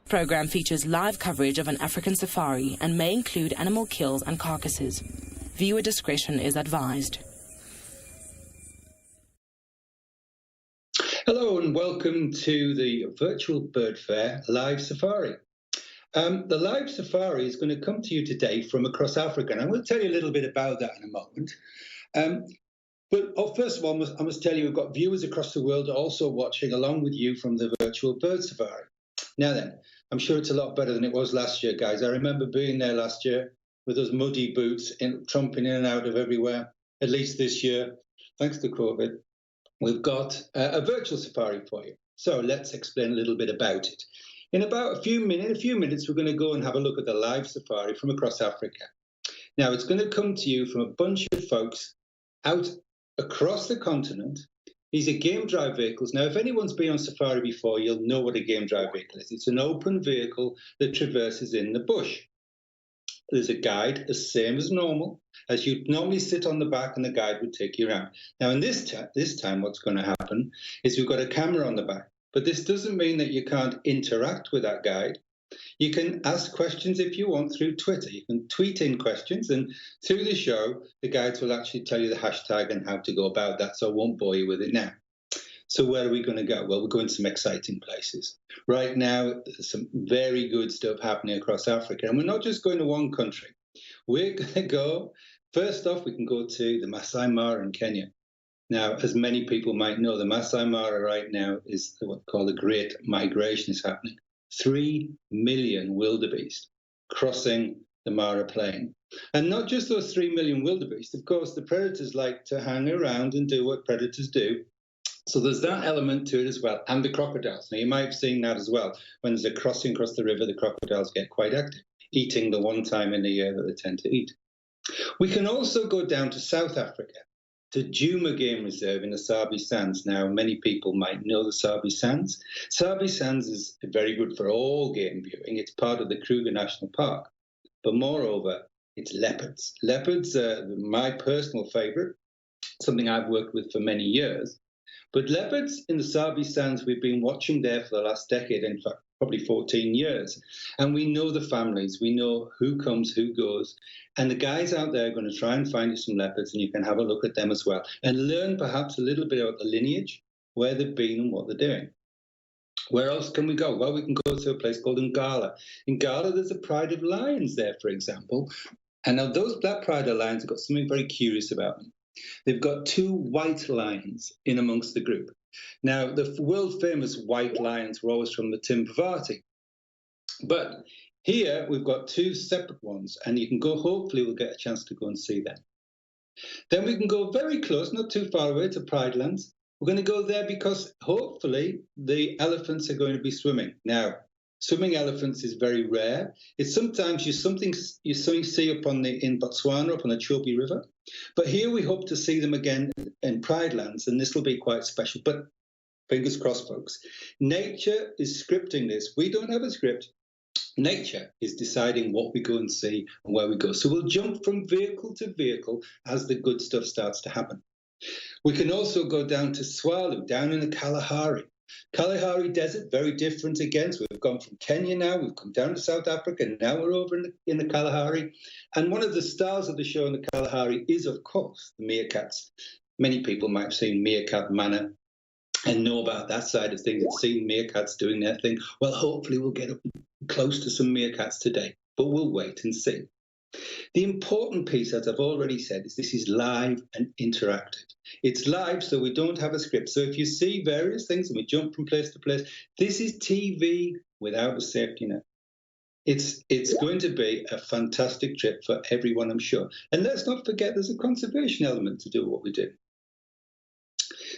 Programme features live coverage of an African safari and may include animal kills and carcasses. Viewer discretion is advised. Hello and welcome to the virtual bird fair live safari. The live safari is going to come to you today from across Africa, and I will tell you a little bit about that in a moment. But first of all, I must tell you we've got viewers across the world also watching along with you from the virtual bird safari. Now then, I'm sure it's a lot better than it was last year, guys. I remember being there last year with those muddy boots tromping in and out of everywhere. At least this year, thanks to COVID, we've got a virtual safari for you. So let's explain a little bit about it. In about a few minutes, we're going to go and have a look at the live safari from across Africa. Now, it's going to come to you from a bunch of folks out across the continent. These are game drive vehicles. Now, if anyone's been on safari before, you'll know what a game drive vehicle is. It's an open vehicle that traverses in the bush. There's a guide, the same as normal, as you'd normally sit on the back and the guide would take you around. Now, in this time, what's going to happen is we've got a camera on the back. But this doesn't mean that you can't interact with that guide. You can ask questions if you want through Twitter. You can tweet in questions, and through the show, the guides will actually tell you the hashtag and how to go about that, so I won't bore you with it now. So where are we going to go? Well, we're going to some exciting places. Right now, there's some very good stuff happening across Africa, and we're not just going to one country. We're going to go, first off, we can go to the Masai Mara in Kenya. Now, as many people might know, the Masai Mara right now is what we call a great migration is happening. 3 million wildebeest crossing the Mara Plain. And not just those 3 million wildebeest, of course, the predators like to hang around and do what predators do. So there's that element to it as well, and the crocodiles. Now, you might have seen that as well. When there's a crossing across the river, the crocodiles get quite active, eating the one time in the year that they tend to eat. We can also go down to South Africa, to Djuma Game Reserve in the Sabi Sands. Now, many people might know the Sabi Sands. Sabi Sands is very good for all game viewing. It's part of the Kruger National Park. But moreover, it's leopards. Leopards are my personal favourite, something I've worked with for many years. But leopards in the Sabi Sands, we've been watching there for the last decade, in fact, probably 14 years. And we know the families, we know who comes, who goes. And the guys out there are going to try and find you some leopards, and you can have a look at them as well and learn perhaps a little bit about the lineage, where they've been and what they're doing. Where else can we go? Well, we can go to a place called Ngala. In Ngala, there's a pride of lions there, for example. And now that pride of lions have got something very curious about them. They've got 2 white lions in amongst the group. Now, the world-famous white lions were always from the Timbavati. But here, we've got 2 separate ones, and you can go, hopefully we'll get a chance to go and see them. Then we can go very close, not too far away, to Pride Lands. We're going to go there because, hopefully, the elephants are going to be swimming. Now, swimming elephants is very rare. It's sometimes something you see up in Botswana, up on the Chobe River. But here we hope to see them again in Pride Lands, and this will be quite special. But fingers crossed, folks. Nature is scripting this. We don't have a script. Nature is deciding what we go and see and where we go. So we'll jump from vehicle to vehicle as the good stuff starts to happen. We can also go down to Tswalu, down in the Kalahari. Kalahari Desert, very different again. So we've gone from Kenya now, we've come down to South Africa, and now we're over in the Kalahari. And one of the stars of the show in the Kalahari is, of course, the meerkats. Many people might have seen Meerkat Manor and know about that side of things and seen meerkats doing their thing. Well, hopefully we'll get up close to some meerkats today, but we'll wait and see. The important piece, as I've already said, is this is live and interactive. It's live, so we don't have a script. So if you see various things and we jump from place to place, this is TV without a safety net. It's going to be a fantastic trip for everyone, I'm sure. And let's not forget there's a conservation element to do what we do.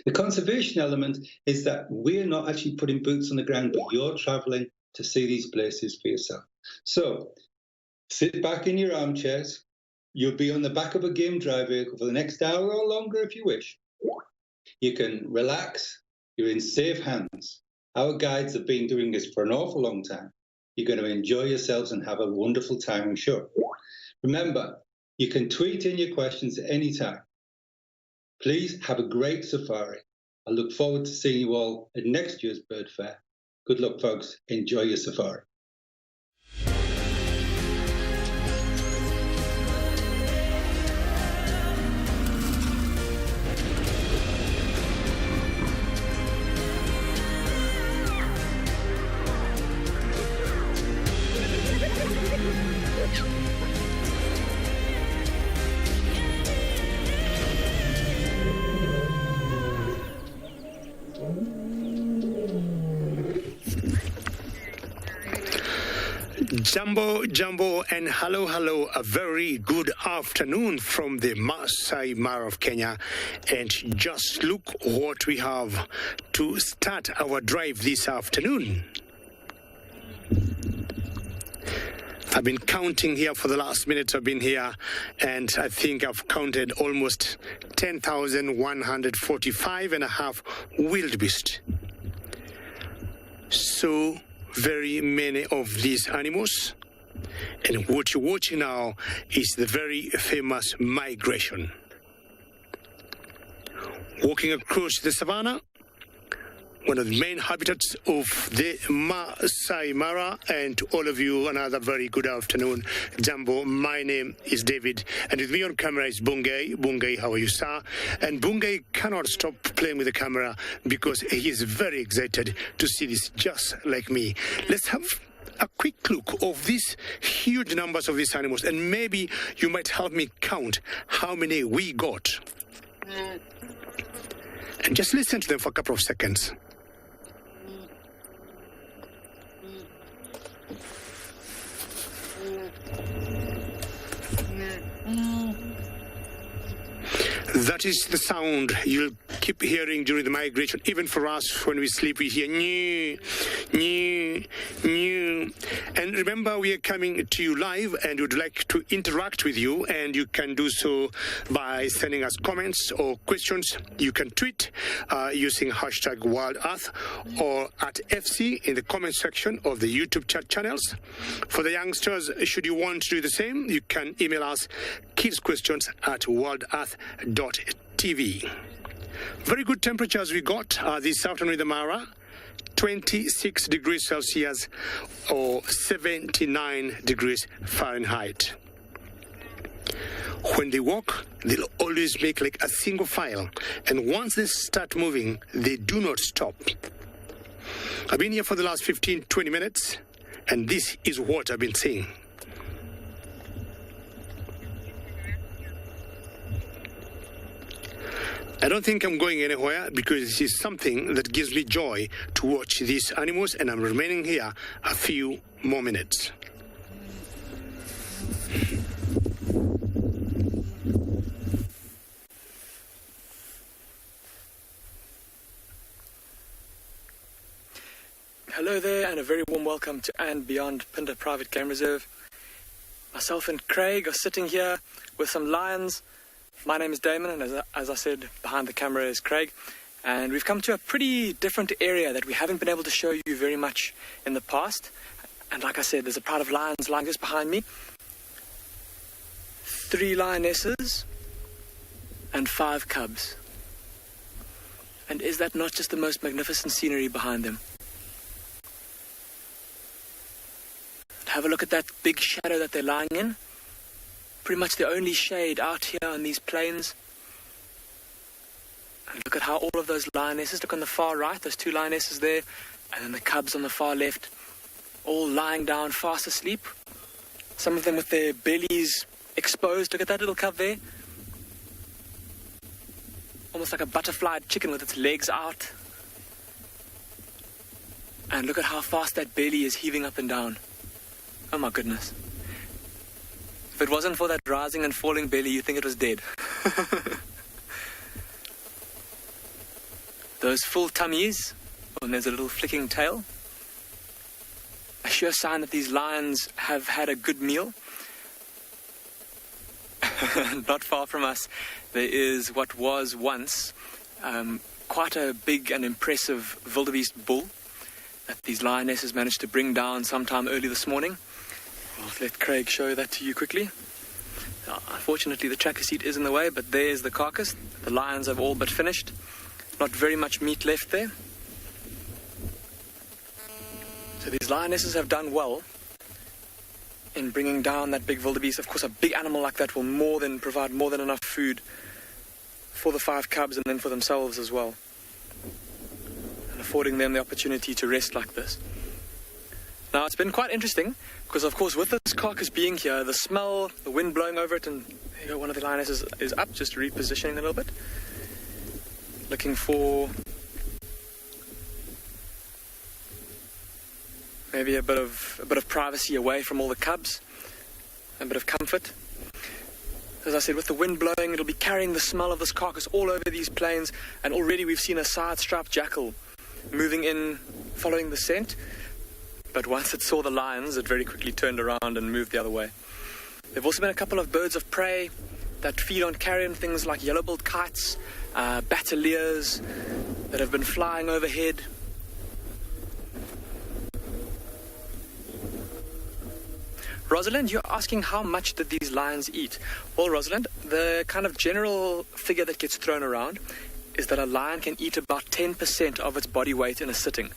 The conservation element is that we're not actually putting boots on the ground, but you're traveling to see these places for yourself. So sit back in your armchairs. You'll be on the back of a game drive vehicle for the next hour or longer if you wish. You can relax. You're in safe hands. Our guides have been doing this for an awful long time. You're going to enjoy yourselves and have a wonderful time, I'm sure. Remember, you can tweet in your questions at any time. Please have a great safari. I look forward to seeing you all at next year's Bird Fair. Good luck, folks. Enjoy your safari. Jumbo, and hello, a very good afternoon from the Masai Mara of Kenya. And just look what we have to start our drive this afternoon. I've been counting here for the last minute I've been here, and I think I've counted almost 10,145 and a half wildebeest. So very many of these animals, and what you're watching now is the very famous migration. Walking across the savannah, one of the main habitats of the Masai Mara, and to all of you, another very good afternoon. Jumbo, my name is David, and with me on camera is Bungay. Bungay, how are you, sir? And Bungay cannot stop playing with the camera because he is very excited to see this, just like me. Let's have a quick look of these huge numbers of these animals, and maybe you might help me count how many we got. And just listen to them for a couple of seconds. That is the sound you'll keep hearing during the migration. Even for us, when we sleep, we hear new. And remember, we are coming to you live, and would like to interact with you, and you can do so by sending us comments or questions. You can tweet using hashtag Wild Earth or at FC in the comment section of the YouTube chat channels. For the youngsters, should you want to do the same, you can email us kidsequestions@wildearth.tv. Very good temperatures we got this afternoon in the Mara. 26 degrees Celsius or 79 degrees Fahrenheit. When they walk, they'll always make like a single file, and once they start moving, they do not stop. I've been here for the last 15-20 minutes, and this is what I've been seeing. I don't think I'm going anywhere because this is something that gives me joy to watch these animals, and I'm remaining here a few more minutes. Hello there, and a very warm welcome to And Beyond Pinda Private Game Reserve. Myself and Craig are sitting here with some lions. My name is Damon, and as I said, behind the camera is Craig. And we've come to a pretty different area that we haven't been able to show you very much in the past. And like I said, there's a pride of lions lying just behind me. 3 lionesses and 5 cubs. And is that not just the most magnificent scenery behind them? Have a look at that big shadow that they're lying in. Pretty much the only shade out here on these plains. And look at how all of those lionesses, look on the far right, those 2 lionesses there, and then the cubs on the far left, all lying down fast asleep. Some of them with their bellies exposed. Look at that little cub there. Almost like a butterflied chicken with its legs out. And look at how fast that belly is heaving up and down. Oh my goodness. If it wasn't for that rising and falling belly, you'd think it was dead. Those full tummies, and there's a little flicking tail. A sure sign that these lions have had a good meal. Not far from us, there is what was once quite a big and impressive wildebeest bull that these lionesses managed to bring down sometime early this morning. I'll let Craig show that to you quickly. Unfortunately, the tracker seat is in the way, but there's the carcass. The lions have all but finished. Not very much meat left there. So these lionesses have done well in bringing down that big wildebeest. Of course, a big animal like that will provide more than enough food for the 5 cubs and then for themselves as well, and affording them the opportunity to rest like this. Now, it's been quite interesting because, of course, with this carcass being here, the smell, the wind blowing over it, and there you go, one of the lionesses is up, just repositioning a little bit, looking for maybe a bit of privacy away from all the cubs, a bit of comfort. As I said, with the wind blowing, it'll be carrying the smell of this carcass all over these plains, and already we've seen a side-striped jackal moving in, following the scent. But once it saw the lions, it very quickly turned around and moved the other way. There have also been a couple of birds of prey that feed on carrion, things like yellow-billed kites, bataliers that have been flying overhead. Rosalind, you're asking how much did these lions eat? Well, Rosalind, the kind of general figure that gets thrown around is that a lion can eat about 10% of its body weight in a sitting.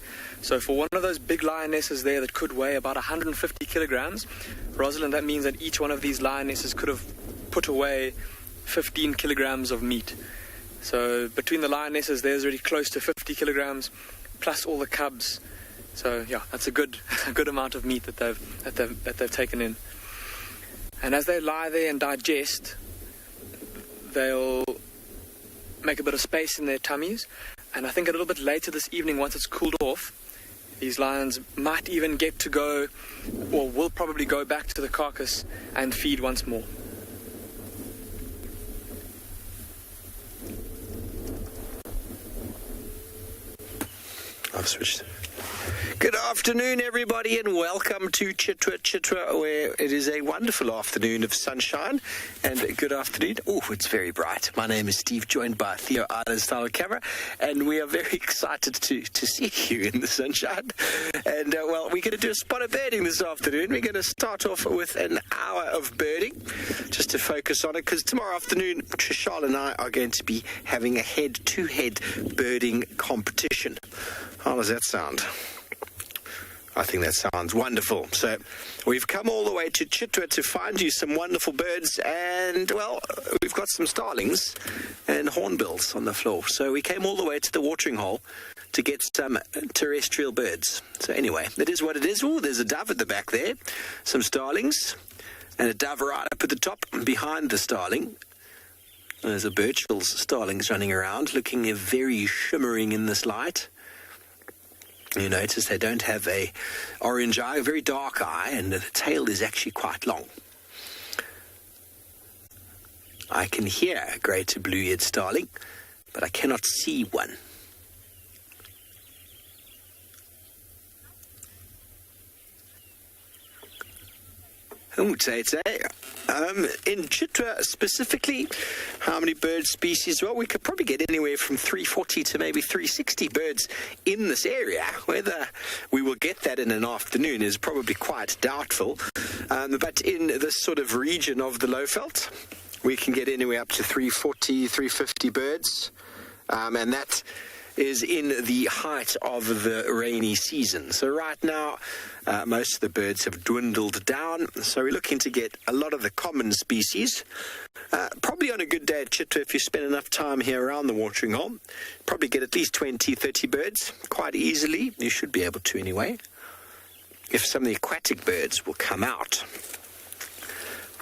So for one of those big lionesses there that could weigh about 150 kilograms, Rosalind, that means that each one of these lionesses could have put away 15 kilograms of meat. So between the lionesses, there's already close to 50 kilograms, plus all the cubs. So yeah, that's a good amount of meat that they've taken in. And as they lie there and digest, they'll make a bit of space in their tummies. And I think a little bit later this evening, once it's cooled off, these lions might even get to go, or will probably go back to the carcass and feed once more. I've switched. Good afternoon, everybody, and welcome to Chitwa, where it is a wonderful afternoon of sunshine. And good afternoon. Oh, it's very bright. My name is Steve, joined by Theo Arden style camera, and we are very excited to see you in the sunshine. And, well, we're going to do a spot of birding this afternoon. We're going to start off with an hour of birding, just to focus on it, because tomorrow afternoon, Trishal and I are going to be having a head-to-head birding competition. How does that sound? I think that sounds wonderful. So we've come all the way to Chitwa to find you some wonderful birds, and, well, we've got some starlings and hornbills on the floor. So we came all the way to the watering hole to get some terrestrial birds. So anyway, it is what it is. Oh, there's a dove at the back there, some starlings, and a dove right up at the top behind the starling. There's a Birchville's starlings running around, looking very shimmering in this light. You notice they don't have a orange eye, a very dark eye, and the tail is actually quite long. I can hear a greater blue-eared starling, but I cannot see one. In Chitwa specifically, how many bird species? Well, we could probably get anywhere from 340 to maybe 360 birds in this area. Whether we will get that in an afternoon is probably quite doubtful. But in this sort of region of the Lowveld, we can get anywhere up to 340, 350 birds. And that is in the height of the rainy season. So right now, most of the birds have dwindled down. So we're looking to get a lot of the common species. Probably on a good day at Chitwa, if you spend enough time here around the watering hole, probably get at least 20, 30 birds quite easily. You should be able to anyway. If some of the aquatic birds will come out.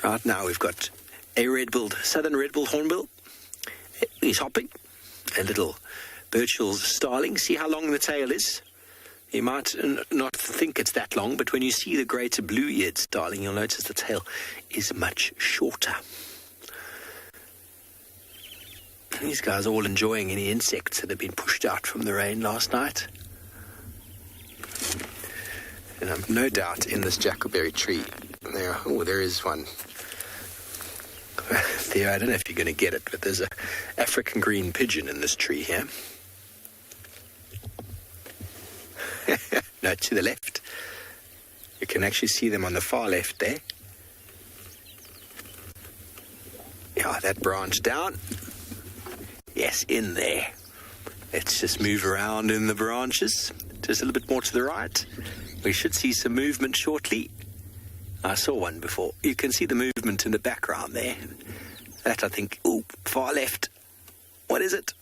Right now we've got a southern red-billed hornbill. He's hopping. A little Birchville's starling. See how long the tail is? You might not think it's that long, but when you see the greater blue-eared starling, you'll notice the tail is much shorter. And these guys are all enjoying any insects that have been pushed out from the rain last night. And I'm no doubt in this jackleberry tree. There is one. Theo, I don't know if you're going to get it, but there's an African green pigeon in this tree here. No, to the left. You can actually see them on the far left there. Yeah, that branch down. Yes, in there. Let's just move around in the branches. Just a little bit more to the right. We should see some movement shortly. I saw one before. You can see the movement in the background there. That, I think, far left. What is it?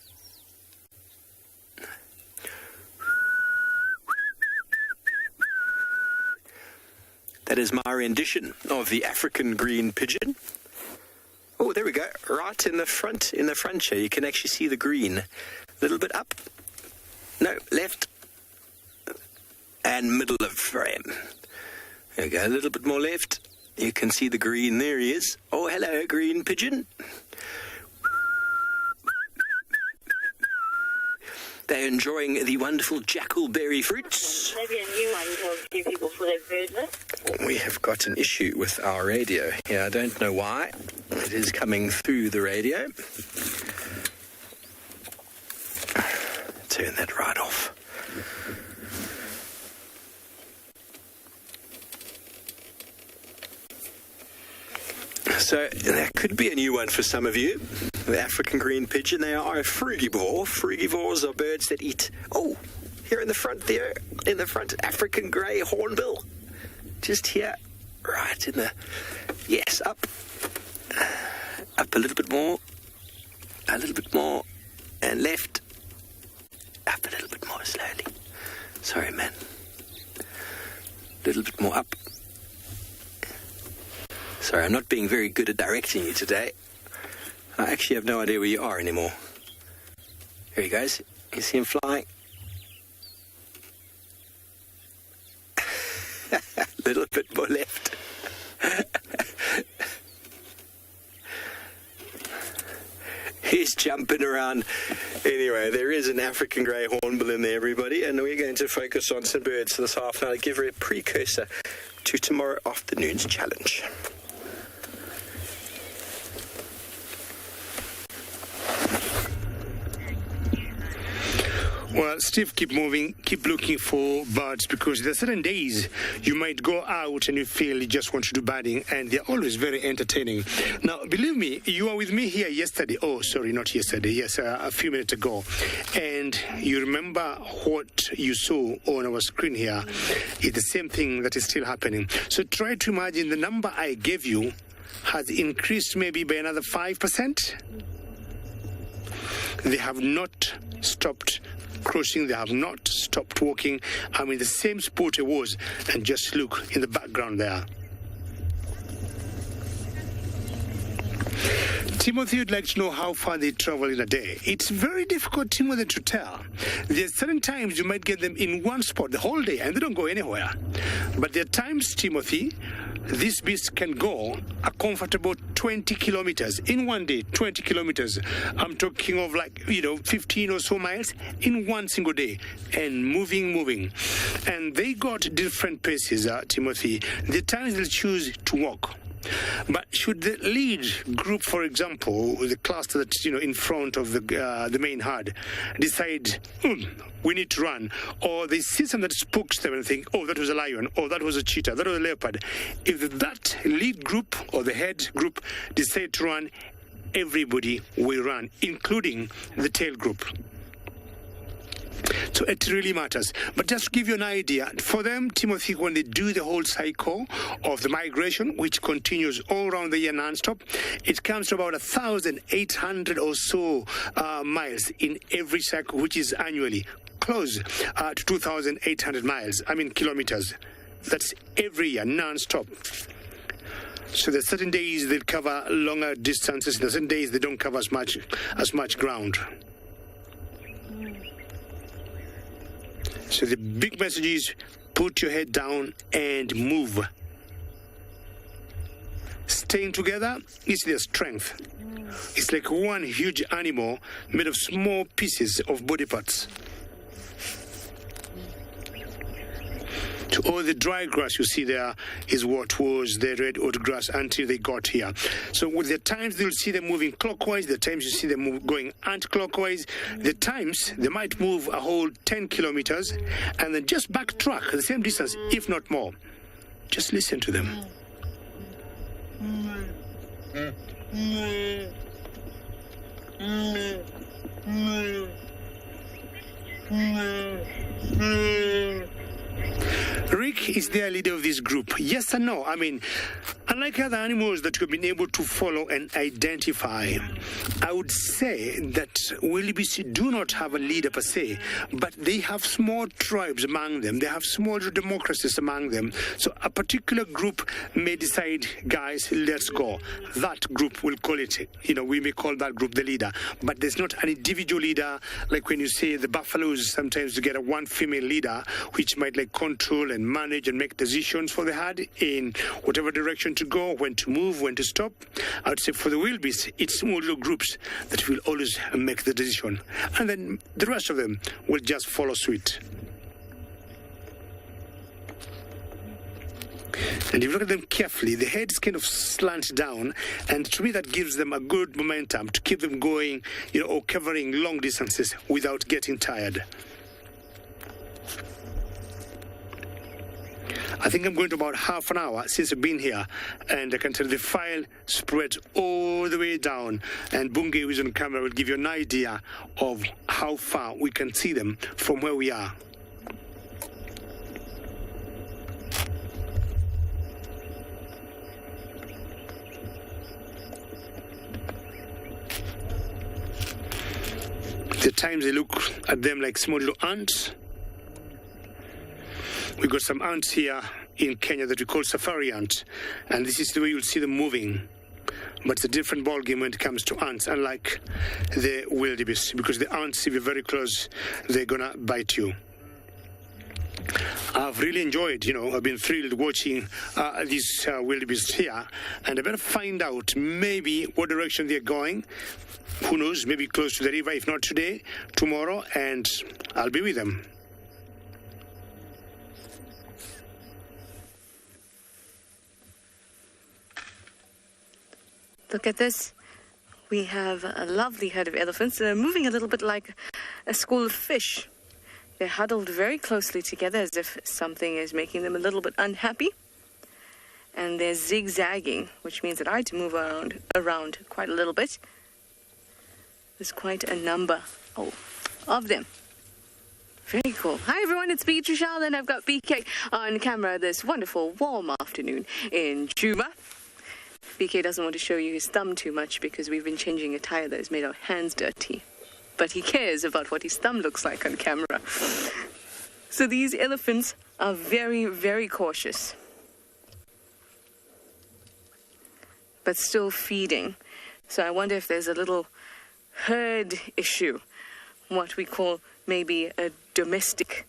That is my rendition of the African green pigeon. Oh, there we go. Right in the front here, you can actually see the green. A little bit up. No, left. and middle of frame. There we go, a little bit more left. You can see the green. There he is. Oh, hello, green pigeon. They're enjoying the wonderful jackalberry fruits. Maybe a new one to a few people for their bird list. We have got an issue with our radio here. I don't know why. It is coming through the radio. Turn that right off. So that could be a new one for some of you. The African green pigeon, they are a frugivore. Frugivores are birds that eat, oh, here in the front there, in the front, African grey hornbill. Just here, right in the, yes, up a little bit more, and left, up a little bit more slowly. Sorry, man. A little bit more up. Sorry, I'm not being very good at directing you today. I actually have no idea where you are anymore. There he goes. You see him flying? A little bit more left. He's jumping around. Anyway, there is an African grey hornbill in there, everybody, and we're going to focus on some birds this half an hour to give her a precursor to tomorrow afternoon's challenge. Well, Steve, keep moving, keep looking for birds, because there are certain days you might go out and you feel you just want to do birding, and they're always very entertaining. Now, believe me, you were with me here yesterday. Oh, sorry, not yesterday. Yes, a few minutes ago. And you remember what you saw on our screen here is the same thing that is still happening. So try to imagine the number I gave you has increased maybe by another 5%. They have not stopped crossing, they have not stopped walking. I'm in the same spot I was, and just look in the background there. Timothy would like to know how far they travel in a day. It's very difficult, Timothy, to tell. There's certain times you might get them in one spot the whole day and they don't go anywhere. But there are times, Timothy, these beasts can go a comfortable 20 kilometers in one day. 20 kilometers. I'm talking of 15 or so miles in one single day, and moving. And they got different paces, Timothy. The times they'll choose to walk. But should the lead group, for example, the cluster that's in front of the main herd, decide we need to run, or they see something that spooks them and think, oh, that was a lion, or that was a cheetah, that was a leopard, if that lead group or the head group decide to run, everybody will run, including the tail group. So it really matters. But just to give you an idea, for them, Timothy, when they do the whole cycle of the migration, which continues all around the year non-stop, it comes to about 1,800 or so miles in every cycle, which is annually close to 2,800 miles, kilometers. That's every year, non-stop. So there's certain days they cover longer distances, there's certain days they don't cover as much ground. So the big message is, put your head down and move. Staying together is their strength. It's like one huge animal made of small pieces of body parts. So all the dry grass you see there is what was the red oat grass until they got here. So with the times you'll see them moving clockwise, the times you see them going anti-clockwise, the times they might move a whole 10 kilometers and then just backtrack the same distance, if not more. Just listen to them. Rick is the leader of this group. Yes and no. Unlike Unlike other animals that you've been able to follow and identify, I would say that wildebeest do not have a leader per se, but they have small tribes among them. They have small democracies among them. So a particular group may decide, guys, let's go. That group will call it, we may call that group the leader. But there's not an individual leader, like when you say the buffaloes sometimes you get a one female leader, which might control and manage and make decisions for the herd in whatever direction to go, when to move, when to stop. I would say for the wildebeest, it's small little groups that will always make the decision. And then the rest of them will just follow suit. And if you look at them carefully, the head is kind of slant down, and to me that gives them a good momentum to keep them going, or covering long distances without getting tired. I think I'm going to about half an hour since I've been here, and I can tell the file spread all the way down, and Bunge, who is on camera, will give you an idea of how far we can see them from where we are. The times they look at them like small little ants. We've got some ants here in Kenya that we call safari ants, and this is the way you'll see them moving. But it's a different ballgame when it comes to ants, unlike the wildebeest, because the ants, if you're very close, they're gonna bite you. I've really enjoyed, I've been thrilled watching these wildebeest here, and I better find out maybe what direction they're going. Who knows, maybe close to the river, if not today, tomorrow, and I'll be with them. Look at this. We have a lovely herd of elephants. They're moving a little bit like a school of fish. They're huddled very closely together as if something is making them a little bit unhappy. And they're zigzagging, which means that I had to move around quite a little bit. There's quite a number of them. Very cool. Hi everyone, it's Beatrice Shaw, and I've got BK on camera this wonderful warm afternoon in Juba. BK doesn't want to show you his thumb too much because we've been changing a tire that has made our hands dirty. But he cares about what his thumb looks like on camera. So these elephants are very, very cautious. But still feeding. So I wonder if there's a little herd issue. What we call maybe a domestic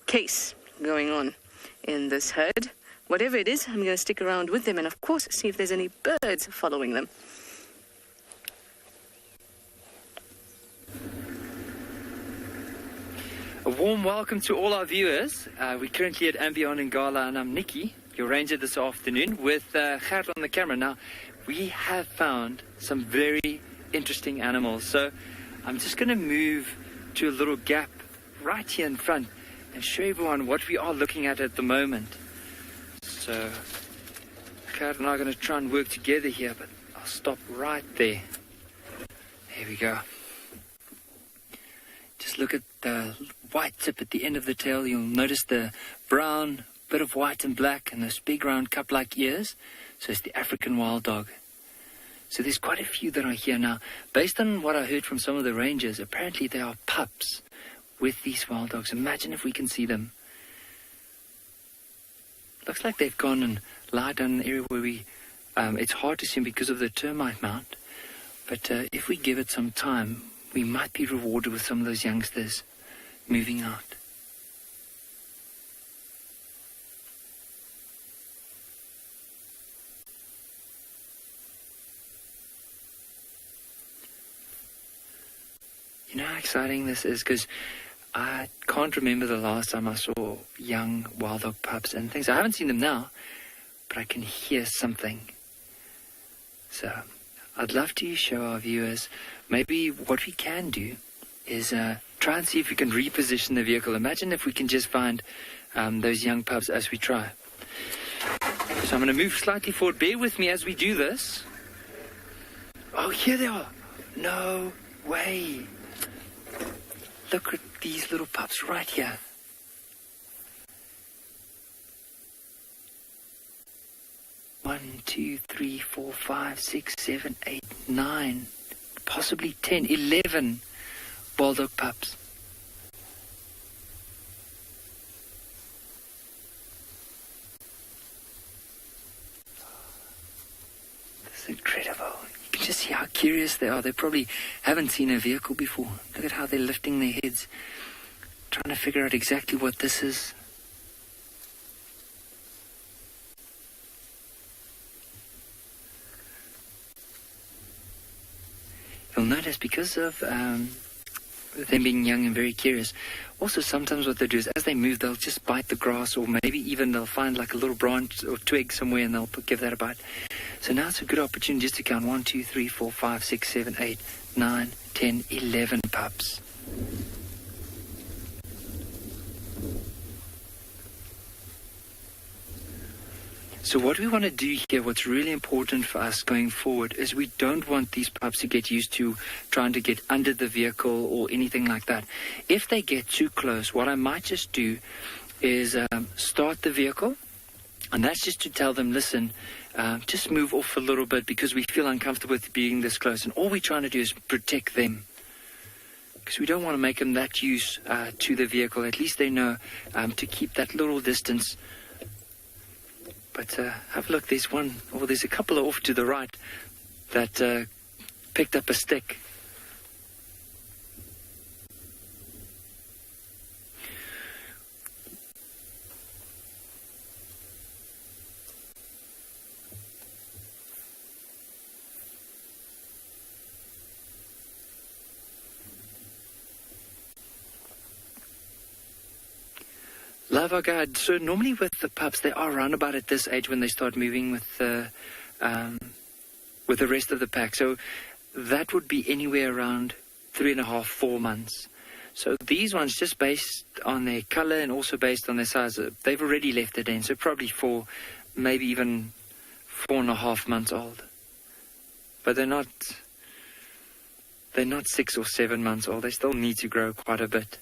case going on in this herd. Whatever it is, I'm going to stick around with them and, of course, see if there's any birds following them. A warm welcome to all our viewers. We're currently at Ambion Ngala, and I'm Nikki, your ranger this afternoon, with Gert on the camera. Now, we have found some very interesting animals. So I'm just going to move to a little gap right here in front and show everyone what we are looking at the moment. So, Gert and I are going to try and work together here, but I'll stop right there. There we go. Just look at the white tip at the end of the tail. You'll notice the brown, bit of white and black, and those big round cup-like ears. So it's the African wild dog. So there's quite a few that are here now. Based on what I heard from some of the rangers, apparently they are pups with these wild dogs. Imagine if we can see them. Looks like they've gone and lied down in an area where it's hard to see them because of the termite mound. But if we give it some time, we might be rewarded with some of those youngsters moving out. You know how exciting this is? Because I can't remember the last time I saw young wild dog pups and things. I haven't seen them now, but I can hear something. So I'd love to show our viewers maybe what we can do is try and see if we can reposition the vehicle. Imagine if we can just find those young pups as we try. So I'm going to move slightly forward. Bear with me as we do this. Oh, here they are. No way. Look at these little pups right here. 1, 2, 3, 4, 5, 6, 7, 8, 9, possibly 10, 11 wild dog pups. This is incredible. You can just see how curious they are. They probably haven't seen a vehicle before. Look at how they're lifting their heads, trying to figure out exactly what this is. You'll notice because of them being young and very curious, also sometimes what they do is as they move, they'll just bite the grass, or maybe even they'll find like a little branch or twig somewhere and they'll give that a bite. So now it's a good opportunity just to count 1, 2, 3, 4, 5, 6, 7, 8, 9, 10, 11 pups. So what we want to do here, what's really important for us going forward, is we don't want these pups to get used to trying to get under the vehicle or anything like that. If they get too close, what I might just do is start the vehicle, and that's just to tell them, listen, just move off a little bit because we feel uncomfortable with being this close, and all we're trying to do is protect them. Because we don't want to make them that used to the vehicle. At least they know to keep that little distance. But have a look, there's a couple off to the right that picked up a stick. Love our guide. So normally with the pups, they are around about at this age when they start moving with the rest of the pack. So that would be anywhere around 3.5, 4 months. So these ones, just based on their color and also based on their size, they've already left the den. So probably 4, maybe even 4.5 months old. But they're not 6 or 7 months old. They still need to grow quite a bit.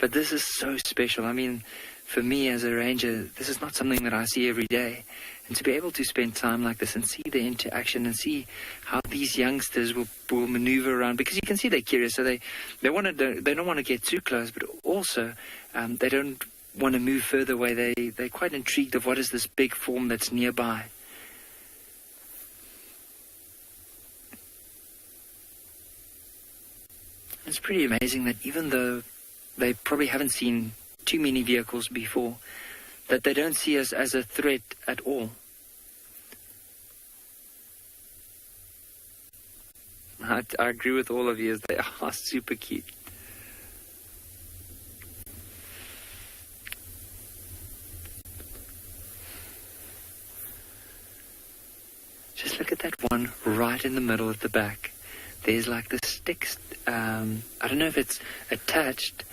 But this is so special. I mean, for me as a ranger, this is not something that I see every day. And to be able to spend time like this and see the interaction and see how these youngsters will maneuver around, because you can see they're curious, so they don't want to get too close, but also they don't want to move further away. They're quite intrigued of what is this big form that's nearby. It's pretty amazing that even though they probably haven't seen too many vehicles before, that they don't see us as a threat at all. I agree with all of you, they are super cute. Just look at that one right in the middle at the back. There's like the sticks. I don't know if it's attached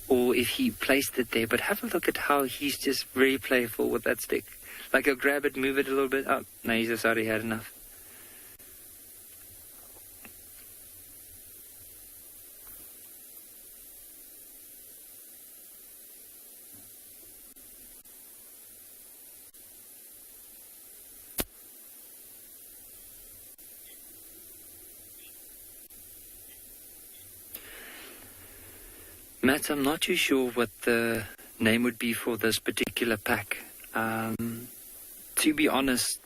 or if he placed it there, but have a look at how he's just very playful with that stick. Like he'll grab it, move it a little bit. Oh, no, he's just already had enough. Matt, I'm not too sure what the name would be for this particular pack. To be honest,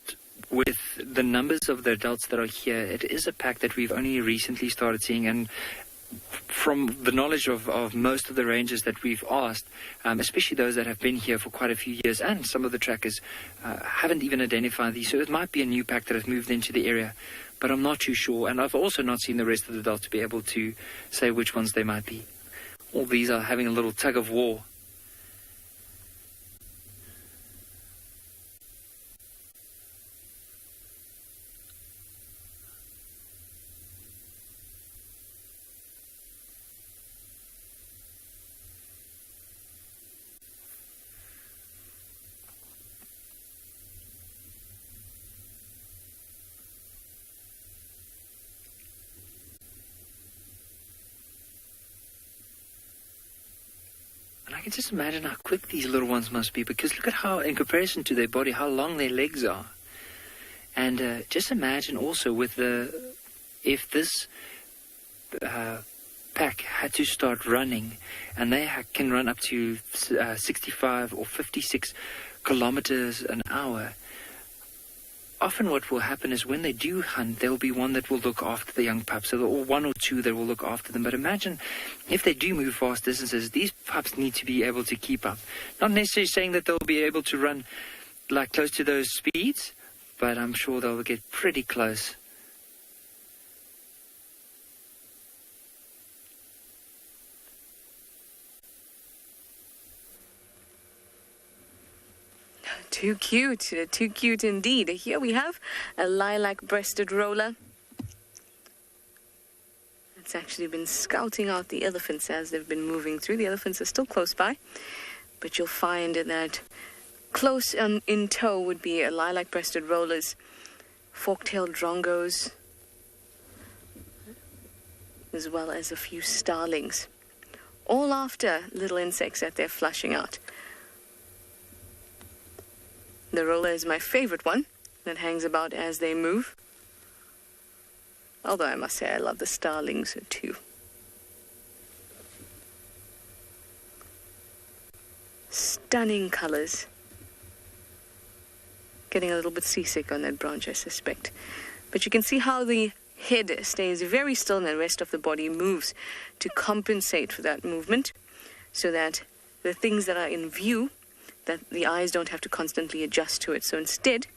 with the numbers of the adults that are here, it is a pack that we've only recently started seeing, and from the knowledge of most of the rangers that we've asked, especially those that have been here for quite a few years, and some of the trackers haven't even identified these, so it might be a new pack that has moved into the area, but I'm not too sure, and I've also not seen the rest of the adults to be able to say which ones they might be. All these are having a little tug of war. I can just imagine how quick these little ones must be, because look at how, in comparison to their body, how long their legs are. And just imagine also if this pack had to start running, and they can run up to 65 or 56 kilometers an hour. Often what will happen is when they do hunt, there will be one that will look after the young pups, or one or two that will look after them. But imagine if they do move fast distances, these pups need to be able to keep up. Not necessarily saying that they'll be able to run like close to those speeds, but I'm sure they'll get pretty close. Too cute indeed. Here we have a lilac-breasted roller. It's actually been scouting out the elephants as they've been moving through. The elephants are still close by, but you'll find that close in tow would be a lilac-breasted rollers, fork-tailed drongos, as well as a few starlings, all after little insects that they're flushing out. The roller is my favorite one that hangs about as they move. Although I must say I love the starlings too. Stunning colors. Getting a little bit seasick on that branch, I suspect. But you can see how the head stays very still and the rest of the body moves to compensate for that movement, so that the things that are in view, that the eyes don't have to constantly adjust to it. So instead,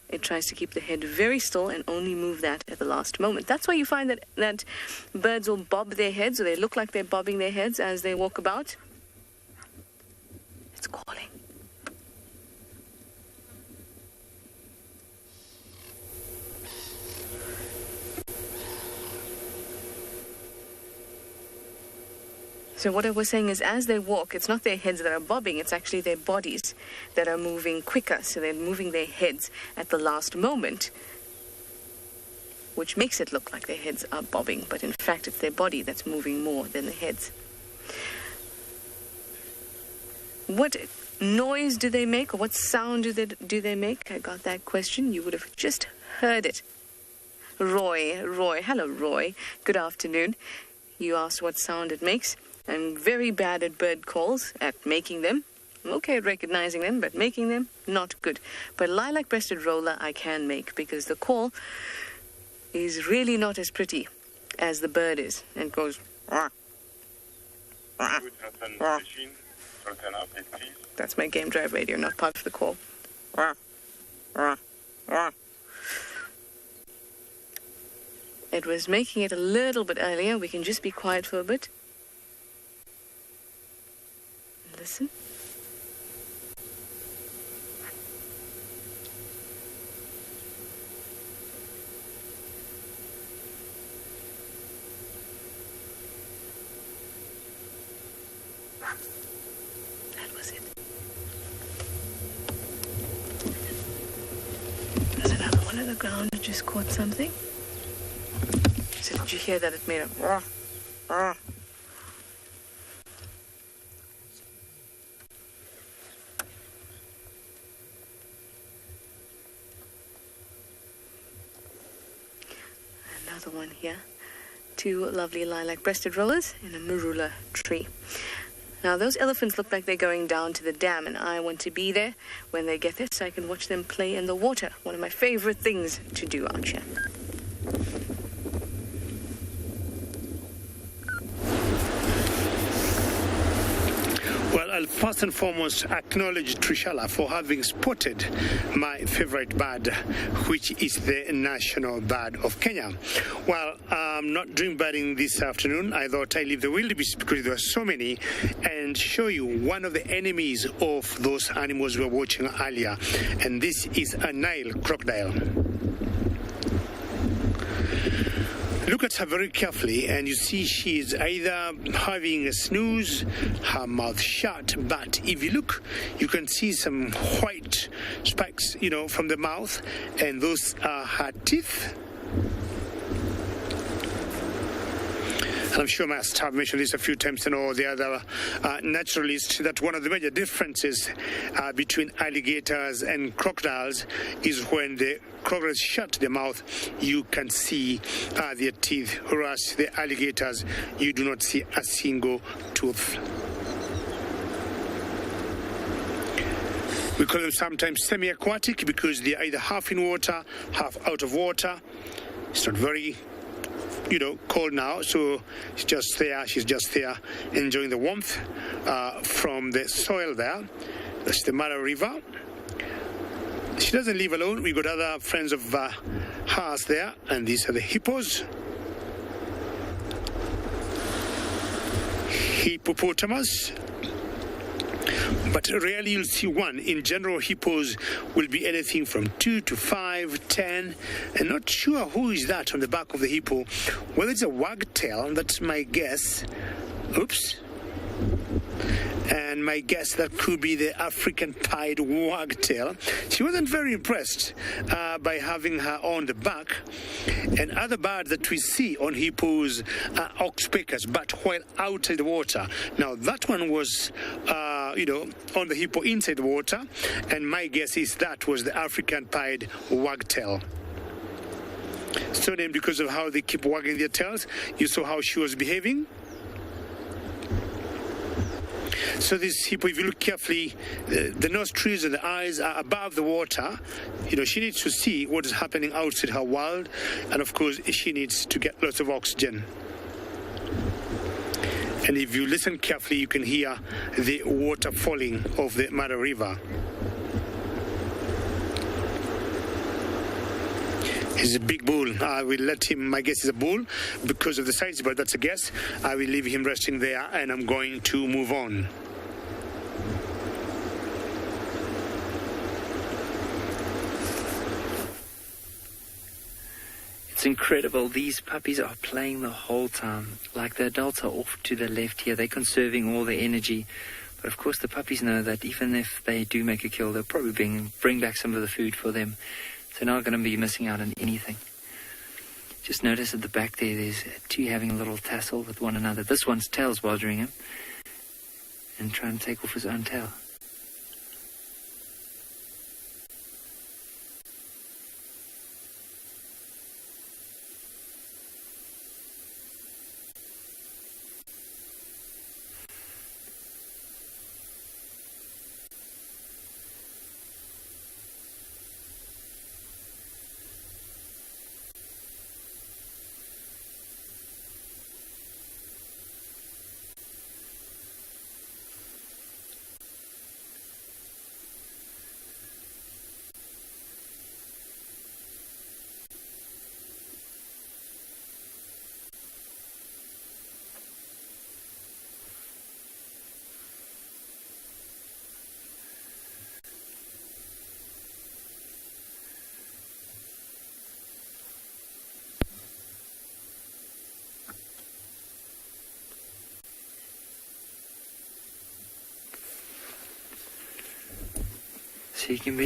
it tries to keep the head very still and only move that at the last moment. That's why you find that birds will bob their heads, or they look like they're bobbing their heads as they walk about. It's calling. So what I was saying is, as they walk, it's not their heads that are bobbing, it's actually their bodies that are moving quicker. So they're moving their heads at the last moment, which makes it look like their heads are bobbing. But in fact, it's their body that's moving more than the heads. What noise do they make, or what sound do they make? I got that question. You would have just heard it. Roy. Hello, Roy. Good afternoon. You asked what sound it makes. I'm very bad at bird calls, at making them. I'm okay at recognizing them, but making them, not good. But lilac-breasted roller I can make, because the call is really not as pretty as the bird is. And it goes... That's my game drive radio, not part of the call. It was making it a little bit earlier. We can just be quiet for a bit. Listen. That was it. There's another one on the ground that just caught something. So did you hear that? It made a... Another one here. Two lovely lilac-breasted rollers in a marula tree. Now, those elephants look like they're going down to the dam, and I want to be there when they get there so I can watch them play in the water. One of my favorite things to do out here. Well, I'll first and foremost acknowledge Trishala for having spotted my favorite bird, which is the national bird of Kenya. Well, I'm not doing birding this afternoon. I thought I'd leave the wildebeest because there are so many and show you one of the enemies of those animals we were watching earlier. And this is a Nile crocodile. Look at her very carefully, and you see she's either having a snooze, her mouth shut, but if you look, you can see some white specks, from the mouth, and those are her teeth. I'm sure I must have mentioned this a few times, or the other naturalists, that one of the major differences between alligators and crocodiles is when the crocodiles shut their mouth, you can see their teeth, whereas the alligators, you do not see a single tooth. We call them sometimes semi-aquatic because they are either half in water, half out of water. It's not very, cold now, so she's just there enjoying the warmth from the soil there. That's the Mara River. She doesn't live alone. We got other friends of hers there, and these are the hippos. Hippopotamus. But rarely you'll see one. In general, hippos will be anything from 2 to 5, 10. And not sure who is that on the back of the hippo. Whether it's a wagtail, that's my guess. Oops. And my guess that could be the African pied wagtail. She wasn't very impressed by having her on the back. And other birds that we see on hippos are oxpeckers, but while outside the water. Now that one was, on the hippo inside the water, and my guess is that was the African pied wagtail. So named because of how they keep wagging their tails. You saw how she was behaving. So this hippo, if you look carefully, the nostrils and the eyes are above the water. She needs to see what is happening outside her world, and of course she needs to get lots of oxygen. And if you listen carefully, you can hear the water falling of the Mara River. He's a big bull. I will let him, my guess is a bull because of the size, but that's a guess. I will leave him resting there, and I'm going to move on. It's incredible. These puppies are playing the whole time. Like the adults are off to the left here. They're conserving all their energy. But of course the puppies know that even if they do make a kill, they'll probably bring back some of the food for them. So they're not going to be missing out on anything. Just notice at the back there, there's two having a little tussle with one another. This one's tail's bothering him and trying to take off his own tail. So you can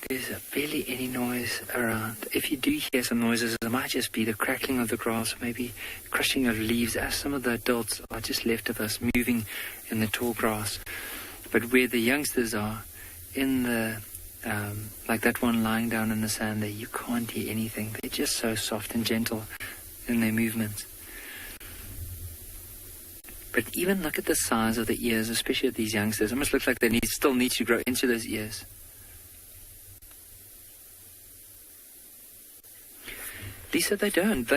there's barely any noise around. If you do hear some noises, it might just be the crackling of the grass, maybe crushing of leaves, as some of the adults are just left of us moving in the tall grass. But where the youngsters are, in the, like that one lying down in the sand there, you can't hear anything. They're just so soft and gentle in their movements. But even look at the size of the ears, especially at these youngsters. It almost looks like they still need to grow into those ears. Lisa, they don't.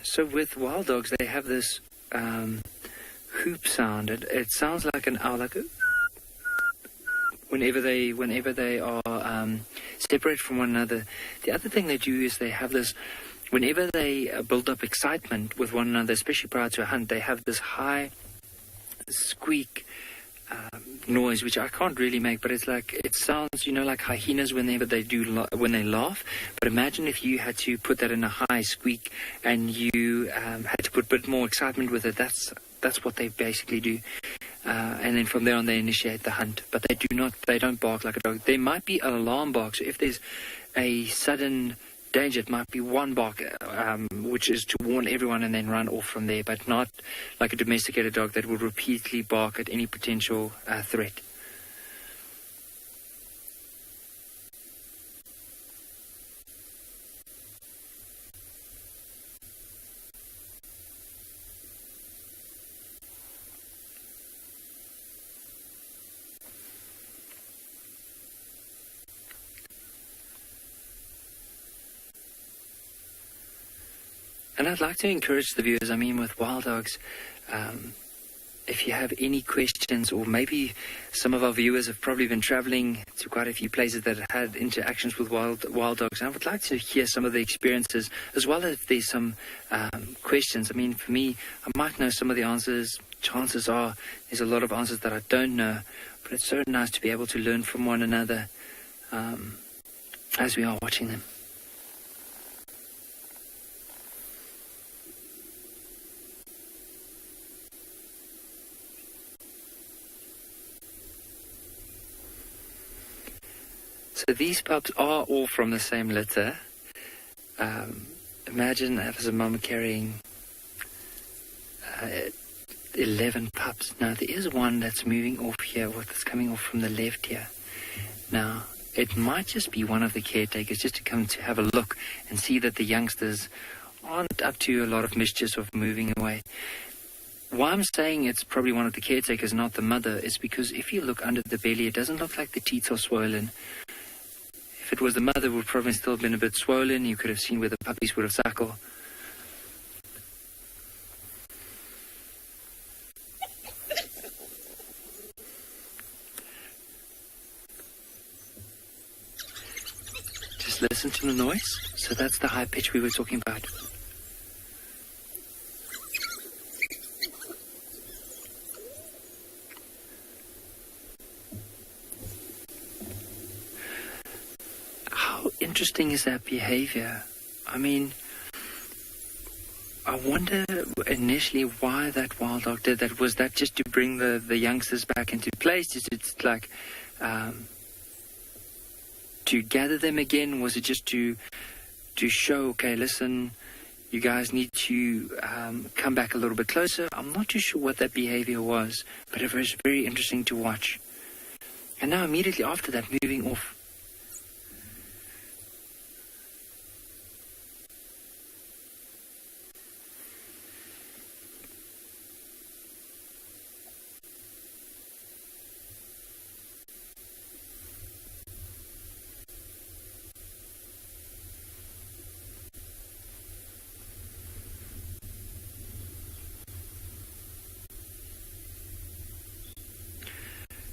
So with wild dogs, they have this hoop sound. It sounds like an owl, like whenever they are separated from one another. The other thing they do is they have this, whenever they build up excitement with one another, especially prior to a hunt, they have this high squeak noise, which I can't really make, but it's like, it sounds, like hyenas whenever they when they laugh. But imagine if you had to put that in a high squeak and you had to put a bit more excitement with it. That's what they basically do. And then from there on, they initiate the hunt. But they don't bark like a dog. There might be an alarm bark. So if there's a sudden danger, it might be one bark, which is to warn everyone and then run off from there, but not like a domesticated dog that will repeatedly bark at any potential threat. And I'd like to encourage the viewers, with wild dogs, if you have any questions, or maybe some of our viewers have probably been traveling to quite a few places that have had interactions with wild dogs, and I would like to hear some of the experiences, as well as if there's some questions. For me, I might know some of the answers. Chances are there's a lot of answers that I don't know, but it's so nice to be able to learn from one another as we are watching them. So these pups are all from the same litter. Imagine as a mum carrying 11 pups. Now, there is one that's moving off here, that's coming off from the left here. Now, it might just be one of the caretakers just to come to have a look and see that the youngsters aren't up to a lot of mischief of moving away. Why I'm saying it's probably one of the caretakers, not the mother, is because if you look under the belly, it doesn't look like the teeth are swollen. If it was the mother, it would probably still have been a bit swollen. You could have seen where the puppies would have suckled. Just listen to the noise. So that's the high pitch we were talking about. Interesting is that behavior. I wonder initially why that wild dog did that. Was that just to bring the youngsters back into place? Is it like to gather them again? Was it just to show, okay, listen, you guys need to come back a little bit closer? I'm not too sure what that behavior was, but it was very interesting to watch. And now immediately after that, moving off.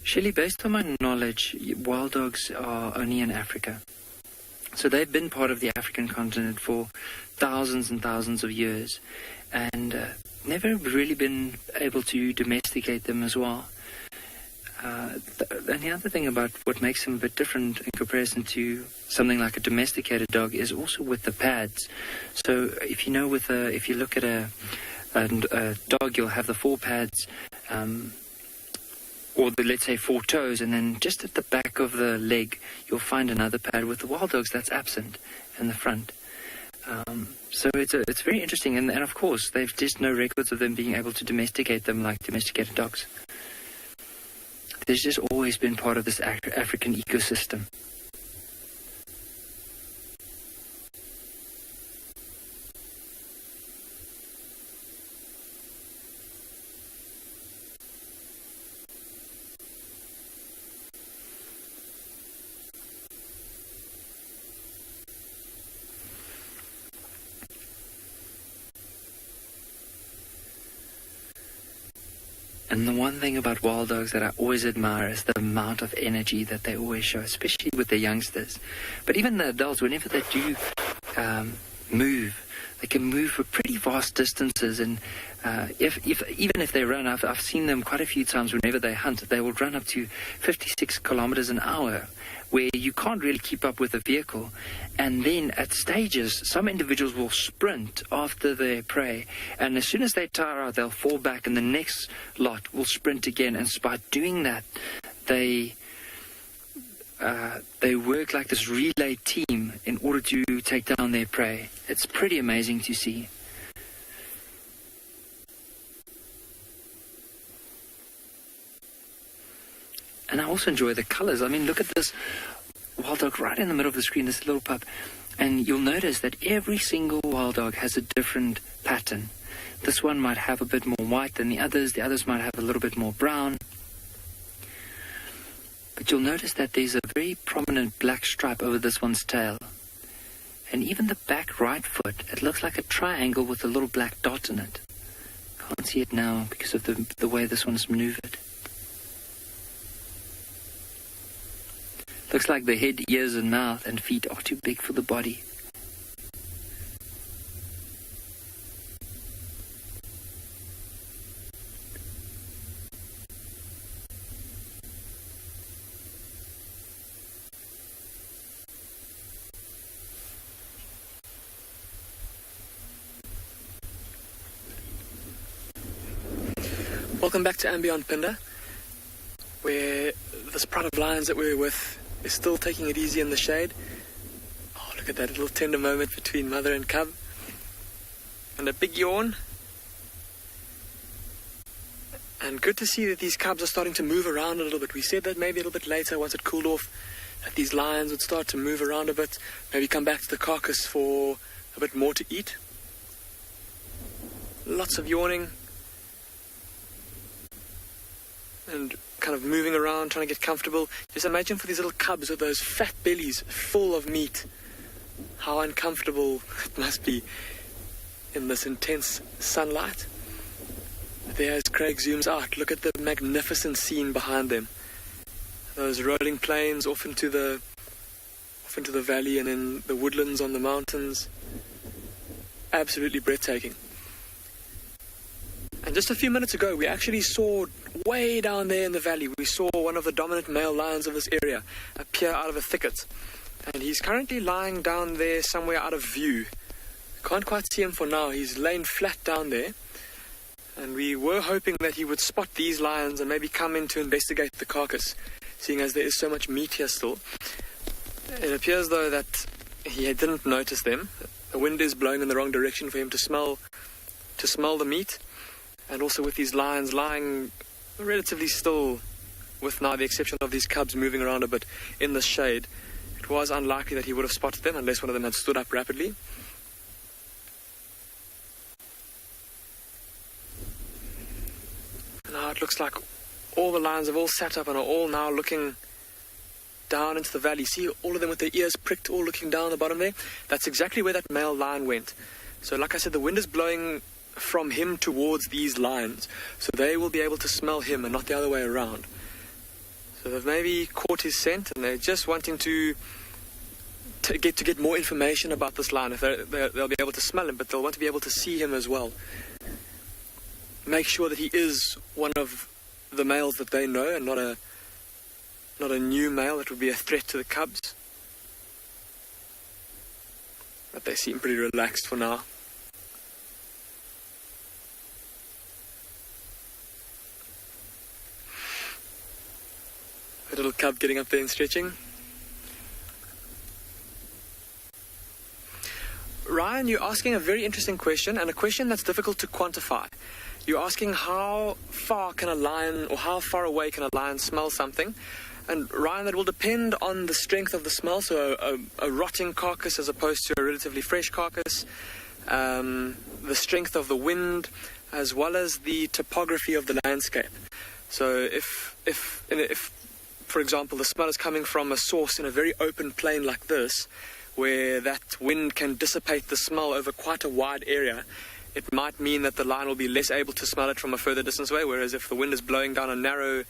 Shelley, based on my knowledge, wild dogs are only in Africa. So they've been part of the African continent for thousands and thousands of years, and never really been able to domesticate them as well. And the other thing about what makes them a bit different in comparison to something like a domesticated dog is also with the pads. So if you know, if you look at a dog, you'll have the 4 pads, or let's say 4 toes, and then just at the back of the leg, you'll find another pad. With the wild dogs, that's absent in the front. So it's very interesting, and of course, they've just no records of them being able to domesticate them like domesticated dogs. There's just always been part of this African ecosystem. And the one thing about wild dogs that I always admire is the amount of energy that they always show, especially with the youngsters. But even the adults, whenever they do move, they can move for pretty vast distances. And even if they run, I've seen them quite a few times whenever they hunt, they will run up to 56 kilometers an hour, where you can't really keep up with a vehicle. And then at stages, some individuals will sprint after their prey, and as soon as they tire out, they'll fall back, and the next lot will sprint again. And by doing that, they they work like this relay team in order to take down their prey. It's pretty amazing to see. And I also enjoy the colors. I mean, look at this wild dog right in the middle of the screen, this little pup. And you'll notice that every single wild dog has a different pattern. This one might have a bit more white than the others might have a little bit more brown. But you'll notice that there's a very prominent black stripe over this one's tail. And even the back right foot, it looks like a triangle with a little black dot in it. Can't see it now because of the way this one's maneuvered. Looks like the head, ears, and mouth and feet are too big for the body. Welcome back to Ambient Pinder, where this pride of lions that we're with is still taking it easy in the shade. Oh, look at that little tender moment between mother and cub. And a big yawn. And good to see that these cubs are starting to move around a little bit. We said that maybe a little bit later, once it cooled off, that these lions would start to move around a bit, maybe come back to the carcass for a bit more to eat. Lots of yawning. And kind of moving around, trying to get comfortable. Just imagine for these little cubs with those fat bellies full of meat, how uncomfortable it must be in this intense sunlight. There, as Craig zooms out, look at the magnificent scene behind them. Those rolling plains off into the valley, and then the woodlands on the mountains. Absolutely breathtaking. And just a few minutes ago, we actually saw way down there in the valley, we saw one of the dominant male lions of this area appear out of a thicket. And he's currently lying down there somewhere out of view. Can't quite see him for now. He's laying flat down there. And we were hoping that he would spot these lions and maybe come in to investigate the carcass, seeing as there is so much meat here still. It appears, though, that he didn't notice them. The wind is blowing in the wrong direction for him to smell the meat. And also with these lions lying relatively still, with now the exception of these cubs moving around a bit in the shade, it was unlikely that he would have spotted them unless one of them had stood up rapidly. Now it looks like all the lions have all sat up and are all now looking down into the valley. See all of them with their ears pricked, all looking down the bottom there? That's exactly where that male lion went. So like I said, the wind is blowing from him towards these lions, so they will be able to smell him and not the other way around. So they've maybe caught his scent, and they're just wanting to get more information about this lion. If they'll be able to smell him, but they'll want to be able to see him as well. Make sure that he is one of the males that they know, and not a new male that would be a threat to the cubs. But they seem pretty relaxed for now. A little cub getting up there and stretching. Ryan, you're asking a very interesting question, and a question that's difficult to quantify. You're asking how far can a lion, or how far away can a lion smell something? And Ryan, that will depend on the strength of the smell, so a rotting carcass as opposed to a relatively fresh carcass, the strength of the wind, as well as the topography of the landscape. So if for example, the smell is coming from a source in a very open plain like this, where that wind can dissipate the smell over quite a wide area, it might mean that the lion will be less able to smell it from a further distance away, whereas if the wind is blowing down a narrow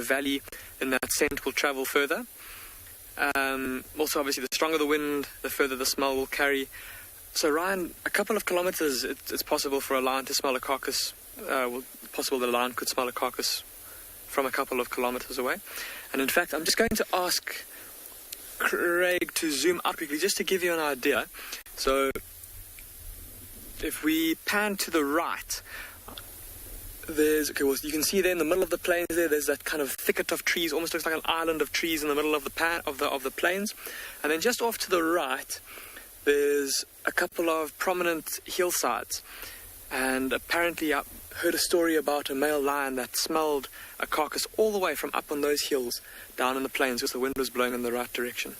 valley, then that scent will travel further. Also, obviously, the stronger the wind, the further the smell will carry. So, Ryan, a couple of kilometers, it's possible for a lion to smell a carcass. Possible that a lion could smell a carcass from a couple of kilometers away. And in fact, I'm just going to ask Craig to zoom out quickly just to give you an idea. So if we pan to the right, you can see there in the middle of the plains there's that kind of thicket of trees, almost looks like an island of trees in the middle of the plains. And then just off to the right, there's a couple of prominent hillsides. And apparently I heard a story about a male lion that smelled a carcass all the way from up on those hills down in the plains because the wind was blowing in the right direction.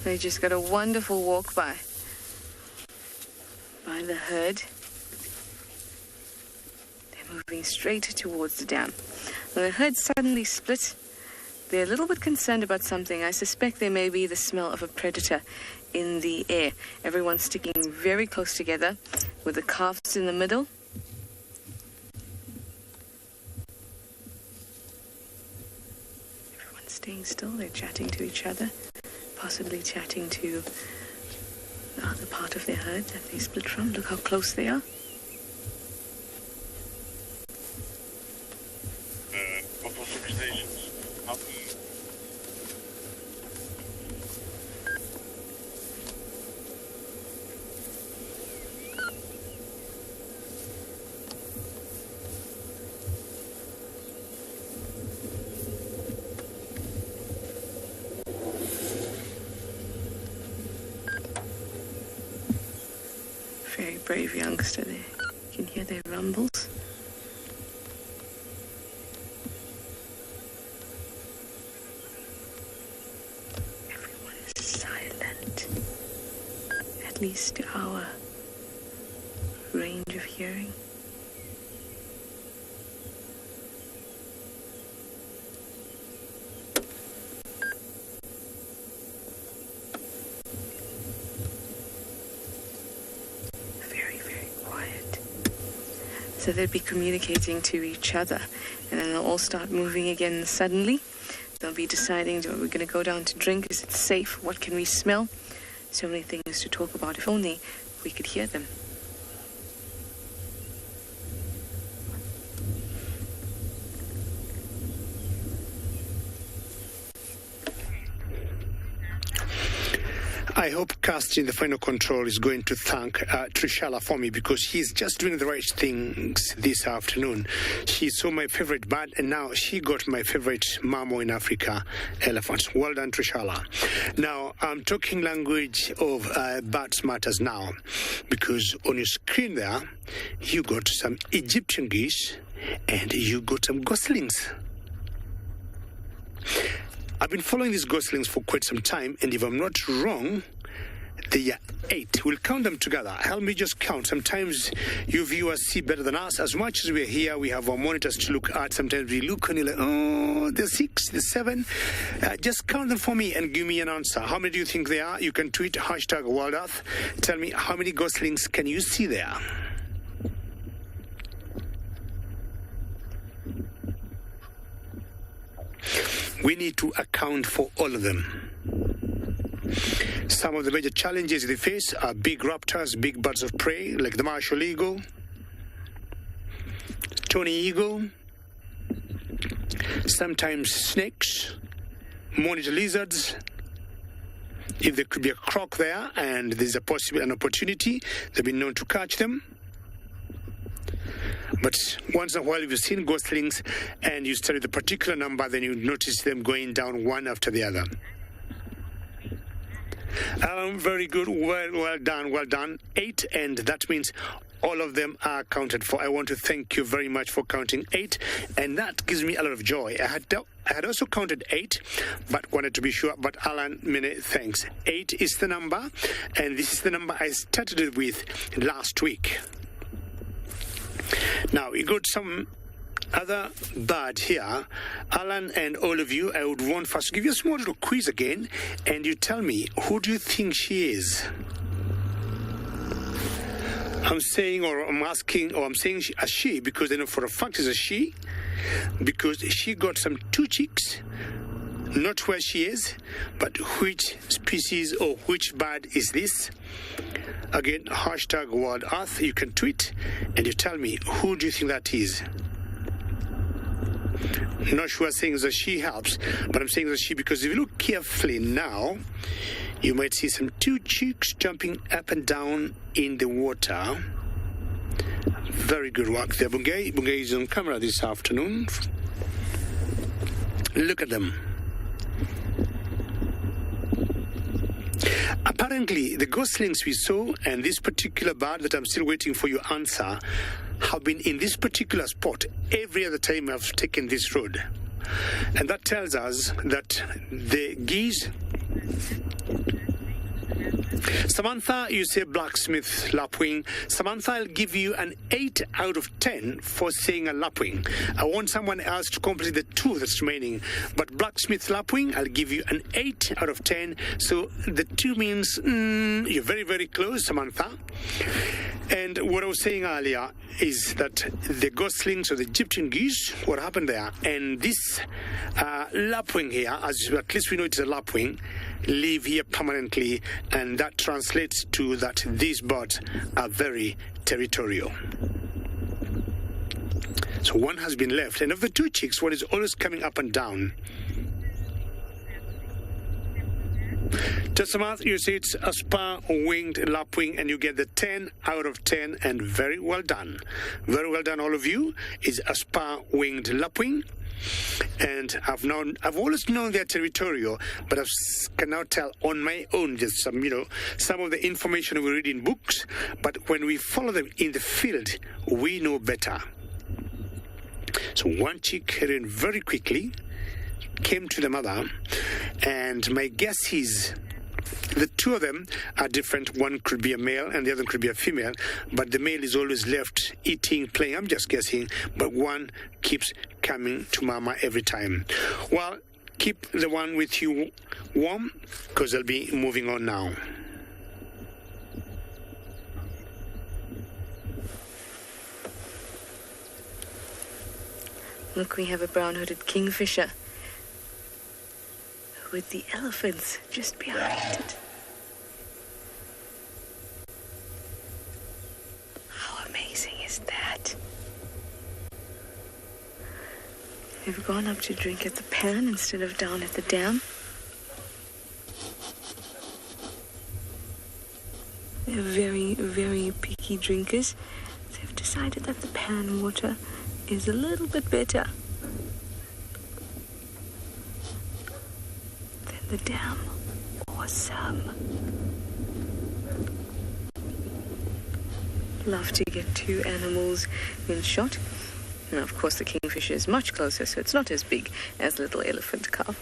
They just got a wonderful walk by the herd. They're moving straight towards the dam. Now the herd suddenly split. They're a little bit concerned about something. I suspect there may be the smell of a predator in the air. Everyone's sticking very close together with the calves in the middle. Everyone's staying still. They're chatting to each other. Possibly chatting to the other part of their herd that they split from. Look how close they are. Very brave youngster there. You can hear their rumbles. Everyone is silent. At least to our range of hearing. So they'll be communicating to each other, and then they'll all start moving again suddenly. They'll be deciding, are we going to go down to drink? Is it safe? What can we smell? So many things to talk about. If only we could hear them. I hope Cast in the final control is going to thank Trishala for me because he's just doing the right things this afternoon. She saw my favorite bird and now she got my favorite mammal in Africa, elephants. Well done, Trishala. Now, I'm talking language of birds matters now because on your screen there, you got some Egyptian geese and you got some goslings. I've been following these goslings for quite some time, and if I'm not wrong, they are 8. We'll count them together. Help me just count. Sometimes you viewers see better than us. As much as we're here, we have our monitors to look at. Sometimes we look and you're like, oh, there's 6, there's 7. Just count them for me and give me an answer. How many do you think they are? You can tweet #WorldEarth. Tell me how many goslings can you see there? We need to account for all of them. Some of the major challenges they face are big raptors, big birds of prey, like the martial eagle, tawny eagle, sometimes snakes, monitor lizards. If there could be a croc there and there's an opportunity, they've been known to catch them. But once in a while, if you've seen goslings and you study the particular number, then you notice them going down one after the other. Very good. Well done. 8, and that means all of them are accounted for. I want to thank you very much for counting 8, and that gives me a lot of joy. I had also counted 8, but wanted to be sure. But Alan, many thanks. 8 is the number, and this is the number I started with last week. Now, we got some other bird here. Alan and all of you, I would want first to give you a small little quiz again, and you tell me, who do you think she is? I'm saying a she, because I know for a fact it's a she, because she got some 2 chicks. Not where she is, but which species or which bird is this? Again, #WorldEarth. You can tweet and you tell me, who do you think that is? Not sure saying that she helps, but I'm saying that she because if you look carefully now, you might see some two chicks jumping up and down in the water. Very good work there, Bungay. Bungay is on camera this afternoon. Look at them. Apparently, the goslings we saw and this particular bird that I'm still waiting for your answer have been in this particular spot every other time I've taken this road. And that tells us that the geese... Samantha, you say blacksmith lapwing. Samantha, I'll give you an 8 out of 10 for saying a lapwing. I want someone else to complete the 2 that's remaining. But blacksmith lapwing, I'll give you an 8 out of 10. So the 2 means you're very, very close, Samantha. And what I was saying earlier is that the goslings or the Egyptian geese, what happened there, and this lapwing here, as at least we know it's a lapwing, live here permanently, and that translates to that these birds are very territorial. So one has been left, and of the 2 chicks, one is always coming up and down. Tessamath, you say it's a spur-winged lapwing, and you get the 10 out of 10, and very well done. Very well done, all of you. It's a spur-winged lapwing. And I've always known they're territorial, but I can now tell on my own just some of the information we read in books. But when we follow them in the field, we know better. So one chick ran very quickly, came to the mother, and my guess is the 2 of them are different. One could be a male and the other could be a female, but the male is always left eating, playing. I'm just guessing, but one keeps coming to mama every time. Well, keep the one with you warm because they'll be moving on now. Look, we have a brown-hooded kingfisher with the elephants just behind it. How amazing is that? They've gone up to drink at the pan instead of down at the dam. They're very, very picky drinkers. They've decided that the pan water is a little bit better than the dam. Awesome. Love to get 2 animals in shot. And of course the kingfisher is much closer, so it's not as big as little elephant calf.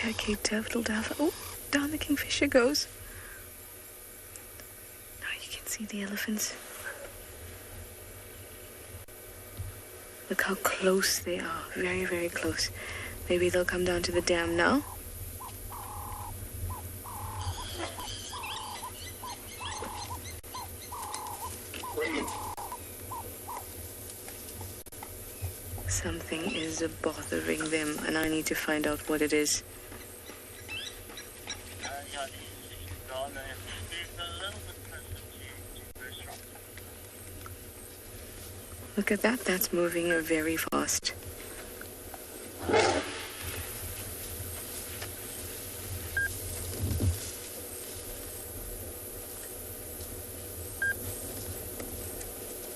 Yeah, Cape Turtle Dove. Oh, down the kingfisher goes. Now you can see the elephants. Look how close they are. Very, very close. Maybe they'll come down to the dam now. Something is bothering them, and I need to find out what it is. Look at that, that's moving very fast.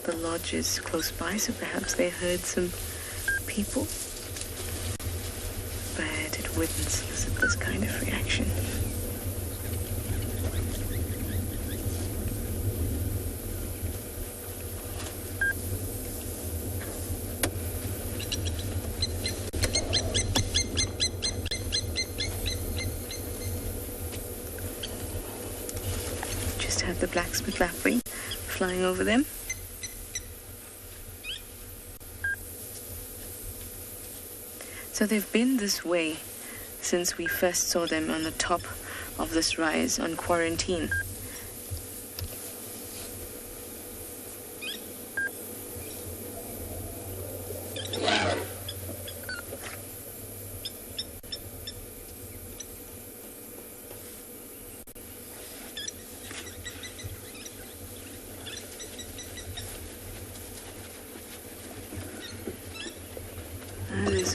The lodge is close by, so perhaps they heard some people. But it wouldn't solicit this kind of reaction. The blacksmith lapwing flying over them. So they've been this way since we first saw them on the top of this rise on quarantine.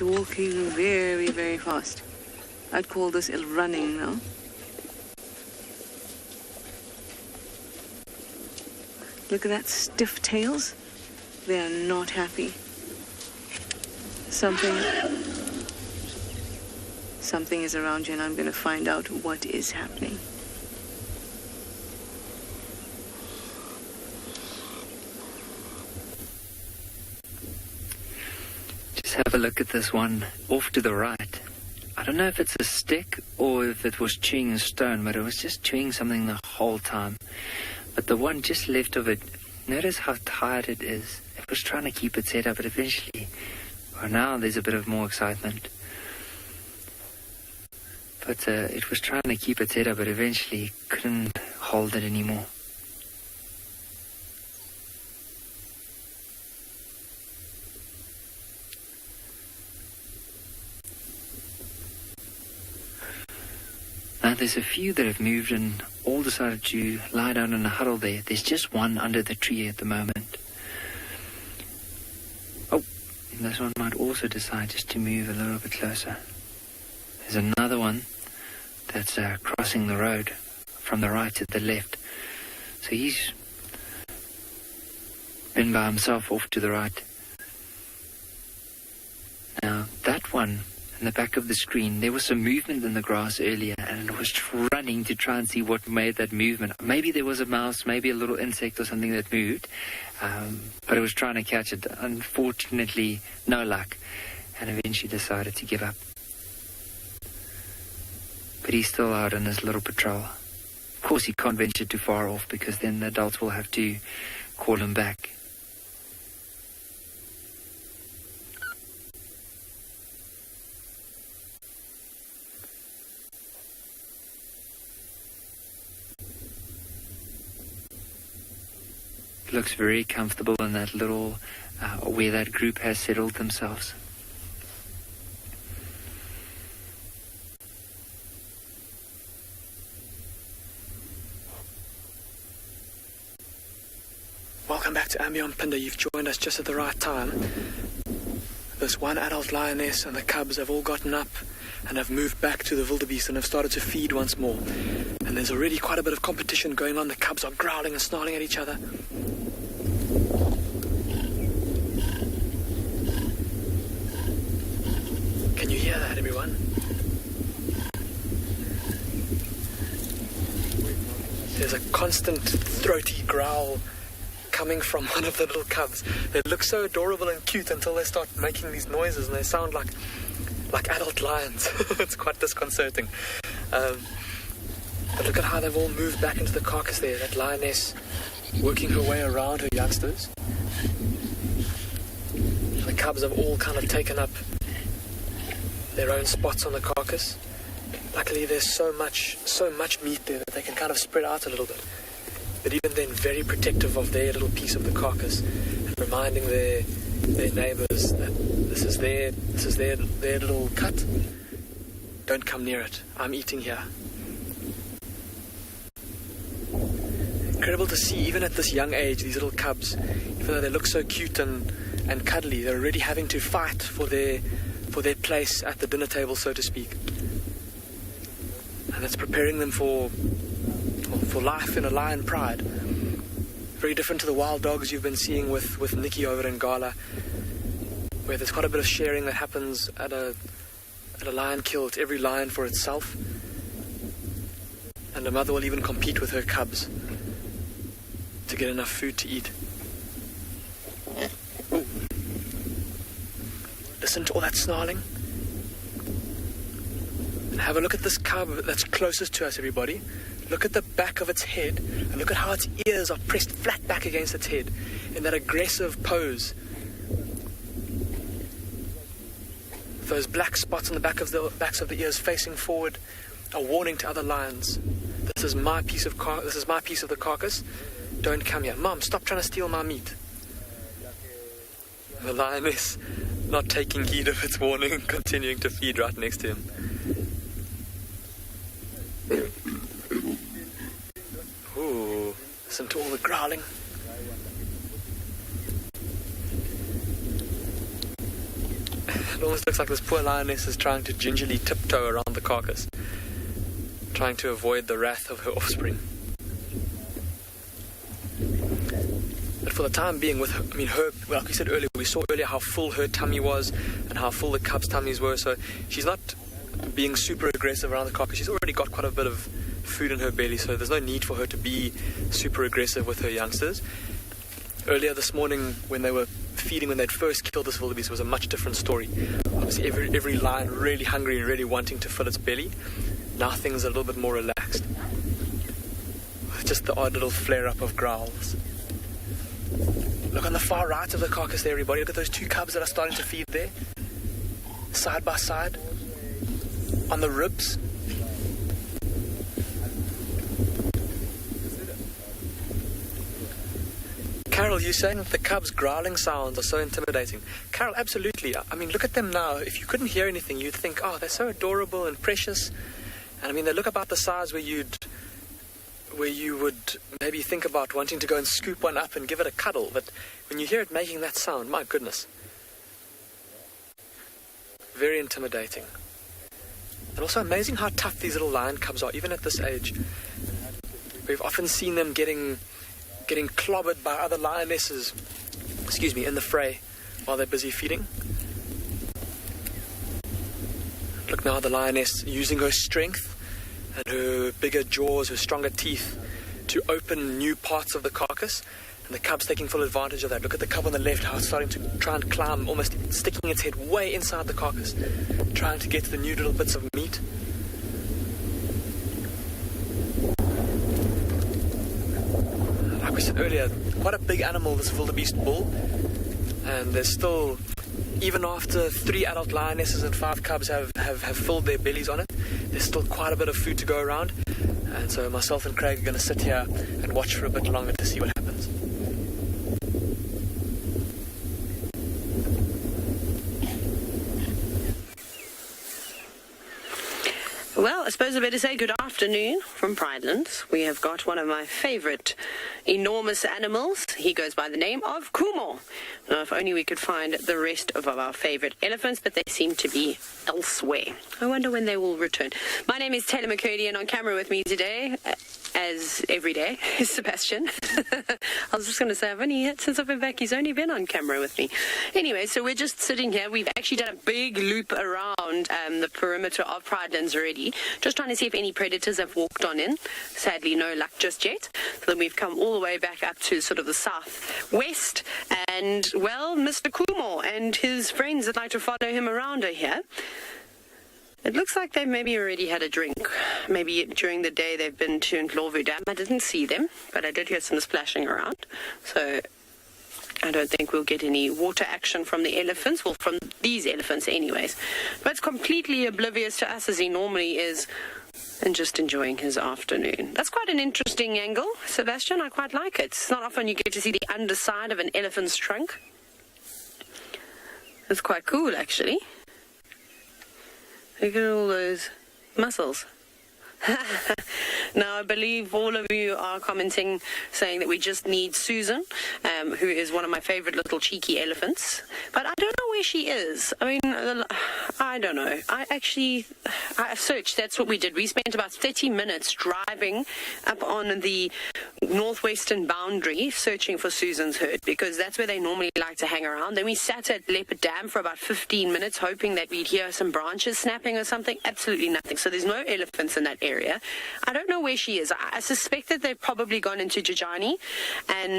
walking very, very fast. I'd call this running now. Look at that, stiff tails. They are not happy. Something is around you, and I'm going to find out what is happening. Just have a look at this one off to the right. I don't know if it's a stick or if it was chewing a stone, but it was just chewing something the whole time. But the one just left of it, notice how tired it is. It was trying to keep its head up, but eventually, well, now there's a bit of more excitement. But it was trying to keep its head up, but eventually couldn't hold it anymore. Now there's a few that have moved and all decided to lie down in a huddle there. There's just one under the tree at the moment. Oh, and this one might also decide just to move a little bit closer. There's another one that's crossing the road from the right to the left. So he's been by himself off to the right. Now that one in the back of the screen, there was some movement in the grass earlier, and it was running to try and see what made that movement. Maybe there was a mouse, maybe a little insect or something that moved, but it was trying to catch it. Unfortunately, no luck, and eventually decided to give up. But he's still out on his little patrol. Of course, he can't venture too far off because then the adults will have to call him back. Looks very comfortable in that little, where that group has settled themselves. Welcome back to Ambion Pinder. You've joined us just at the right time. This one adult lioness and the cubs have all gotten up and have moved back to the wildebeest and have started to feed once more. And there's already quite a bit of competition going on. The cubs are growling and snarling at each other. Can you hear that, everyone? There's a constant throaty growl coming from one of the little cubs. They look so adorable and cute until they start making these noises and they sound like adult lions. It's quite disconcerting. But look at how they've all moved back into the carcass there. That lioness working her way around her youngsters. The cubs have all kind of taken up their own spots on the carcass. Luckily there's so much meat there that they can kind of spread out a little bit. But even then, very protective of their little piece of the carcass and reminding their neighbours that this is their little cut. Don't come near it. I'm eating here. Incredible to see, even at this young age, these little cubs, even though they look so cute and cuddly, they're already having to fight for their place at the dinner table, so to speak. And it's preparing them for life in a lion pride. Very different to the wild dogs you've been seeing with Nikki over in Gala, where there's quite a bit of sharing that happens at a lion kill. It's every lion for itself. And the mother will even compete with her cubs to get enough food to eat. Ooh. Listen to all that snarling. And have a look at this cub that's closest to us, everybody. Look at the back of its head, and look at how its ears are pressed flat back against its head in that aggressive pose. Those black spots on the backs of the ears facing forward are warning to other lions. This is my piece of the carcass. Don't come here. Mom, stop trying to steal my meat. The lioness, not taking heed of its warning and continuing to feed right next to him. Ooh, listen to all the growling. It almost looks like this poor lioness is trying to gingerly tiptoe around the carcass, trying to avoid the wrath of her offspring. But for the time being, with her, I mean, her, like we said earlier, we saw earlier how full her tummy was and how full the cubs' tummies were, so she's not being super aggressive around the carcass. She's already got quite a bit of food in her belly, so there's no need for her to be super aggressive with her youngsters. Earlier this morning, when they were feeding, when they'd first killed this wildebeest, was a much different story. Obviously, every lion really hungry and really wanting to fill its belly. Now things are a little bit more relaxed, with just the odd little flare-up of growls. Look on the far right of the carcass there, everybody. Look at those two cubs that are starting to feed there, side by side, on the ribs. Carol, you're saying that the cubs' growling sounds are so intimidating. Carol, absolutely. I mean, look at them now. If you couldn't hear anything, you'd think, oh, they're so adorable and precious. And I mean, they look about the size where you would maybe think about wanting to go and scoop one up and give it a cuddle. But when you hear it making that sound, my goodness. Very intimidating. And also amazing how tough these little lion cubs are, even at this age. We've often seen them getting clobbered by other lionesses, in the fray while they're busy feeding. Look now, the lioness using her strength and her bigger jaws, her stronger teeth to open new parts of the carcass, and the cub's taking full advantage of that. Look at the cub on the left, how it's starting to try and climb, almost sticking its head way inside the carcass, trying to get to the new little bits of meat. Like we said earlier, quite a big animal, this wildebeest bull, and there's still, even after 3 adult lionesses and 5 cubs have filled their bellies on it, there's still quite a bit of food to go around. And so myself and Craig are going to sit here and watch for a bit longer to see what happens. Well, I suppose I better say good afternoon from Pridelands. We have got one of my favourite enormous animals. He goes by the name of Kumo. Now, if only we could find the rest of our favourite elephants, but they seem to be elsewhere. I wonder when they will return. My name is Taylor McCurdy, and on camera with me today, as every day, is Sebastian. I was just going to say, since I've been back, he's only been on camera with me. Anyway, so we're just sitting here. We've actually done a big loop around the perimeter of Pridelands already, just trying to see if any predators have walked on in. Sadly, no luck just yet. So then we've come all the way back up to sort of the southwest, and, well, Mr. Kumo and his friends that like to follow him around are here. It looks like they've maybe already had a drink. Maybe during the day they've been to Ndlovu Dam. I didn't see them, but I did hear some splashing around. So I don't think we'll get any water action from the elephants. Well, from these elephants anyways. But it's completely oblivious to us, as he normally is, and just enjoying his afternoon. That's quite an interesting angle, Sebastian. I quite like it. It's not often you get to see the underside of an elephant's trunk. It's quite cool, actually. Look at all those muscles. Now, I believe all of you are commenting, saying that we just need Susan, who is one of my favorite little cheeky elephants. But I don't know where she is. I mean, I don't know. I searched. That's what we did. We spent about 30 minutes driving up on the northwestern boundary searching for Susan's herd, because that's where they normally like to hang around. Then we sat at Leopard Dam for about 15 minutes hoping that we'd hear some branches snapping or something. Absolutely nothing. So there's no elephants in that area. I don't know where she is. I suspect that they've probably gone into Jajani,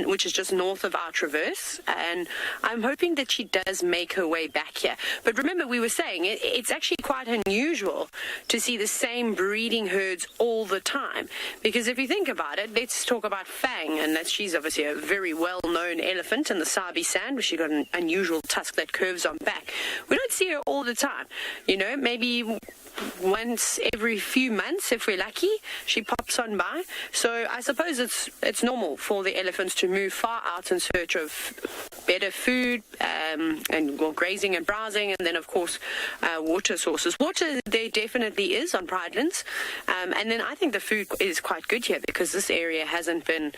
which is just north of our traverse, and I'm hoping that she does make her way back here. But remember, we were saying it's actually quite unusual to see the same breeding herds all the time, because if you think about it, let's talk about Fang, and she's obviously a very well-known elephant in the Sabi Sand, where she's got an unusual tusk that curves on back. We don't see her all the time. You know, maybe once every few months, if we're lucky, she pops on by. So I suppose it's normal for the elephants to move far out in search of better food and grazing and browsing, and then of course water sources. Water there definitely is on Pridelands, and then I think the food is quite good here because this area hasn't been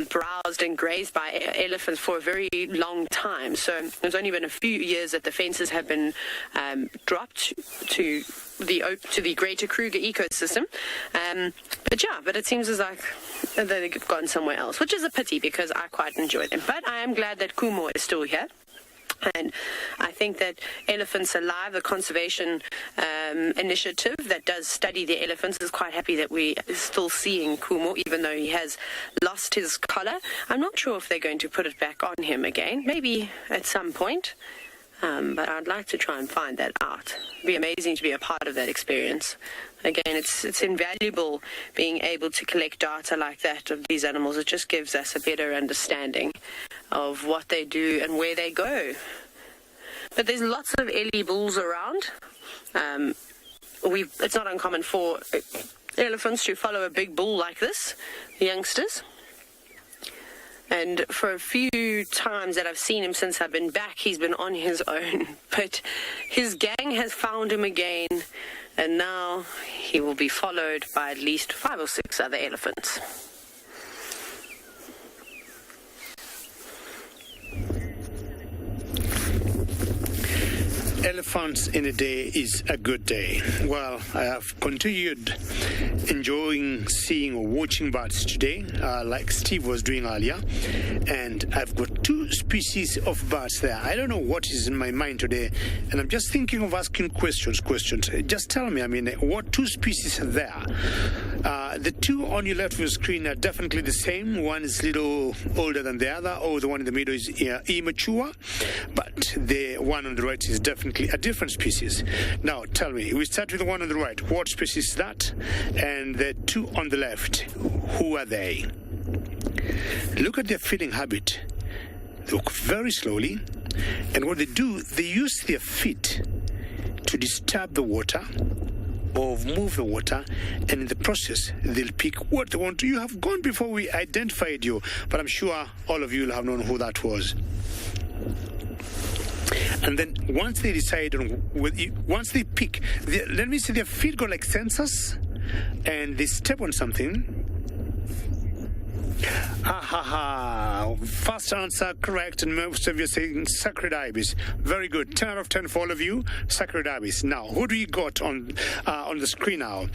browsed and grazed by elephants for a very long time. So there's only been a few years that the fences have been dropped to the greater Kruger ecosystem. But it seems as like they've gone somewhere else, which is a pity because I quite enjoy them. But I am glad that Kumo is still here. And I think that Elephants Alive, the conservation initiative that does study the elephants, is quite happy that we are still seeing Kumo, even though he has lost his collar. I'm not sure if they're going to put it back on him again, maybe at some point. But I'd like to try and find that out. It'd be amazing to be a part of that experience. Again, it's invaluable being able to collect data like that of these animals. It just gives us a better understanding of what they do and where they go. But there's lots of Ellie bulls around. It's not uncommon for elephants to follow a big bull like this, the youngsters. And for a few times that I've seen him since I've been back, he's been on his own. But his gang has found him again, and now he will be followed by at least 5 or 6 other elephants. Elephants in a day is a good day. Well, I have continued enjoying seeing or watching birds today, like Steve was doing earlier, and I've got 2 species of birds there. I don't know what is in my mind today, and I'm just thinking of asking questions. Just tell me, what 2 species are there? The 2 on your left of your screen are definitely the same. One is a little older than the other, or the one in the middle is immature, but the one on the right is definitely a different species. Now, tell me, we start with the one on the right. What species is that? And the 2 on the left, who are they? Look at their feeding habit. They walk very slowly, and what they do, they use their feet to disturb the water or move the water, and in the process they'll pick what they want to. You have gone before we identified you, but I'm sure all of you will have known who that was. And then once they decide on, once they pick, let me see, their feet go like sensors, and they step on something. First answer correct, and most of you are saying Sacred Ibis. Very good. 10 out of 10 for all of you. Sacred Ibis. Now, who do you got on the screen now?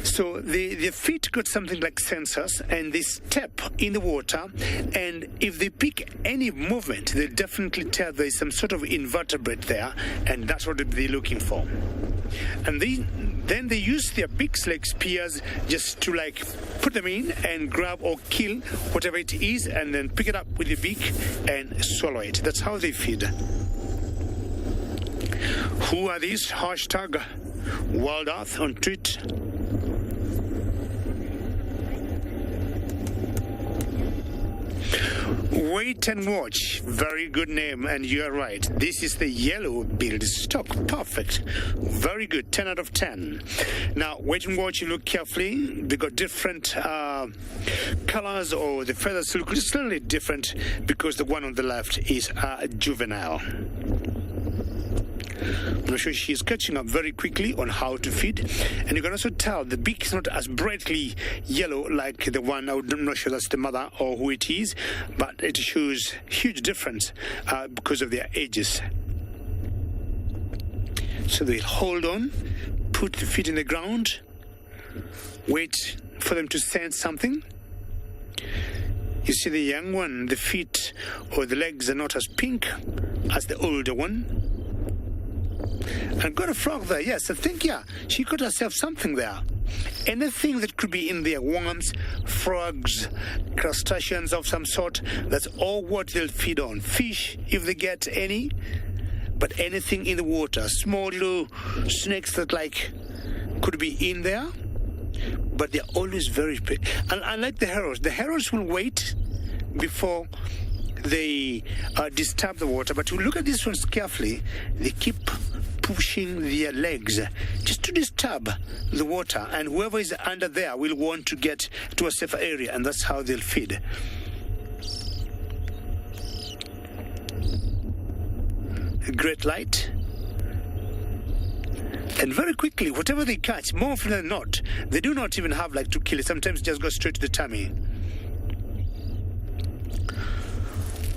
So their feet got something like sensors, and they step in the water, and if they pick any movement, they definitely tell there's some sort of invertebrate there, and that's what they're looking for. And then they use their beaks like spears just to put them in and grab or kill whatever it is, and then pick it up with the beak and swallow it. That's how they feed. Who are these? Hashtag Wild Earth on tweet. Wait and watch. Very good name, and you are right. This is the yellow-billed stock. Perfect. Very good. 10 out of 10. Now, wait and watch. You look carefully. They got different colors, or the feathers look slightly different because the one on the left is juvenile. I'm sure she is catching up very quickly on how to feed, and you can also tell the beak is not as brightly yellow like the one. I'm not sure that's the mother or who it is, but it shows huge difference because of their ages. So they'll hold on, put the feet in the ground, wait for them to sense something. You see the young one, the feet or the legs are not as pink as the older one. And got a frog there, yes, I think, she got herself something there. Anything that could be in there, worms, frogs, crustaceans of some sort, that's all what they'll feed on. Fish, if they get any, but anything in the water. Small little snakes that could be in there, but they're always very big. And unlike the herons will wait before they disturb the water, but you look at these ones carefully, they keep pushing their legs just to disturb the water, and whoever is under there will want to get to a safer area, and that's how they'll feed. A great light. And very quickly, whatever they catch, more often than not, they do not even have like to kill it. Sometimes just go straight to the tummy.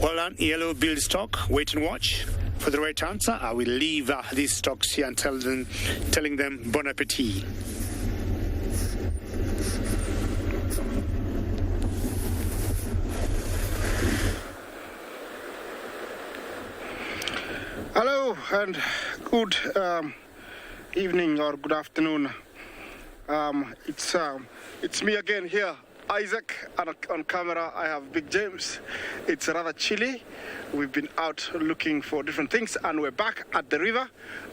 Well done, yellow-billed stock. Wait and watch for the right answer. I will leave these stocks here and telling them bon appetit. Hello and good evening or good afternoon. It's me again here, Isaac, and on camera I have Big James. It's rather chilly. We've been out looking for different things, and we're back at the river,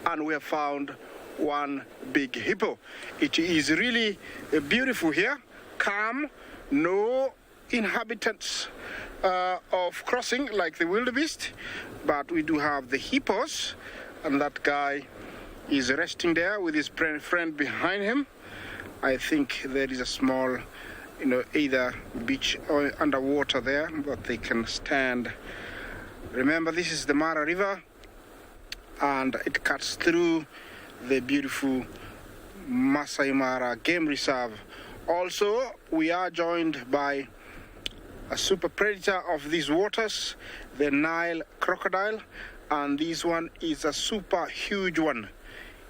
and we have found one big hippo. It is really beautiful here, calm, no inhabitants of crossing like the wildebeest, but we do have the hippos, and that guy is resting there with his friend behind him. I think there is a small, either beach or underwater there that they can stand. Remember, this is the Mara River, and it cuts through the beautiful Masai Mara Game Reserve. Also, we are joined by a super predator of these waters, the Nile Crocodile, and this one is a super huge one.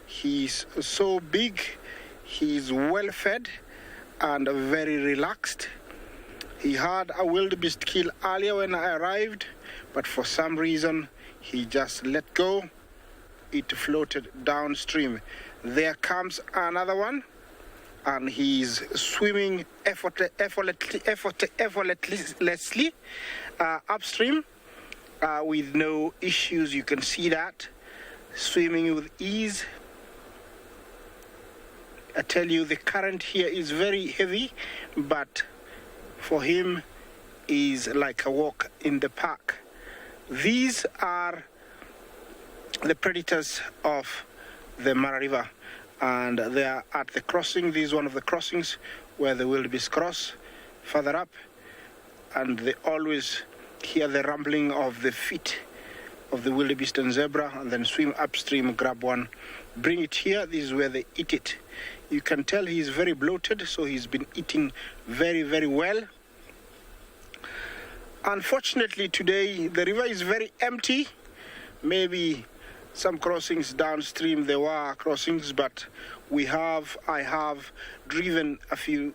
He's so big, he's well fed and very relaxed. He had a wildebeest kill earlier when I arrived, but for some reason he just let go. It floated downstream. There comes another one, and he's swimming effortlessly upstream with no issues. You can see that, swimming with ease. I tell you, the current here is very heavy, but for him is like a walk in the park. These are the predators of the Mara River, and they are at the crossing. This is one of the crossings where the wildebeest cross further up, and they always hear the rumbling of the feet of the wildebeest and zebra, and then swim upstream, grab one, bring it here. This is where they eat it. You can tell he's very bloated, so he's been eating very, very well. Unfortunately, today the river is very empty. Maybe some crossings downstream there were crossings, but I have driven a few,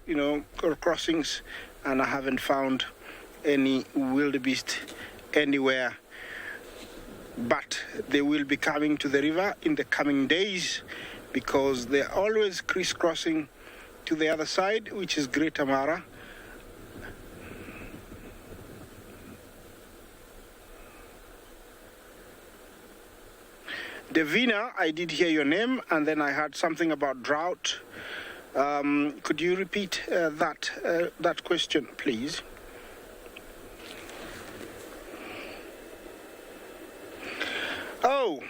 crossings, and I haven't found any wildebeest anywhere. But they will be coming to the river in the coming days, because they're always crisscrossing to the other side, which is Greater Mara. Devina, I did hear your name, and then I heard something about drought. Could you repeat that question, please? Oh,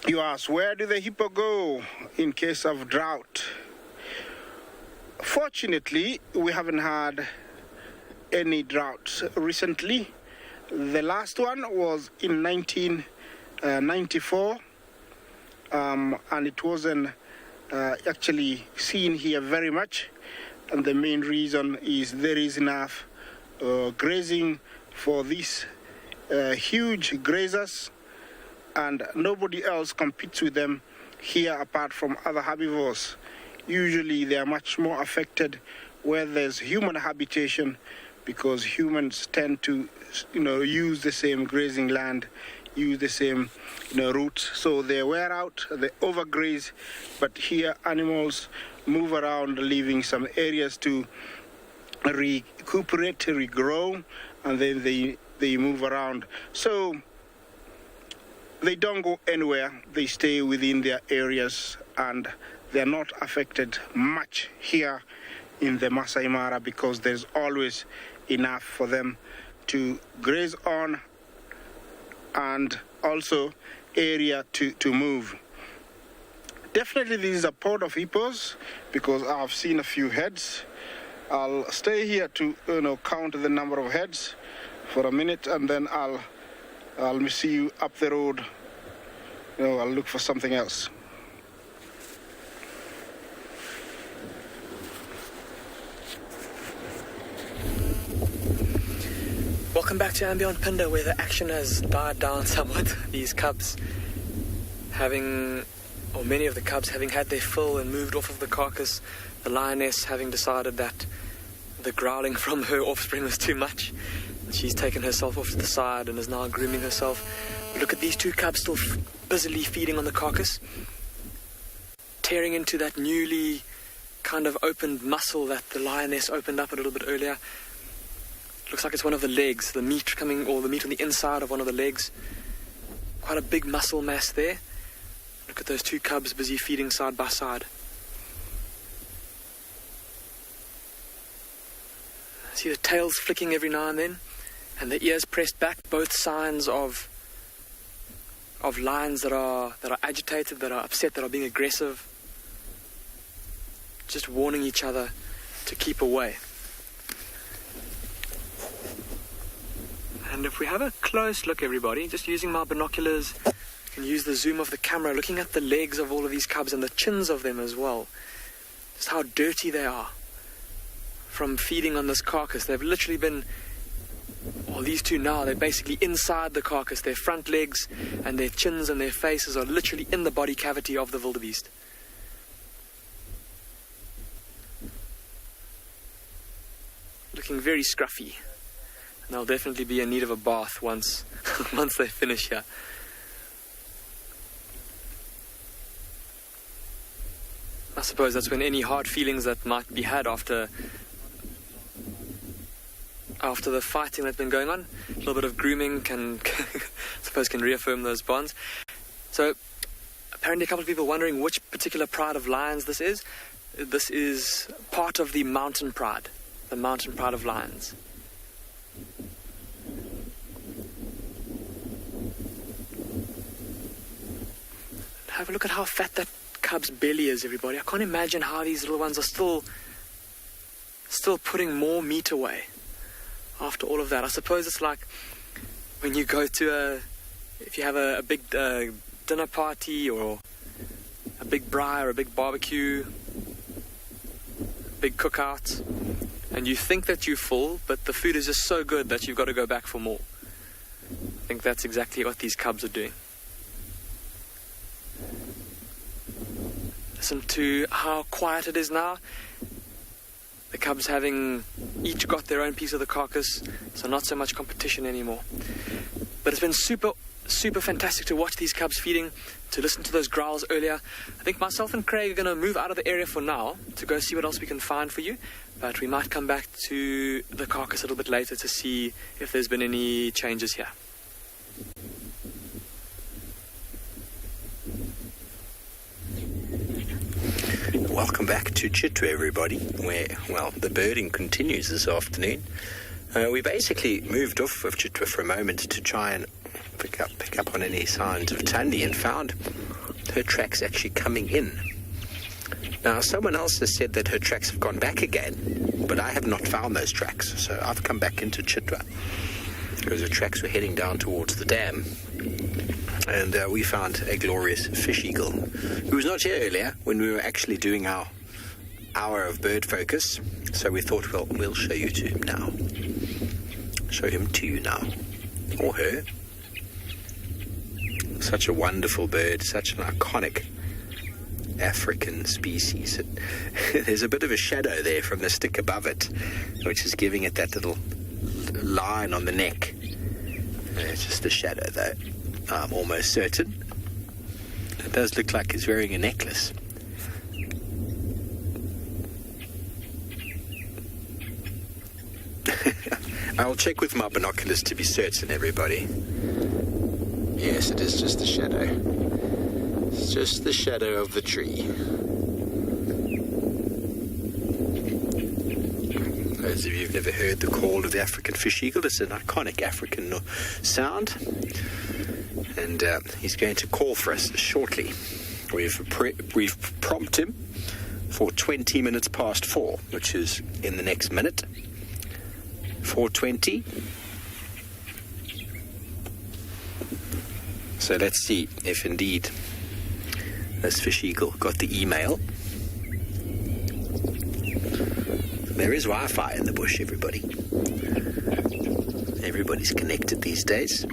you asked, where do the hippo go in case of drought? Fortunately, we haven't had any droughts recently. The last one was in 1994, and it wasn't actually seen here very much. And the main reason is there is enough grazing for these huge grazers, and nobody else competes with them here apart from other herbivores. Usually they are much more affected where there's human habitation, because humans tend to use the same grazing land, use the same routes, so they wear out, they overgraze. But here animals move around, leaving some areas to recuperate, regrow, and then they move around. So they don't go anywhere, they stay within their areas, and they're not affected much here in the Masai Mara, because there's always enough for them to graze on, and also area to move. Definitely this is a pod of hippos because I've seen a few heads. I'll stay here to count the number of heads for a minute, and then I'll see you up the road. I'll look for something else. Welcome back to Ambient Pinder, where the action has died down somewhat. These cubs many of the cubs having had their fill and moved off of the carcass, the lioness having decided that the growling from her offspring was too much. She's taken herself off to the side and is now grooming herself. But look at these two cubs still busily feeding on the carcass, tearing into that newly kind of opened muscle that the lioness opened up a little bit earlier. Looks like it's one of the legs, the meat on the inside of one of the legs. Quite a big muscle mass there. Look at those two cubs busy feeding side by side. See the tails flicking every now and then, and the ears pressed back, both signs of lions that are agitated, that are upset, that are being aggressive, just warning each other to keep away. And if we have a close look, everybody, just using my binoculars, I can use the zoom of the camera, looking at the legs of all of these cubs and the chins of them as well. Just how dirty they are from feeding on this carcass. They've literally been, these two now, they're basically inside the carcass. Their front legs and their chins and their faces are literally in the body cavity of the wildebeest. Looking very scruffy. And they'll definitely be in need of a bath once they finish here. I suppose that's when any hard feelings that might be had after the fighting that's been going on, a little bit of grooming can reaffirm those bonds. So apparently a couple of people wondering which particular pride of lions this is. This is part of the mountain pride of lions. Have a look at how fat that cub's belly is, everybody. I can't imagine how these little ones are still putting more meat away after all of that. I suppose it's like when you go to if you have a big dinner party or a big braai or a big barbecue, big cookout, and you think that you're full, but the food is just so good that you've got to go back for more. I think that's exactly what these cubs are doing. Listen to how quiet it is now. The cubs having each got their own piece of the carcass, so not so much competition anymore. But it's been super fantastic to watch these cubs feeding, to listen to those growls earlier. I think myself and Craig are going to move out of the area for now to go see what else we can find for you. But we might come back to the carcass a little bit later to see if there's been any changes here. Welcome back to Chitwa, everybody, where, the birding continues this afternoon. We basically moved off of Chitwa for a moment to try and pick up on any signs of Thandi, and found her tracks actually coming in. Now, someone else has said that her tracks have gone back again, but I have not found those tracks, so I've come back into Chitwa because her tracks were heading down towards the dam. And we found a glorious fish eagle who was not here earlier when we were actually doing our hour of bird focus. So we thought, we'll show you to him now. Show him to you now. Or her. Such a wonderful bird, such an iconic African species. There's a bit of a shadow there from the stick above it, which is giving it that little line on the neck. It's just a shadow though. I'm almost certain. It does look like he's wearing a necklace. I'll check with my binoculars to be certain, everybody. Yes, it is just a shadow. It's just the shadow of the tree. Those of you who've never heard the call of the African fish eagle, it's an iconic African sound. And he's going to call for us shortly. We've prompted him for 20 minutes past 4, which is in the next minute. 4:20. So let's see if indeed this fish eagle got the email. There is Wi-Fi in the bush, everybody. Everybody's connected these days.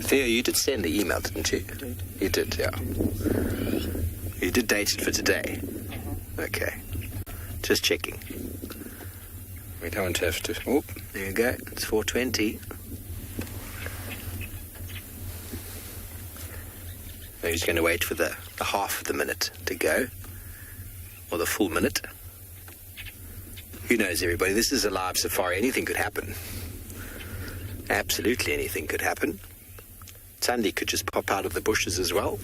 Theo, you did send the email, didn't you? You did, yeah. You did date it for today? Okay. Just checking. We don't have to... Oh, there you go. It's 4:20. Maybe he's going to wait for the half of the minute to go. Or the full minute. Who knows, everybody? This is a live safari. Anything could happen. Absolutely anything could happen. Sandy could just pop out of the bushes as well.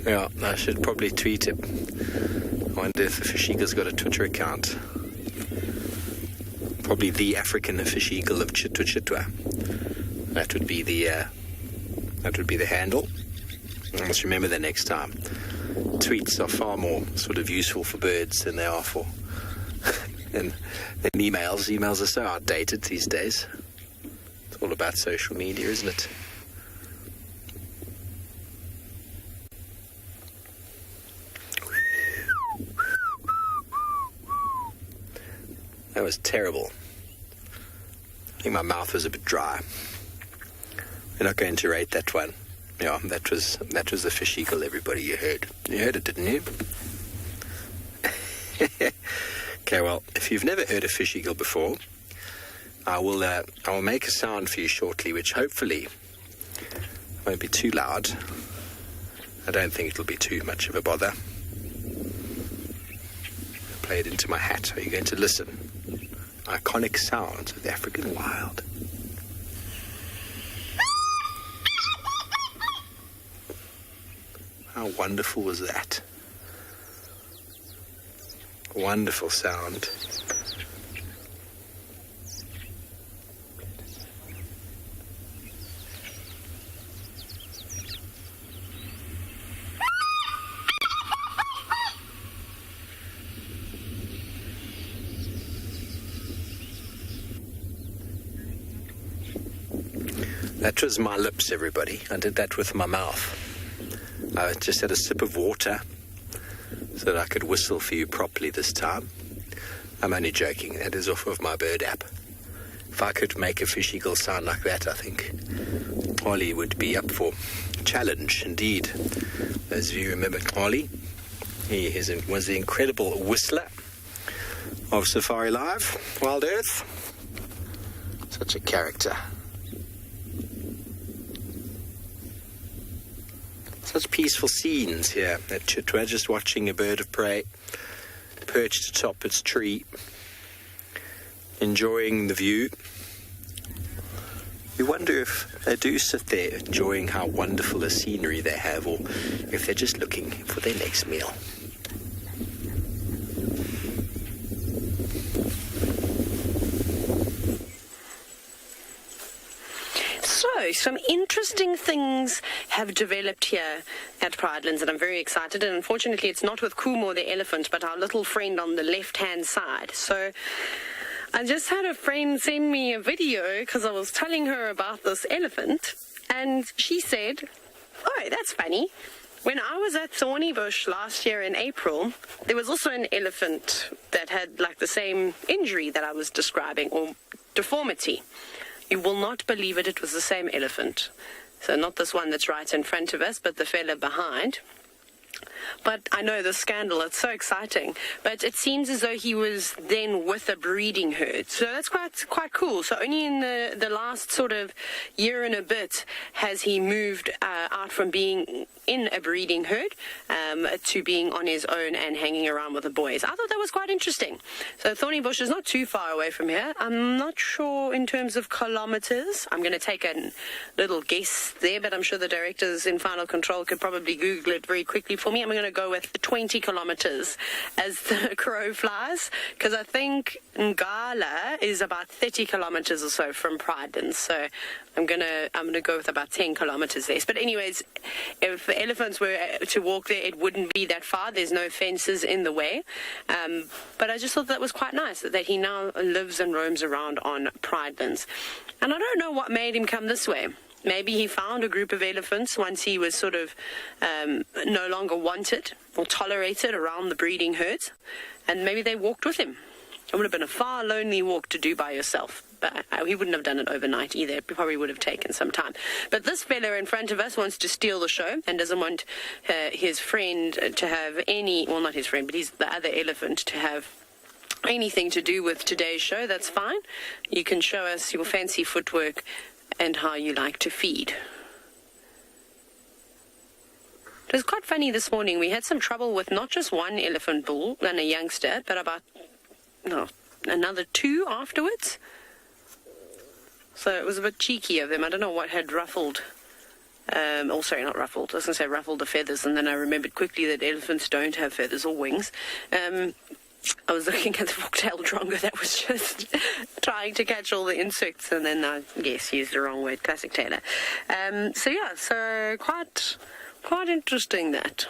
Yeah, I should probably tweet him. I wonder if the fish eagle's got a Twitter account. Probably the African fish eagle of Chitwa Chitwa. That would be the handle. I must remember that next time. Tweets are far more sort of useful for birds than they are for and emails. Emails are so outdated these days. It's all about social media, isn't it? That was terrible. I think my mouth was a bit dry. We're not going to rate that one. Yeah, that was the fish eagle, everybody. You heard it, didn't you? Okay, well, if you've never heard a fish eagle before, I will make a sound for you shortly, which hopefully won't be too loud. I don't think it'll be too much of a bother. Play it into my hat. Are you going to listen? Iconic sounds of the African wild. How wonderful was that? Wonderful sound. That was my lips, everybody. I did that with my mouth. I just had a sip of water so that I could whistle for you properly this time. I'm only joking. That is off of my bird app. If I could make a fish eagle sound like that, I think Ollie would be up for a challenge, indeed. Those of you remember Ollie, he was the incredible whistler of Safari Live, Wild Earth. Such a character. Such peaceful scenes here at Chitwa, just watching a bird of prey perched atop its tree, enjoying the view. You wonder if they do sit there enjoying how wonderful a scenery they have, or if they're just looking for their next meal. So, some interesting things have developed here at Pridelands, and I'm very excited. And unfortunately, it's not with Kumo the elephant, but our little friend on the left-hand side. So, I just had a friend send me a video because I was telling her about this elephant, and she said, "Oh, that's funny. When I was at Thorny Bush last year in April, there was also an elephant that had like the same injury that I was describing, or deformity. You will not believe it, it was the same elephant. So not this one that's right in front of us, but the fella behind. But I know the scandal, it's so exciting. But it seems as though he was then with a breeding herd. So that's quite cool. So only in the last sort of year and a bit has he moved out from being in a breeding herd to being on his own and hanging around with the boys. I thought that was quite interesting. So Thorny Bush is not too far away from here. I'm not sure in terms of kilometers. I'm going to take a little guess there, but I'm sure the directors in Final Control could probably Google it very quickly for me. I'm going going to go with 20 kilometers as the crow flies, because I think Ngala is about 30 kilometers or so from Pryden. So I'm gonna go with about 10 kilometers there. But anyways, if the elephants were to walk there, it wouldn't be that far. There's no fences in the way. But I just thought that was quite nice that he now lives and roams around on Pryden's. And I don't know what made him come this way. Maybe he found a group of elephants once he was sort of no longer wanted or tolerated around the breeding herds, and maybe they walked with him. It would have been a far lonely walk to do by yourself, but he wouldn't have done it overnight either. It probably would have taken some time. But this fella in front of us wants to steal the show and doesn't want his friend to have any, well, not his friend, but he's the other elephant to have anything to do with today's show. That's fine. You can show us your fancy footwork and how you like to feed. It was quite funny this morning. We had some trouble with not just one elephant bull and a youngster, but about another two afterwards. So it was a bit cheeky of them. I don't know what had ruffled. Sorry, not ruffled. I was going to say ruffled the feathers, and then I remembered quickly that elephants don't have feathers or wings. I was looking at the fork-tailed drongo that was just trying to catch all the insects, and then I used the wrong word. Classic Taylor. So quite interesting that.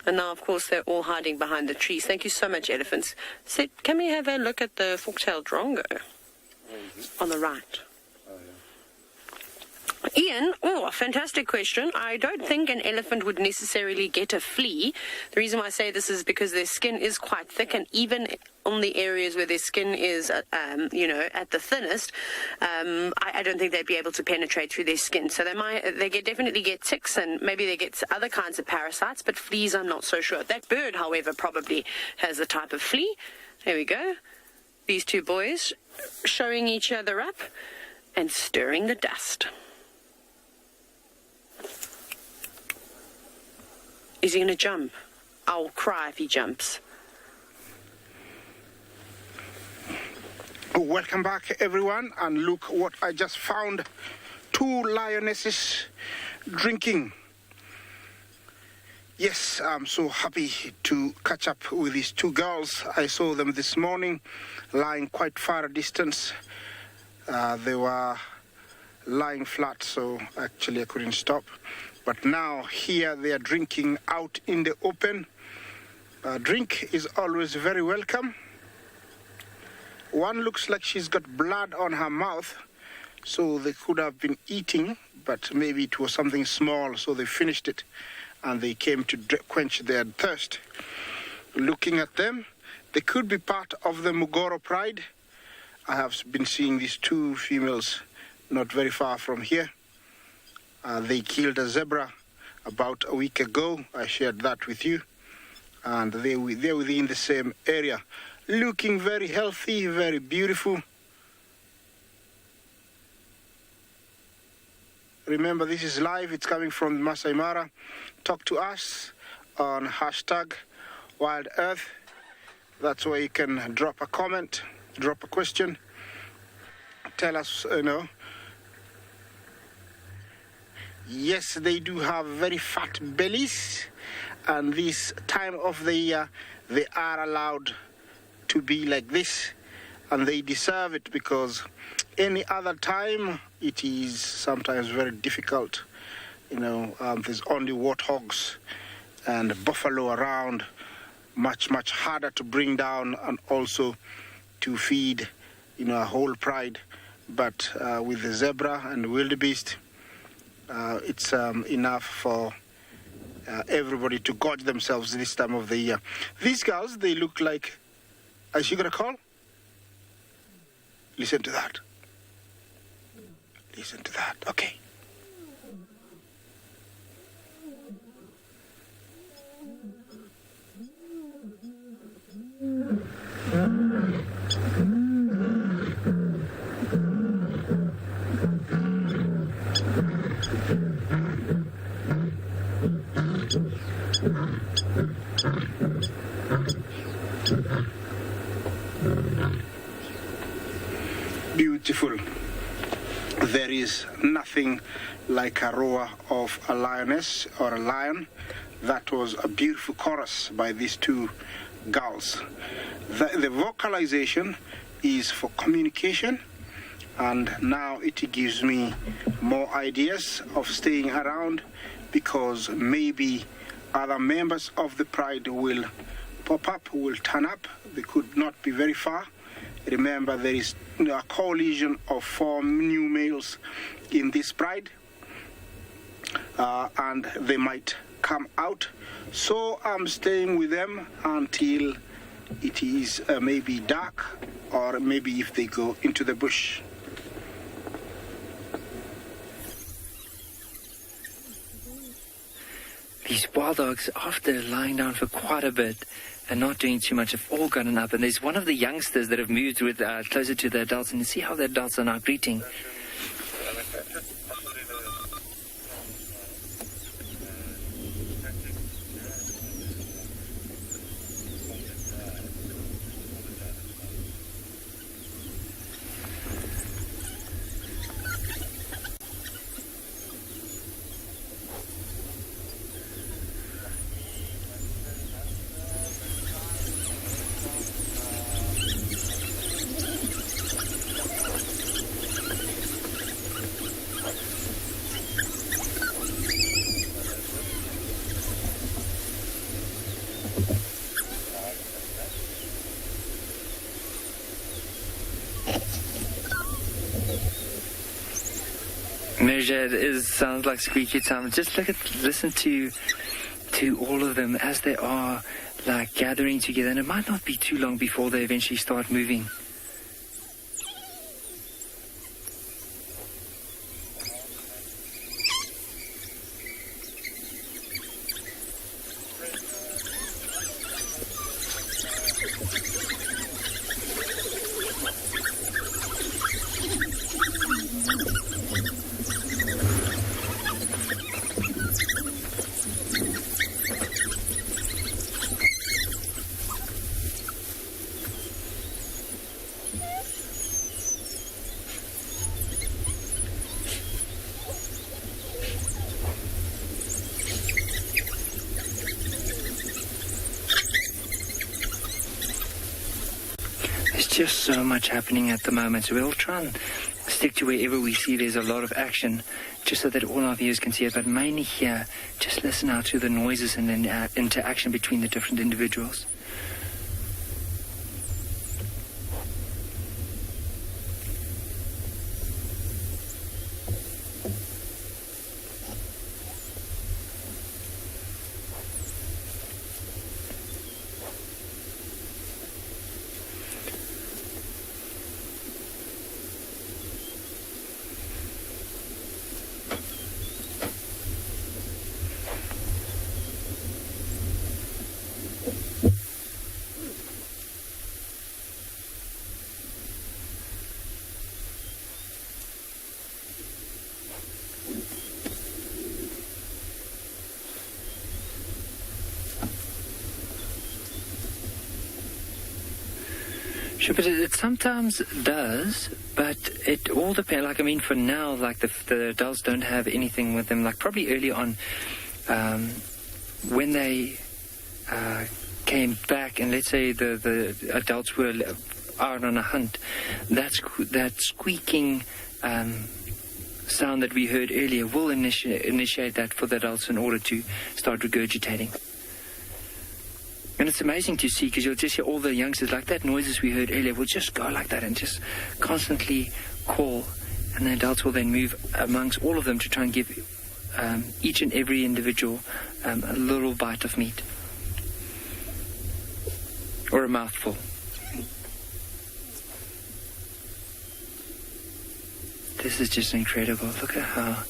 And now, of course, they're all hiding behind the trees. Thank you so much, elephants. So, can we have a look at the fork-tailed drongo on the right? Ian, a fantastic question. I don't think an elephant would necessarily get a flea. The reason why I say this is because their skin is quite thick, and even on the areas where their skin is, at the thinnest, I don't think they'd be able to penetrate through their skin. So definitely get ticks, and maybe they get other kinds of parasites, but fleas I'm not so sure. That bird, however, probably has a type of flea. There we go. These two boys showing each other up and stirring the dust. Is he going to jump? I'll cry if he jumps. Welcome back, everyone, and look what I just found. 2 lionesses drinking. Yes, I'm so happy to catch up with these 2 girls. I saw them this morning lying quite far a distance. They were lying flat, so actually I couldn't stop. But now here they are drinking out in the open. Drink is always very welcome. One looks like she's got blood on her mouth, so they could have been eating, but maybe it was something small, so they finished it and they came to quench their thirst. Looking at them, they could be part of the Mugoro Pride. I have been seeing these 2 females not very far from here. They killed a zebra about a week ago. I shared that with you. And they're within the same area. Looking very healthy, very beautiful. Remember, this is live. It's coming from Masai Mara. Talk to us on #WildEarth. That's where you can drop a comment, drop a question. Tell us, Yes, they do have very fat bellies, and this time of the year, they are allowed to be like this, and they deserve it, because any other time, it is sometimes very difficult. There's only warthogs and buffalo around, much harder to bring down and also to feed, a whole pride. But with the zebra and wildebeest, it's enough for everybody to gorge themselves this time of the year. These girls, they look like... Is she going to call? Listen to that. Listen to that. Okay. Beautiful. There is nothing like a roar of a lioness or a lion. that was a beautiful chorus by these two girls. The vocalization is for communication, and now it gives me more ideas of staying around, because maybe other members of the pride will pop up, will turn up. They could not be very far. Remember, there is a coalition of 4 new males in this pride, and they might come out. So I'm staying with them until it is maybe dark, or maybe if they go into the bush. These wild dogs, after lying down for quite a bit and not doing too much, have all gotten up. And there's one of the youngsters that have moved with closer to the adults, and you see how the adults are now greeting. It sounds like squeaky time. Just listen to all of them as they are like gathering together, and it might not be too long before they eventually start moving. Just so much happening at the moment, so we'll try and stick to wherever we see there's a lot of action, just so that all our viewers can see it. But mainly here, just listen out to the noises and then interaction between the different individuals. Sure, but it sometimes does, but it all depends. Like, I mean, for now, like the adults don't have anything with them. Like probably early on, when they came back, and let's say the adults were out on a hunt, that squeaking sound that we heard earlier will initiate that for the adults in order to start regurgitating. And it's amazing to see, because you'll just hear all the youngsters, like that noises we heard earlier, will just go like that and just constantly call. And the adults will then move amongst all of them to try and give each and every individual a little bite of meat. Or a mouthful. This is just incredible. Look at how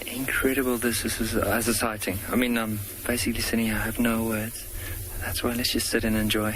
incredible this is as a sighting. I mean, I'm basically sitting here, I have no words. That's why let's just sit and enjoy.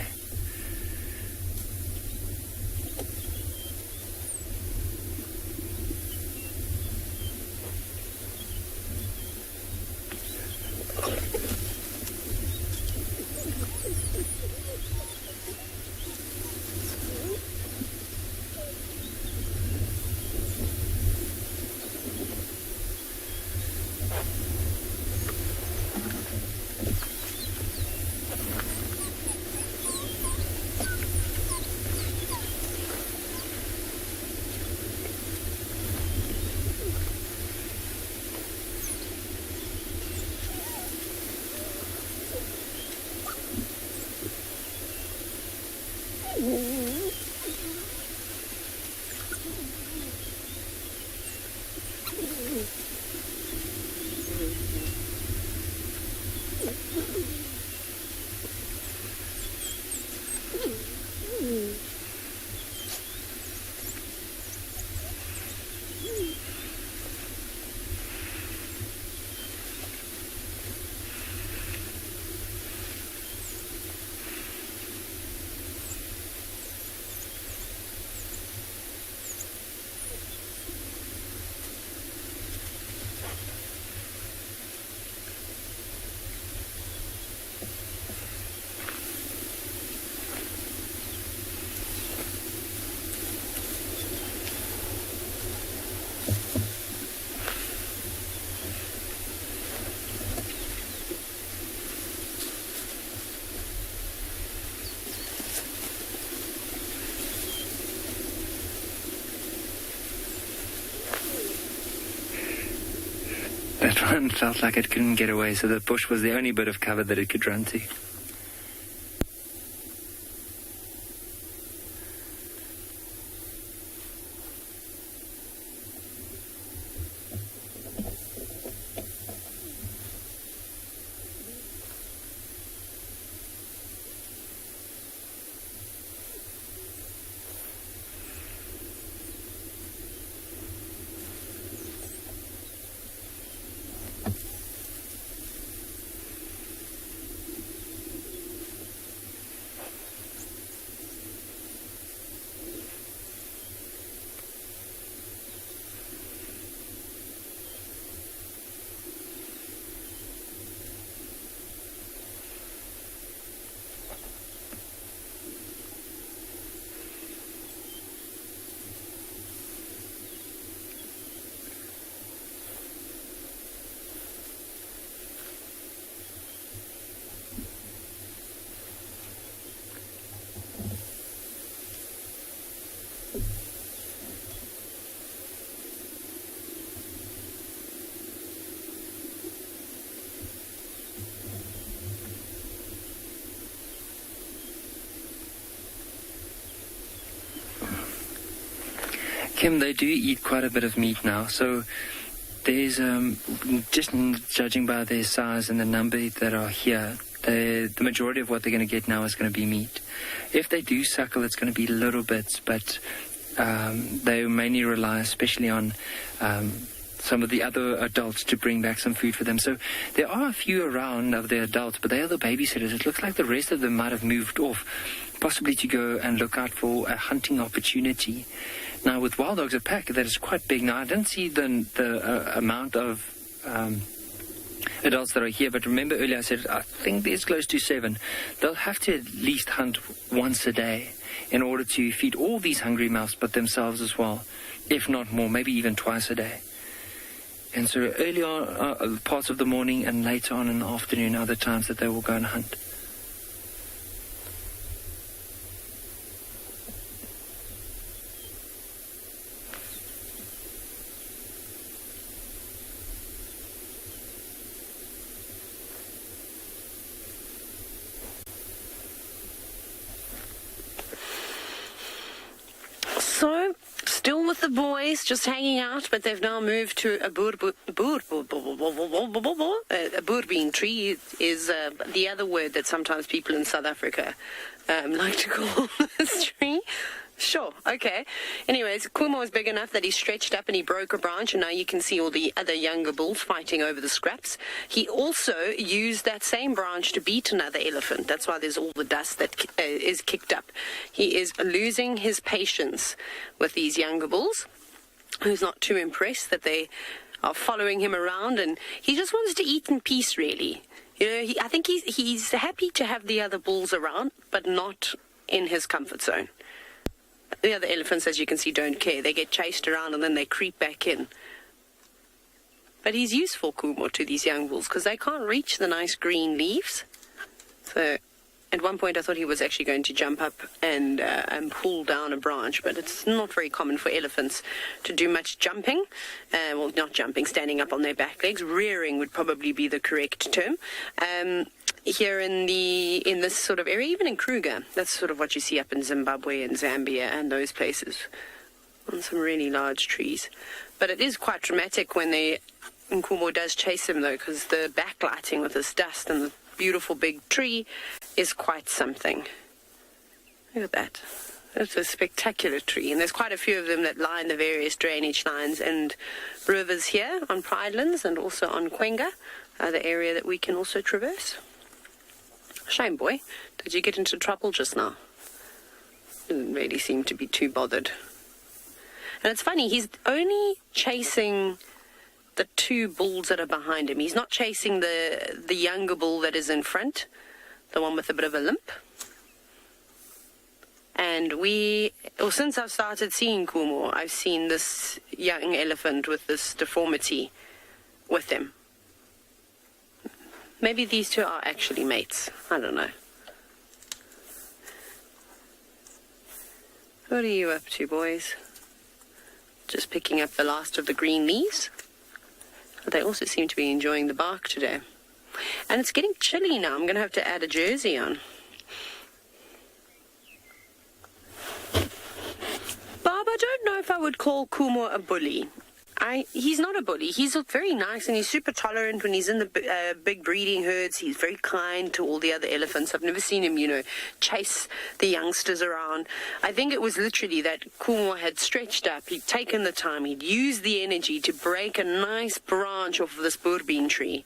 That one felt like it couldn't get away, so the bush was the only bit of cover that it could run to. Kim, they do eat quite a bit of meat now, so there's, just judging by their size and the number that are here, the majority of what they're going to get now is going to be meat. If they do suckle, it's going to be little bits, but they mainly rely especially on some of the other adults to bring back some food for them. So there are a few around of the adults, but they are the babysitters. It looks like the rest of them might have moved off, possibly to go and look out for a hunting opportunity. Now, with wild dogs, a pack that is quite big. Now, I didn't see the amount of adults that are here, but remember earlier I said I think there's close to 7. They'll have to at least hunt once a day in order to feed all these hungry mouths, but themselves as well, if not more, maybe even twice a day. And so early on, parts of the morning and later on in the afternoon are the times that they will go and hunt. So, still with the boys, just hanging out, but they've now moved to a bourbeen tree is the other word that sometimes people in South Africa like to call this tree. Sure, okay. Anyways, Kumo is big enough that he stretched up and he broke a branch, and now you can see all the other younger bulls fighting over the scraps. He also used that same branch to beat another elephant. That's why there's all the dust that is kicked up. He is losing his patience with these younger bulls, who's not too impressed that they are following him around, and he just wants to eat in peace, really. You know, I think he's happy to have the other bulls around, but not in his comfort zone. The other elephants, as you can see, don't care. They get chased around and then they creep back in. But he's useful, Kumo, to these young bulls because they can't reach the nice green leaves. So at one point I thought he was actually going to jump up and pull down a branch, but it's not very common for elephants to do much jumping. Well, not jumping, standing up on their back legs. Rearing would probably be the correct term. Here in this sort of area, even in Kruger, that's sort of what you see up in Zimbabwe and Zambia and those places, on some really large trees. But it is quite dramatic when Nkumo does chase him, though, because the backlighting with this dust and the beautiful big tree is quite something. Look at that. It's a spectacular tree, and there's quite a few of them that line the various drainage lines and rivers here on Pridelands and also on Kwenga, the area that we can also traverse. Shame, boy. Did you get into trouble just now? Didn't really seem to be too bothered. And it's funny, he's only chasing the 2 bulls that are behind him. He's not chasing the younger bull that is in front, the one with a bit of a limp. And since I've started seeing Kumo, I've seen this young elephant with this deformity with him. Maybe these 2 are actually mates. I don't know. What are you up to, boys? Just picking up the last of the green leaves? But they also seem to be enjoying the bark today. And it's getting chilly now. I'm going to have to add a jersey on. Bob, I don't know if I would call Kumo a bully. He's not a bully. He's very nice and he's super tolerant when he's in the big breeding herds. He's very kind to all the other elephants. I've never seen him, chase the youngsters around. I think it was literally that Kumo had stretched up. He'd taken the time. He'd used the energy to break a nice branch off of this boerbean tree.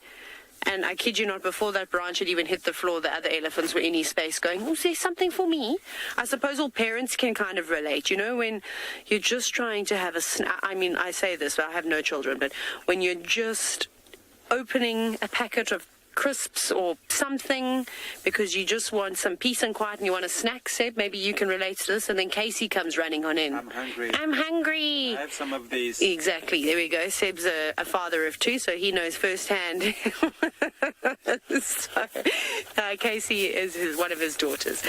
And I kid you not, before that branch had even hit the floor, the other elephants were in his space going, "Oh, is there something for me?" I suppose all parents can kind of relate, when you're just trying to have I say this, but I have no children, but when you're just opening a packet of crisps or something because you just want some peace and quiet and you want a snack, Seb, maybe you can relate to this, and then Casey comes running on in. I'm hungry. I have some of these. Exactly, there we go. Seb's a father of two, so he knows firsthand. Casey is one of his daughters.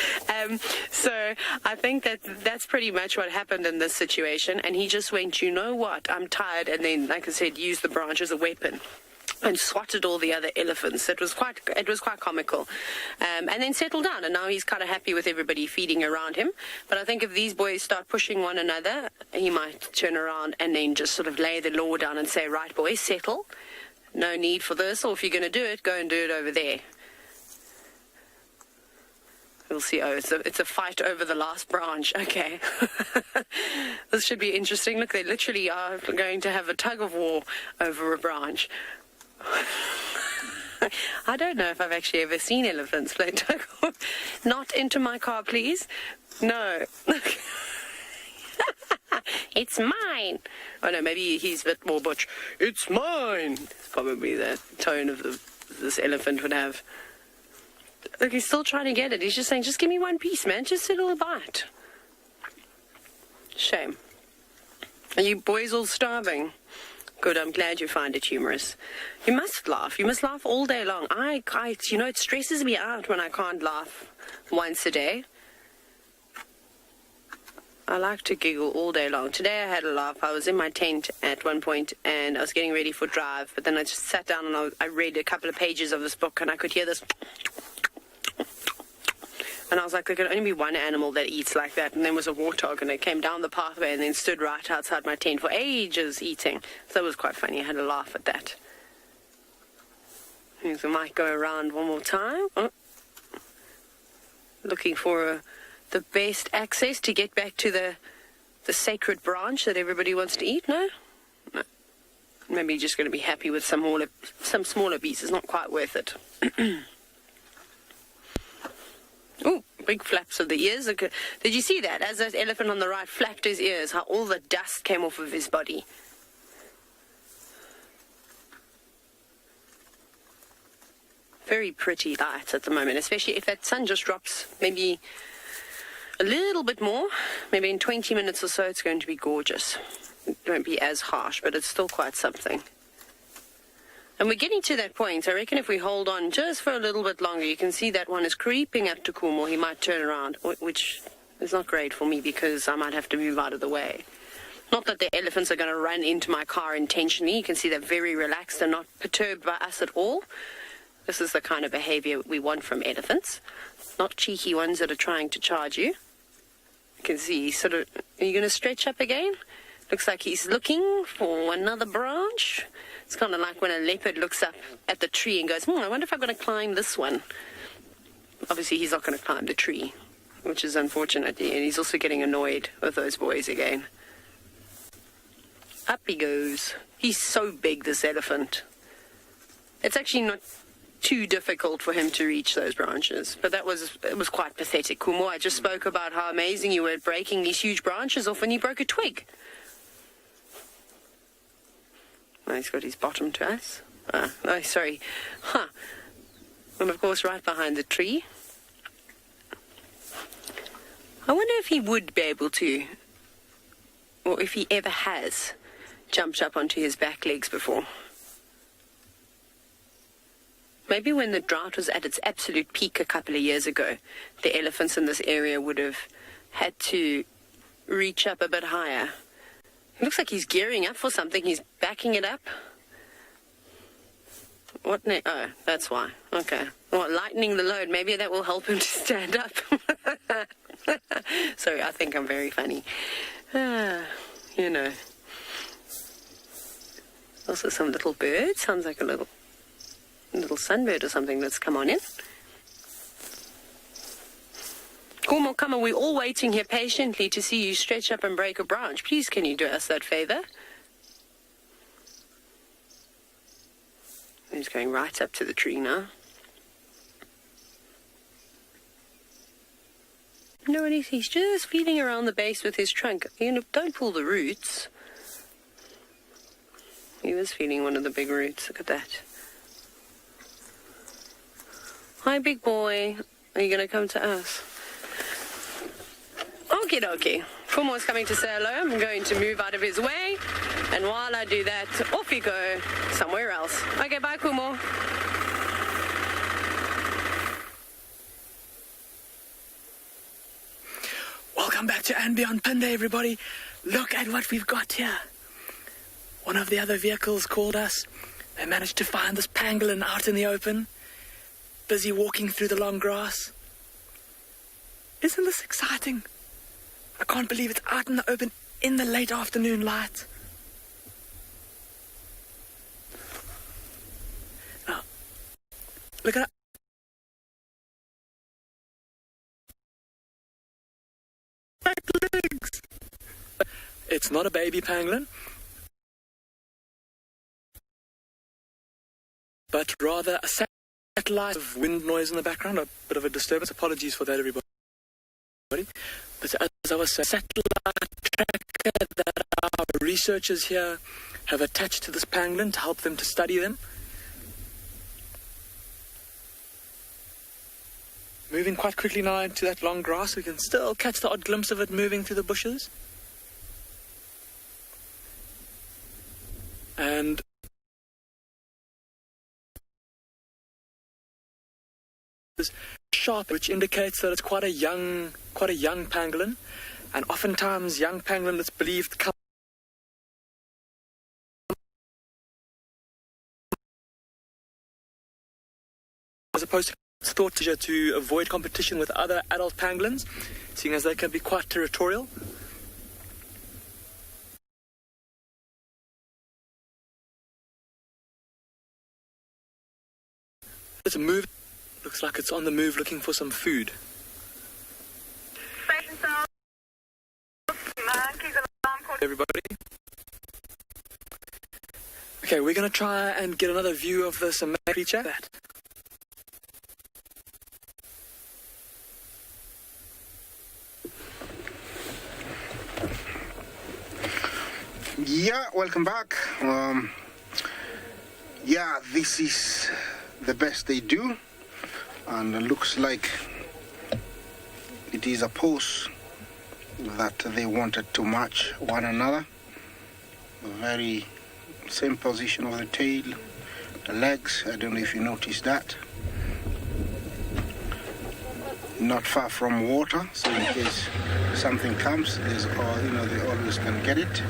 So I think that's pretty much what happened in this situation, and he just went, "You know what, I'm tired," and then, like I said, used the branch as a weapon and swatted all the other elephants. It was quite comical. And then settled down, and now he's kind of happy with everybody feeding around him. But I think if these boys start pushing one another, he might turn around and then just sort of lay the law down and say, "Right, boys, settle. No need for this, or if you're going to do it, go and do it over there." We'll see. Oh, it's a fight over the last branch. Okay. This should be interesting. Look, they literally are going to have a tug of war over a branch. I don't know if I've actually ever seen elephants play tug of war. Not into my car, please. No. It's mine. Oh, no, maybe he's a bit more butch. It's mine. It's probably the tone of this elephant would have. Look, he's still trying to get it. He's just saying, "Just give me one piece, man. Just a little bite." Shame. Are you boys all starving? Good, I'm glad you find it humorous. You must laugh. You must laugh all day long. It stresses me out when I can't laugh once a day. I like to giggle all day long. Today I had a laugh. I was in my tent at one point and I was getting ready for drive, but then I just sat down and I read a couple of pages of this book and I could hear this. And I was like, there can only be one animal that eats like that. And there was a warthog, and it came down the pathway and then stood right outside my tent for ages eating. So that was quite funny. I had a laugh at that. I might go around one more time. Oh. Looking for the best access to get back to the sacred branch that everybody wants to eat. No? Maybe you're just going to be happy with some smaller pieces. Not quite worth it. Oh, big flaps of the ears. Did you see that? As that elephant on the right flapped his ears, how all the dust came off of his body. Very pretty lights at the moment, especially if that sun just drops maybe a little bit more. Maybe in 20 minutes or so it's going to be gorgeous. It won't be as harsh, but it's still quite something. And we're getting to that point. I reckon if we hold on just for a little bit longer, you can see that one is creeping up to Kumo. He might turn around, which is not great for me because I might have to move out of the way. Not that the elephants are going to run into my car intentionally. You can see they're very relaxed and not perturbed by us at all. This is the kind of behavior we want from elephants, not cheeky ones that are trying to charge you. You can see sort of, are you going to stretch up again? Looks like he's looking for another branch. It's kind of like when a leopard looks up at the tree and goes, I wonder if I'm going to climb this one. Obviously, he's not going to climb the tree, which is unfortunate. And he's also getting annoyed with those boys again. Up he goes. He's so big, this elephant. It's actually not too difficult for him to reach those branches, but it was quite pathetic. Kumo, I just spoke about how amazing you were at breaking these huge branches off, and he broke a twig. Oh, he's got his bottom to us. Oh, sorry. Huh. And of course, right behind the tree. I wonder if he would be able to, or if he ever has, jumped up onto his back legs before. Maybe when the drought was at its absolute peak a couple of years ago, the elephants in this area would have had to reach up a bit higher. It looks like he's gearing up for something. He's backing it up. What? Oh, that's why. Okay. Well, lightening the load. Maybe that will help him to stand up. Sorry, I think I'm very funny. You know. Also some little bird. Sounds like a little sunbird or something that's come on in. Kumo, come on, we're all waiting here patiently to see you stretch up and break a branch. Please, can you do us that favor? He's going right up to the tree now. No, and he's just feeling around the base with his trunk. You know, don't pull the roots. He was feeling one of the big roots. Look at that. Hi, big boy. Are you going to come to us? Okie dokie. Kumo's coming to say hello. I'm going to move out of his way. And while I do that, off you go somewhere else. Okay, bye, Kumo. Welcome back to And Beyond Pinde, everybody. Look at what we've got here. One of the other vehicles called us. They managed to find this pangolin out in the open, busy walking through the long grass. Isn't this exciting? I can't believe it's out in the open in the late afternoon light. Now, look at that. Legs. It's not a baby pangolin, but rather a satellite of wind noise in the background, a bit of a disturbance. Apologies for that, everybody. But as I was saying, satellite tracker that our researchers here have attached to this pangolin to help them to study them. Moving quite quickly now into that long grass, we can still catch the odd glimpse of it moving through the bushes. And sharp, which indicates that it's quite a young pangolin, and oftentimes young pangolin that's believed come as opposed to it's thought to avoid competition with other adult pangolins, seeing as they can be quite territorial. It's a move. Looks like it's on the move looking for some food. Everybody. Okay, we're going to try and get another view of this amazing creature. Yeah, welcome back. Yeah, this is the best they do, and it looks like it is a pose that they wanted to match one another. The very same position of the tail, the legs. I don't know if you noticed that. Not far from water, so in case something comes, there's they always can get it.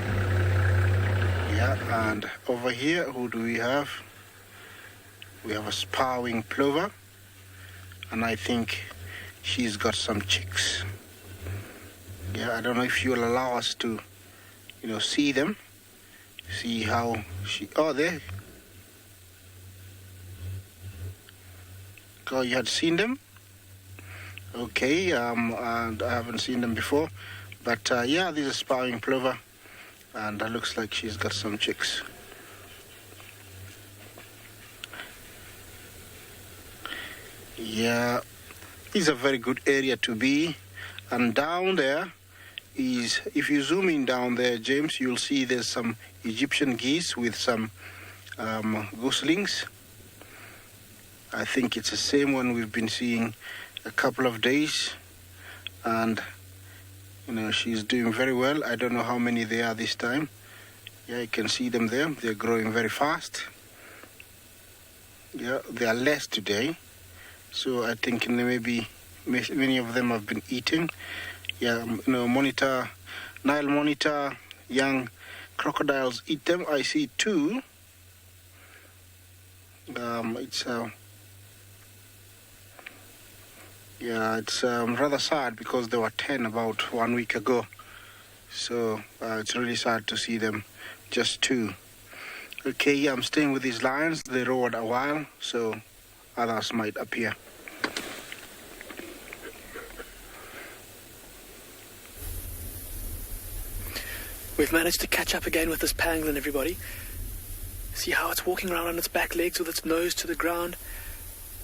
Yeah, and over here, who do we have? We have a sparrowing plover, and I think she's got some chicks. Yeah, I don't know if you'll allow us to, see them. See how she... Oh, there. Oh, you had seen them? Okay, and I haven't seen them before. But, yeah, this is a sparrowing plover, and it looks like she's got some chicks. Yeah, it's a very good area to be. And down there is, if you zoom in down there, James, you'll see there's some Egyptian geese with some goslings. I think it's the same one we've been seeing a couple of days. And, she's doing very well. I don't know how many there are this time. Yeah, you can see them there. They're growing very fast. Yeah, they are less today. So I think maybe many of them have been eating. Yeah, Nile monitor, young crocodiles eat them. I see two. It's rather sad because there were 10 about 1 week ago. So it's really sad to see them just 2. Okay, yeah, I'm staying with these lions. They roared a while, so others might appear. We've managed to catch up again with this pangolin, everybody. See how it's walking around on its back legs with its nose to the ground,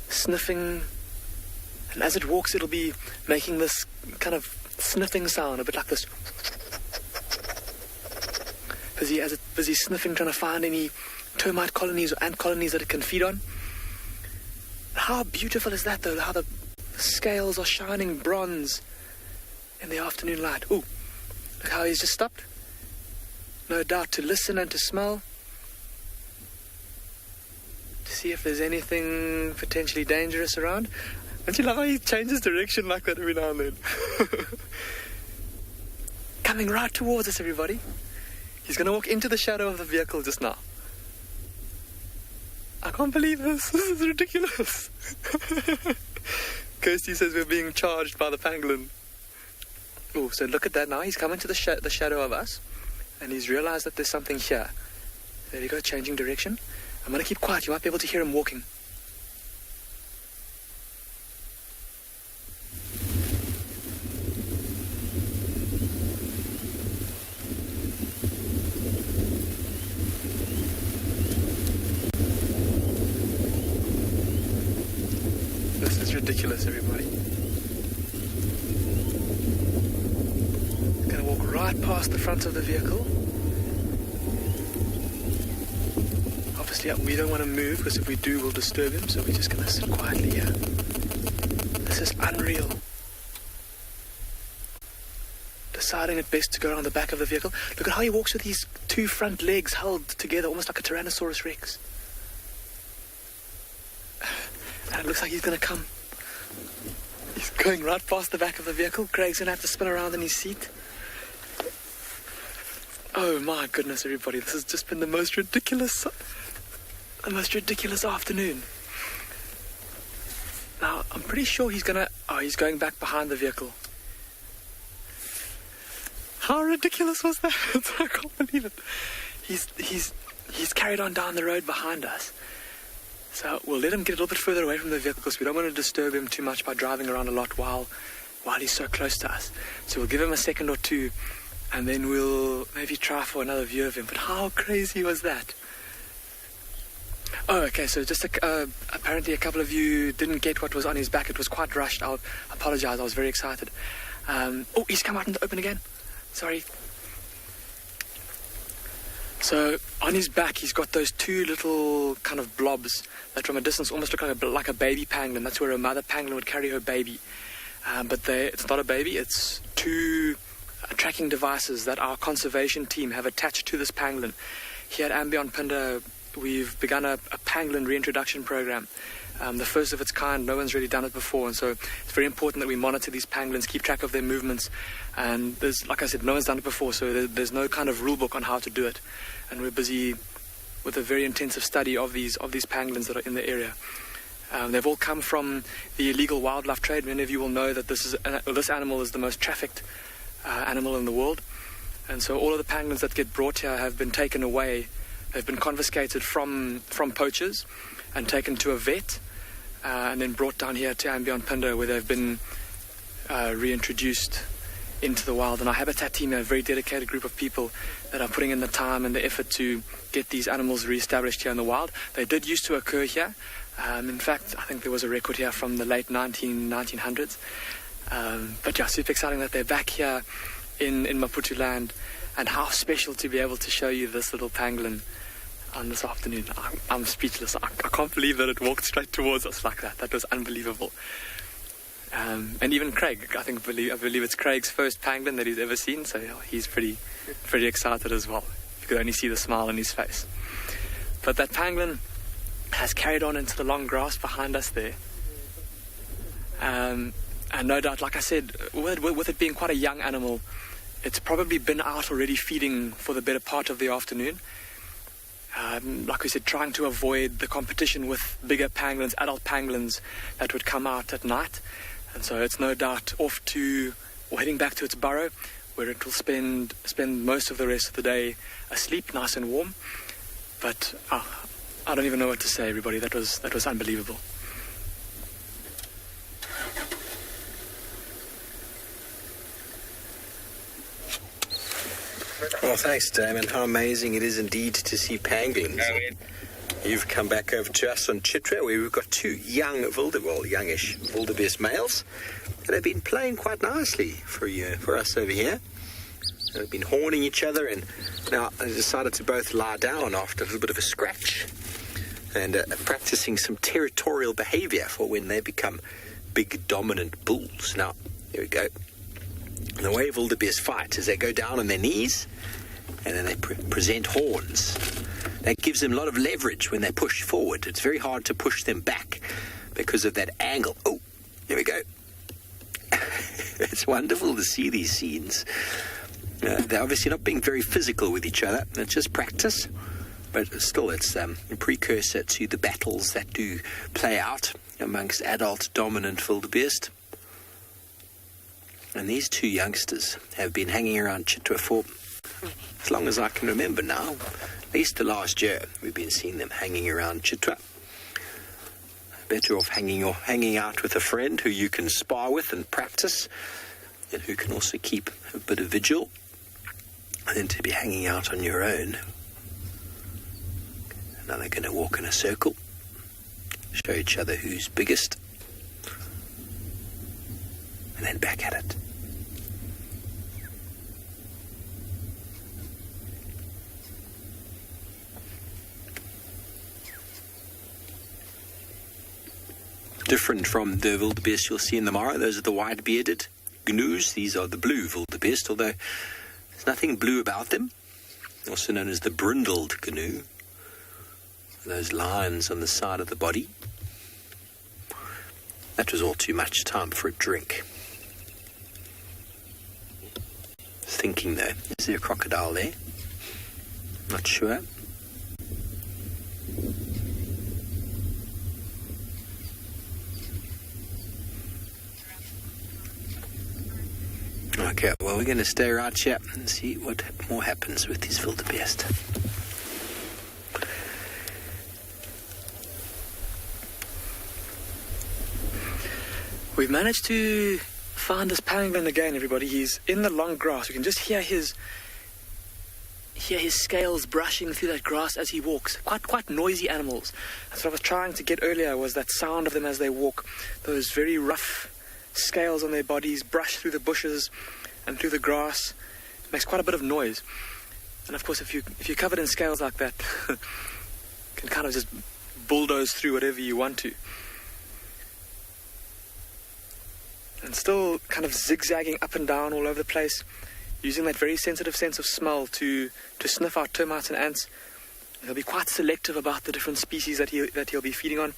sniffing. And as it walks, it'll be making this kind of sniffing sound, a bit like this. Busy sniffing, trying to find any termite colonies or ant colonies that it can feed on. How beautiful is that, though? How the scales are shining bronze in the afternoon light. Ooh, look how he's just stopped. No doubt to listen and to smell. To see if there's anything potentially dangerous around. Don't you love how he changes direction like that every now and then? Coming right towards us, everybody. He's going to walk into the shadow of the vehicle just now. I can't believe this. This is ridiculous. Kirsty says we're being charged by the pangolin. Oh, so look at that now. He's come into the shadow of us. And he's realized that there's something here. There we go, changing direction. I'm going to keep quiet. You might be able to hear him walking. This is ridiculous, everybody. Going to walk right past the front of the vehicle. Obviously, we don't want to move because if we do, we'll disturb him. So we're just going to sit quietly here. This is unreal. Deciding it best to go around the back of the vehicle. Look at how he walks with his 2 front legs held together, almost like a Tyrannosaurus Rex. And it looks like he's going to come. He's going right past the back of the vehicle. Craig's going to have to spin around in his seat. Oh my goodness, everybody. This has just been the most ridiculous afternoon. Now, I'm pretty sure he's going back behind the vehicle. How ridiculous was that? I can't believe it. He's carried on down the road behind us. So we'll let him get a little bit further away from the vehicle because we don't want to disturb him too much by driving around a lot while he's so close to us. So we'll give him a second or two and then we'll maybe try for another view of him. But how crazy was that? Oh, okay, so just apparently a couple of you didn't get what was on his back. It was quite rushed. I'll apologize. I was very excited. Oh, he's come out in the open again. Sorry. So on his back, he's got those 2 little kind of blobs that from a distance almost look like a baby pangolin. That's where a mother pangolin would carry her baby. But it's not a baby. It's 2 tracking devices that our conservation team have attached to this pangolin. Here at Ambion Pinda, we've begun a pangolin reintroduction program. The first of its kind. No one's really done it before, and so it's very important that we monitor these pangolins, keep track of their movements. And there's, like I said, no one's done it before, so there's no kind of rule book on how to do it. And we're busy with a very intensive study of these pangolins that are in the area. They've all come from the illegal wildlife trade. Many of you will know that this animal is the most trafficked animal in the world, and so all of the pangolins that get brought here have been taken away. They've been confiscated from poachers and taken to a vet, and then brought down here to Ambion Pinda, where they've been reintroduced into the wild. And our habitat team are a very dedicated group of people that are putting in the time and the effort to get these animals re-established here in the wild. They did used to occur here. In fact, I think there was a record here from the late 1900s. But yeah, super exciting that they're back here in Maputo land, and how special to be able to show you this little pangolin on this afternoon. I'm speechless. I can't believe that it walked straight towards us like that. That was unbelievable. And even Craig, I believe it's Craig's first pangolin that he's ever seen, so yeah, he's pretty excited as well. You could only see the smile on his face. But that pangolin has carried on into the long grass behind us there. And no doubt, like I said, with it being quite a young animal, it's probably been out already feeding for the better part of the afternoon. like we said, trying to avoid the competition with bigger pangolins, adult pangolins that would come out at night. And so it's no doubt off to, or heading back to its burrow, where it will spend most of the rest of the day asleep, nice and warm. But I don't even know what to say, everybody. That was unbelievable. Well, thanks, Damon. How amazing it is indeed to see pangolins. You've come back over to us on Chitra, where we've got two youngish wildebeest males that have been playing quite nicely for us over here. They've been horning each other, and now they decided to both lie down after a little bit of a scratch and practicing some territorial behavior for when they become big dominant bulls. Now, here we go. And the way wildebeest fight is they go down on their knees and then they present horns. That gives them a lot of leverage when they push forward. It's very hard to push them back because of that angle. Oh, here we go. It's wonderful to see these scenes. They're obviously not being very physical with each other. It's just practice. But still, it's a precursor to the battles that do play out amongst adult dominant wildebeest. And these two youngsters have been hanging around Chitwa for as long as I can remember now. At least the last year, we've been seeing them hanging around Chitwa. Better off hanging out with a friend who you can spar with and practice, and who can also keep a bit of vigil, than to be hanging out on your own. Now they're going to walk in a circle, show each other who's biggest, and then back at it. Different from the wildebeest you'll see in the Mara. Those are the white-bearded Gnus. These are the blue wildebeest, although there's nothing blue about them. Also known as the brindled Gnu. Those lines on the side of the body. That was all too much. Time for a drink. Thinking though, is there a crocodile there? Not sure. Okay, well, we're going to stay right here and see what more happens with this wildebeest. We've managed to find this pangolin again, everybody. He's in the long grass. We can just hear his scales brushing through that grass as he walks. Quite noisy animals. That's what I was trying to get earlier, was that sound of them as they walk. Those very rough scales on their bodies brush through the bushes and through the grass. It makes quite a bit of noise. And of course, if you're covered in scales like that, you can kind of just bulldoze through whatever you want to. And still kind of zigzagging up and down all over the place, using that very sensitive sense of smell to sniff out termites and ants. He'll be quite selective about the different species that he'll be feeding on.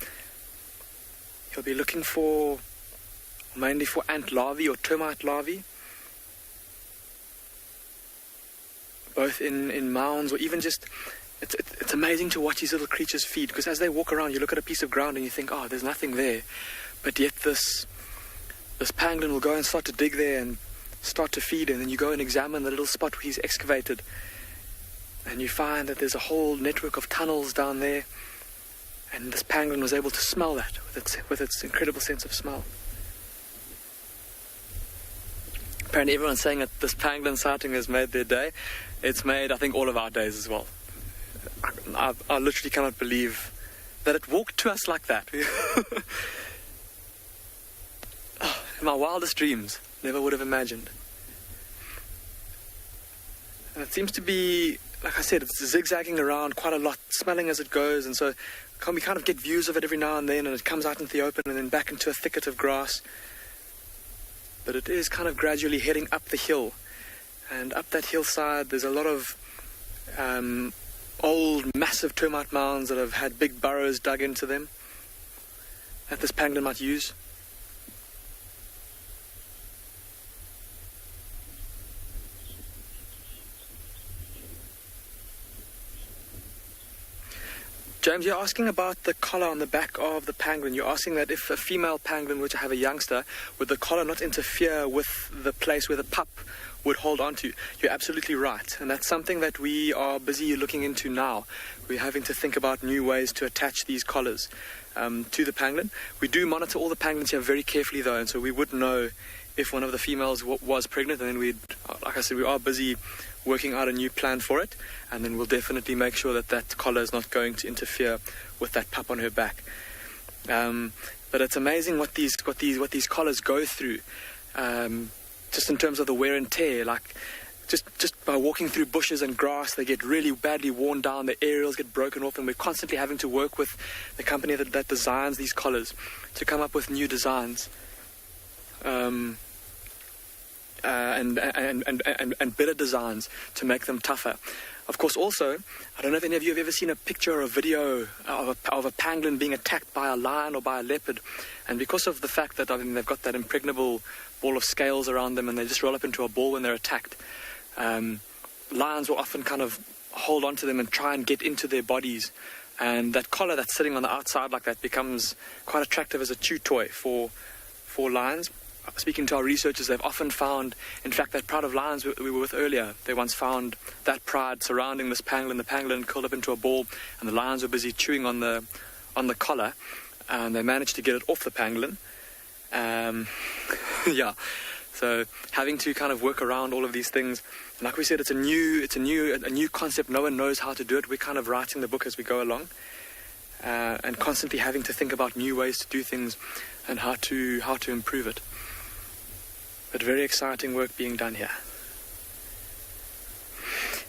He'll be looking for mainly for ant larvae or termite larvae, both in mounds or even just. It's amazing to watch these little creatures feed, because as they walk around, you look at a piece of ground and you think, oh, there's nothing there, but yet this pangolin will go and start to dig there and start to feed, and then you go and examine the little spot where he's excavated, and you find that there's a whole network of tunnels down there, and this pangolin was able to smell that with its incredible sense of smell. Apparently everyone's saying that this pangolin sighting has made their day. It's made, I think, all of our days as well. I literally cannot believe that it walked to us like that. In my wildest dreams, never would have imagined. And it seems to be, like I said, it's zigzagging around quite a lot, smelling as it goes, and so we kind of get views of it every now and then, and it comes out into the open and then back into a thicket of grass. But it is kind of gradually heading up the hill, and up that hillside there's a lot of old massive termite mounds that have had big burrows dug into them that this pangolin might use. James, you're asking about the collar on the back of the pangolin. You're asking that if a female pangolin were to have a youngster, would the collar not interfere with the place where the pup would hold on to? You're absolutely right. And that's something that we are busy looking into now. We're having to think about new ways to attach these collars to the pangolin. We do monitor all the pangolins here very carefully, though, and so we would know if one of the females was pregnant, and then we'd, like I said, we are busy working out a new plan for it, and then we'll definitely make sure that that collar is not going to interfere with that pup on her back. But it's amazing what these collars go through, just in terms of the wear and tear. Like just by walking through bushes and grass, they get really badly worn down. The aerials get broken off, and we're constantly having to work with the company that designs these collars to come up with new designs. And better designs to make them tougher. Of course, also, I don't know if any of you have ever seen a picture or a video of a pangolin being attacked by a lion or by a leopard. And because of the fact that, I mean, they've got that impregnable ball of scales around them and they just roll up into a ball when they're attacked, lions will often kind of hold onto them and try and get into their bodies. And that collar that's sitting on the outside like that becomes quite attractive as a chew toy for lions. Speaking to our researchers, they've often found, in fact, that pride of lions we were with earlier, they once found that pride surrounding this pangolin. The pangolin curled up into a ball, and the lions were busy chewing on the collar, and they managed to get it off the pangolin. Yeah, so having to kind of work around all of these things. And like we said, it's a new concept. No one knows how to do it. We're kind of writing the book as we go along, and constantly having to think about new ways to do things and how to improve it. But very exciting work being done here.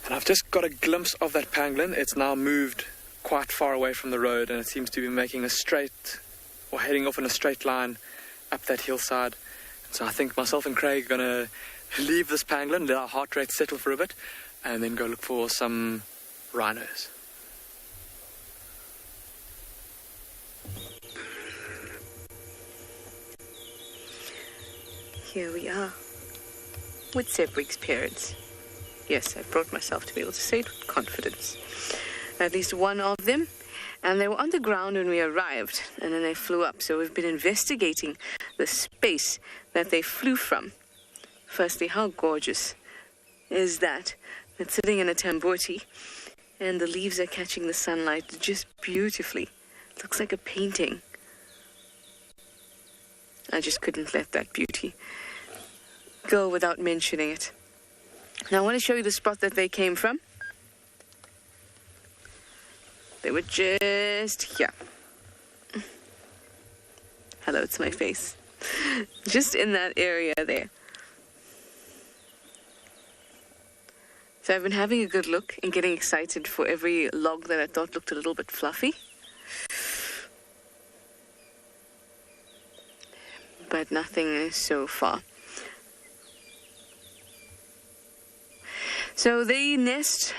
And I've just got a glimpse of that pangolin. It's now moved quite far away from the road, and it seems to be making a straight, or heading off in a straight line up that hillside. So I think myself and Craig are going to leave this pangolin, let our heart rate settle for a bit, and then go look for some rhinos. Here we are, with Zebrick's parents. Yes, I brought myself to be able to say it with confidence. At least one of them, and they were on the ground when we arrived, and then they flew up. So we've been investigating the space that they flew from. Firstly, how gorgeous is that? It's sitting in a tamboti, and the leaves are catching the sunlight just beautifully. It looks like a painting. I just couldn't let that beauty go without mentioning it. Now I want to show you the spot that they came from. They were just here. Hello, it's my face. Just in that area there. So I've been having a good look and getting excited for every log that I thought looked a little bit fluffy. But nothing so far. So they nest,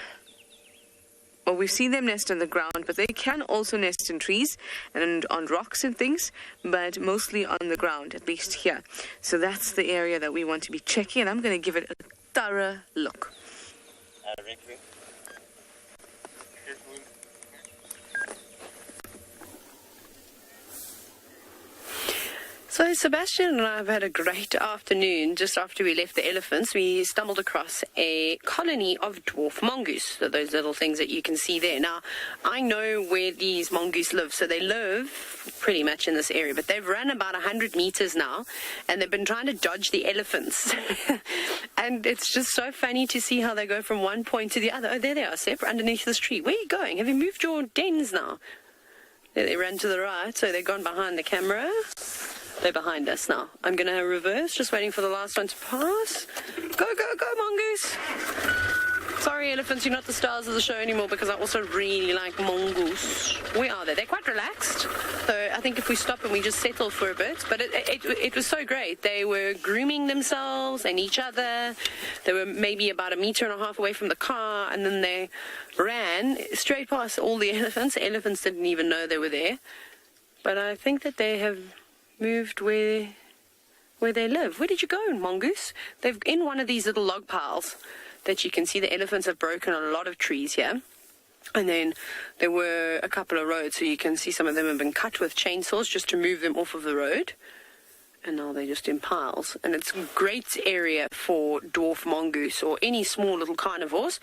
or we've seen them nest on the ground, but they can also nest in trees and on rocks and things, but mostly on the ground, at least here. So that's the area that we want to be checking, and I'm going to give it a thorough look. So Sebastian and I have had a great afternoon. Just after we left the elephants, we stumbled across a colony of dwarf mongoose. So those little things that you can see there. Now, I know where these mongoose live. So they live pretty much in this area. But they've run about 100 meters now. And they've been trying to dodge the elephants. And it's just so funny to see how they go from one point to the other. Oh, there they are, Sep, underneath this tree. Where are you going? Have you moved your dens now? There they ran to the right. So they've gone behind the camera. They're behind us now. I'm going to reverse, just waiting for the last one to pass. Go, go, go, mongoose. Sorry, elephants, you're not the stars of the show anymore because I also really like mongoose. Where are they? They're quite relaxed. So I think if we stop and we just settle for a bit. But it was so great. They were grooming themselves and each other. They were maybe about 1.5 meters away from the car, and then they ran straight past all the elephants. The elephants didn't even know they were there. But I think that they have moved where they live. Where did you go, mongoose? They've in one of these little log piles that you can see. The elephants have broken a lot of trees here. And then there were a couple of roads, so you can see some of them have been cut with chainsaws just to move them off of the road. And now they're just in piles. And it's a great area for dwarf mongoose or any small little carnivores,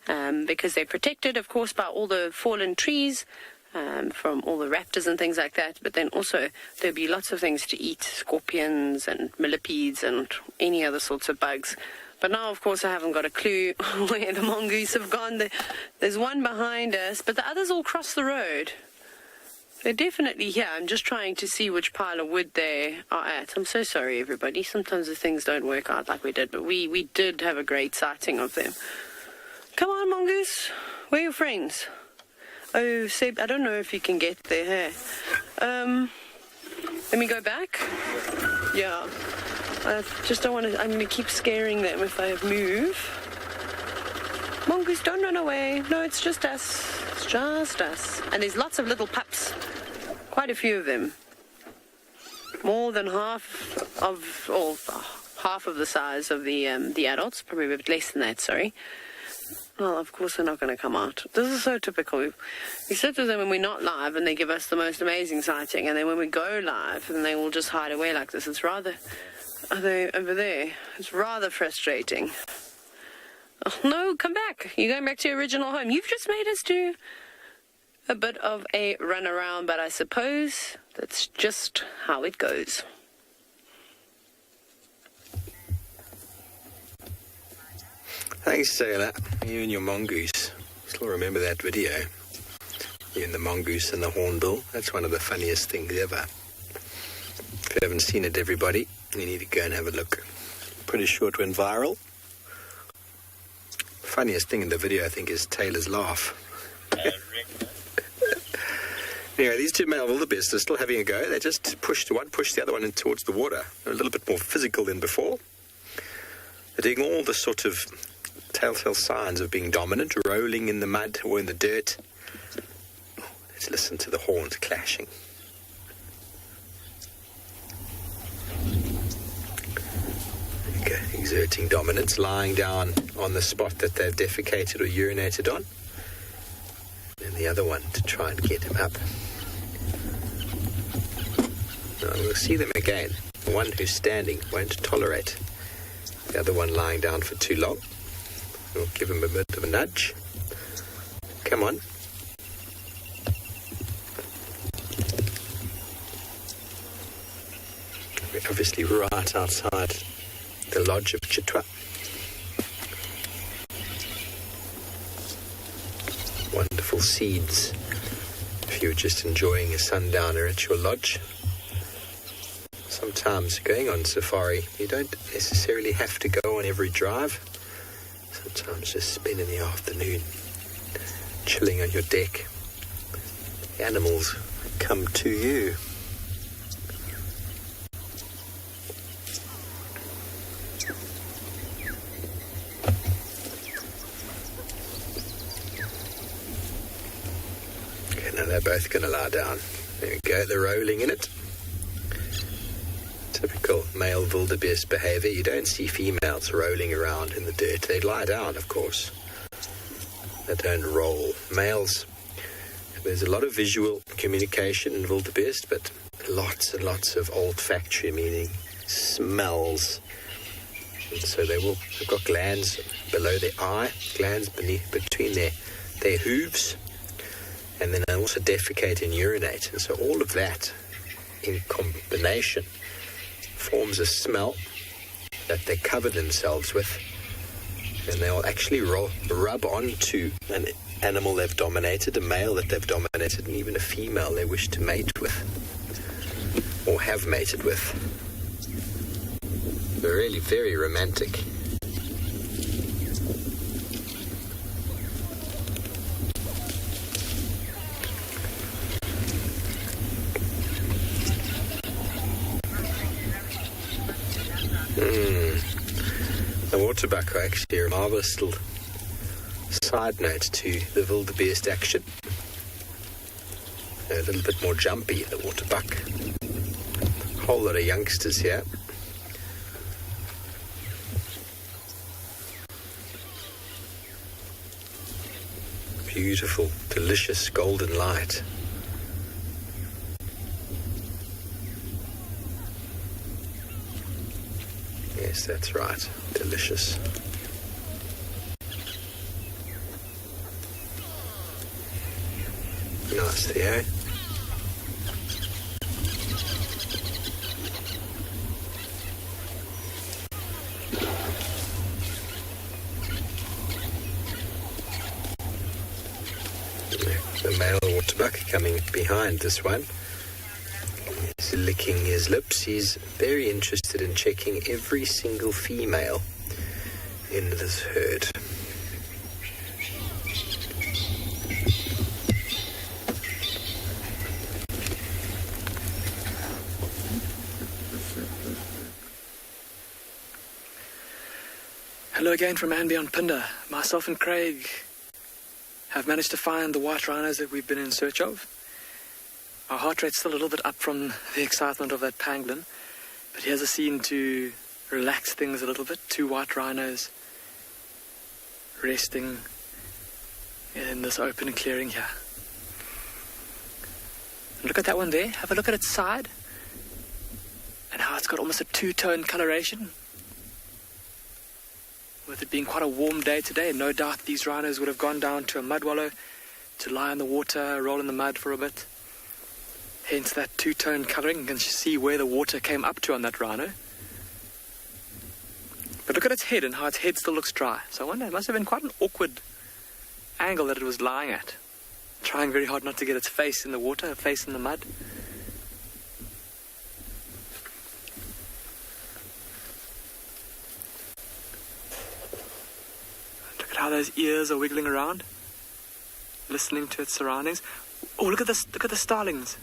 because they're protected, of course, by all the fallen trees, from all the raptors and things like that. But then also there'll be lots of things to eat, scorpions and millipedes and any other sorts of bugs. But now, of course, I haven't got a clue where the mongoose have gone. There's one behind us, but the others all cross the road. They're definitely here. I'm just trying to see which pile of wood they are at. I'm so sorry, everybody. Sometimes the things don't work out like we did, but we did have a great sighting of them. Come on, mongoose. Where are your friends? Oh, Seb, I don't know if you can get there. Let me go back. Yeah. I just don't want to... I'm going to keep scaring them if I move. Mongoose, don't run away. No, it's just us. It's just us. And there's lots of little pups. Quite a few of them. More than half of the size of the adults. Probably a bit less than that, sorry. Well, of course they're not going to come out. This is so typical. We sit with them when we're not live and they give us the most amazing sighting. And then when we go live, then they will just hide away like this. It's rather... Are they over there? It's rather frustrating. Oh, no, come back. You're going back to your original home. You've just made us do a bit of a run around, but I suppose that's just how it goes. Thanks, Sailor. You and your mongoose. Still remember that video? You and the mongoose and the hornbill. That's one of the funniest things ever. If you haven't seen it, everybody, you need to go and have a look. Pretty sure it went viral. Funniest thing in the video, I think, is Taylor's laugh. Anyway, these two male wildebeests are still having a go. They just pushed the other one in towards the water. They're a little bit more physical than before. They're doing all the sort of telltale signs of being dominant, rolling in the mud or in the dirt. Let's listen to the horns clashing. Okay, exerting dominance, lying down on the spot that they've defecated or urinated on. And the other one to try and get him up. Now we'll see them again. The one who's standing won't tolerate the other one lying down for too long. We'll give him a bit of a nudge. Come on. We're obviously right outside the lodge of Chitwa. Wonderful seeds. If you're just enjoying a sundowner at your lodge. Sometimes going on safari, you don't necessarily have to go on every drive. Sometimes just spending the afternoon chilling on your deck. The animals come to you. Okay, now they're both going to lie down. There we go, they're rolling in it. Typical male wildebeest behavior. You don't see females rolling around in the dirt. They lie down, of course. They don't roll. Males, there's a lot of visual communication in wildebeest, but lots and lots of olfactory, meaning smells. And so they've got glands below their eye, glands between their hooves, and then they also defecate and urinate. And so all of that in combination forms a smell that they cover themselves with, and they'll actually rub onto an animal they've dominated, a male that they've dominated, and even a female they wish to mate with or have mated with. They're really very romantic. The water buck are actually a marvellous little side note to the wildebeest action. They're a little bit more jumpy, the water buck. A whole lot of youngsters here. If beautiful, delicious golden light. Yes, that's right. Delicious. Nice, Theo. The male waterbuck coming behind this one. He's licking his lips. He's very interested in checking every single female in this herd. Hello again from Anby on Pinder. Myself and Craig have managed to find the white rhinos that we've been in search of. Our heart rate's still a little bit up from the excitement of that pangolin, but here's a scene to relax things a little bit. 2 white rhinos resting in this open clearing here. And look at that one there. Have a look at its side and how it's got almost a 2-tone coloration. With it being quite a warm day today, no doubt these rhinos would have gone down to a mud wallow to lie in the water, roll in the mud for a bit. Hence that 2-tone colouring. You can see where the water came up to on that rhino. But look at its head and how its head still looks dry. So I wonder, it must have been quite an awkward angle that it was lying at. Trying very hard not to get its face in the water, face in the mud. How those ears are wiggling around, listening to its surroundings. Oh, look at this! Look at the starlings.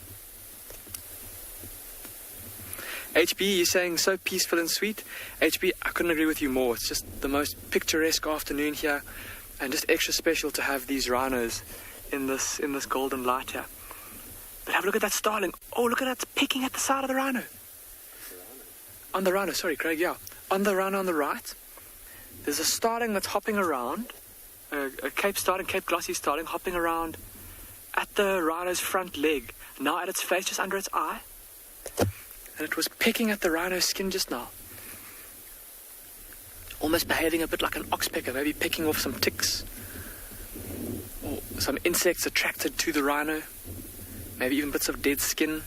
HB, you're saying so peaceful and sweet. HB, I couldn't agree with you more. It's just the most picturesque afternoon here, and just extra special to have these rhinos in this golden light here. But have a look at that starling. Oh, look at that! It's picking at the side of the rhino. On the rhino, sorry, Craig. Yeah, on the rhino on the right. There's a starling that's hopping around, a Cape glossy starling hopping around at the rhino's front leg, now at its face, just under its eye. And it was picking at the rhino's skin just now. Almost behaving a bit like an oxpecker, maybe picking off some ticks or some insects attracted to the rhino, maybe even bits of dead skin.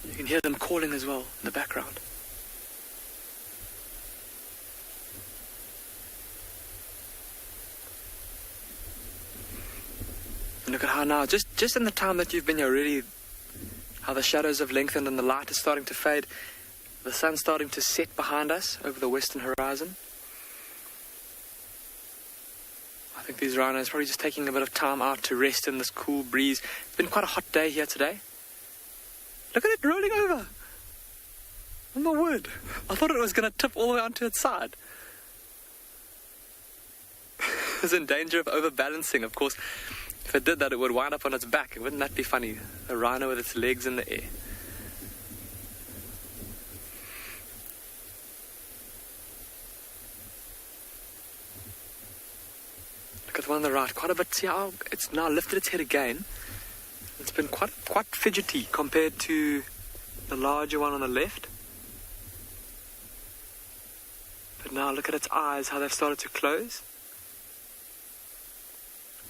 You can hear them calling as well in the background. And look at how now, just in the time that you've been here, really, how the shadows have lengthened and the light is starting to fade. The sun's starting to set behind us over the western horizon. I think these rhinos are probably just taking a bit of time out to rest in this cool breeze. It's been quite a hot day here today. Look at it rolling over. Oh my word. I thought it was going to tip all the way onto its side. It's in danger of overbalancing, of course. If it did that, it would wind up on its back. Wouldn't that be funny? A rhino with its legs in the air. Look at the one on the right. Quite a bit. See how it's now lifted its head again. It's been quite fidgety compared to the larger one on the left. But now look at its eyes, how they've started to close.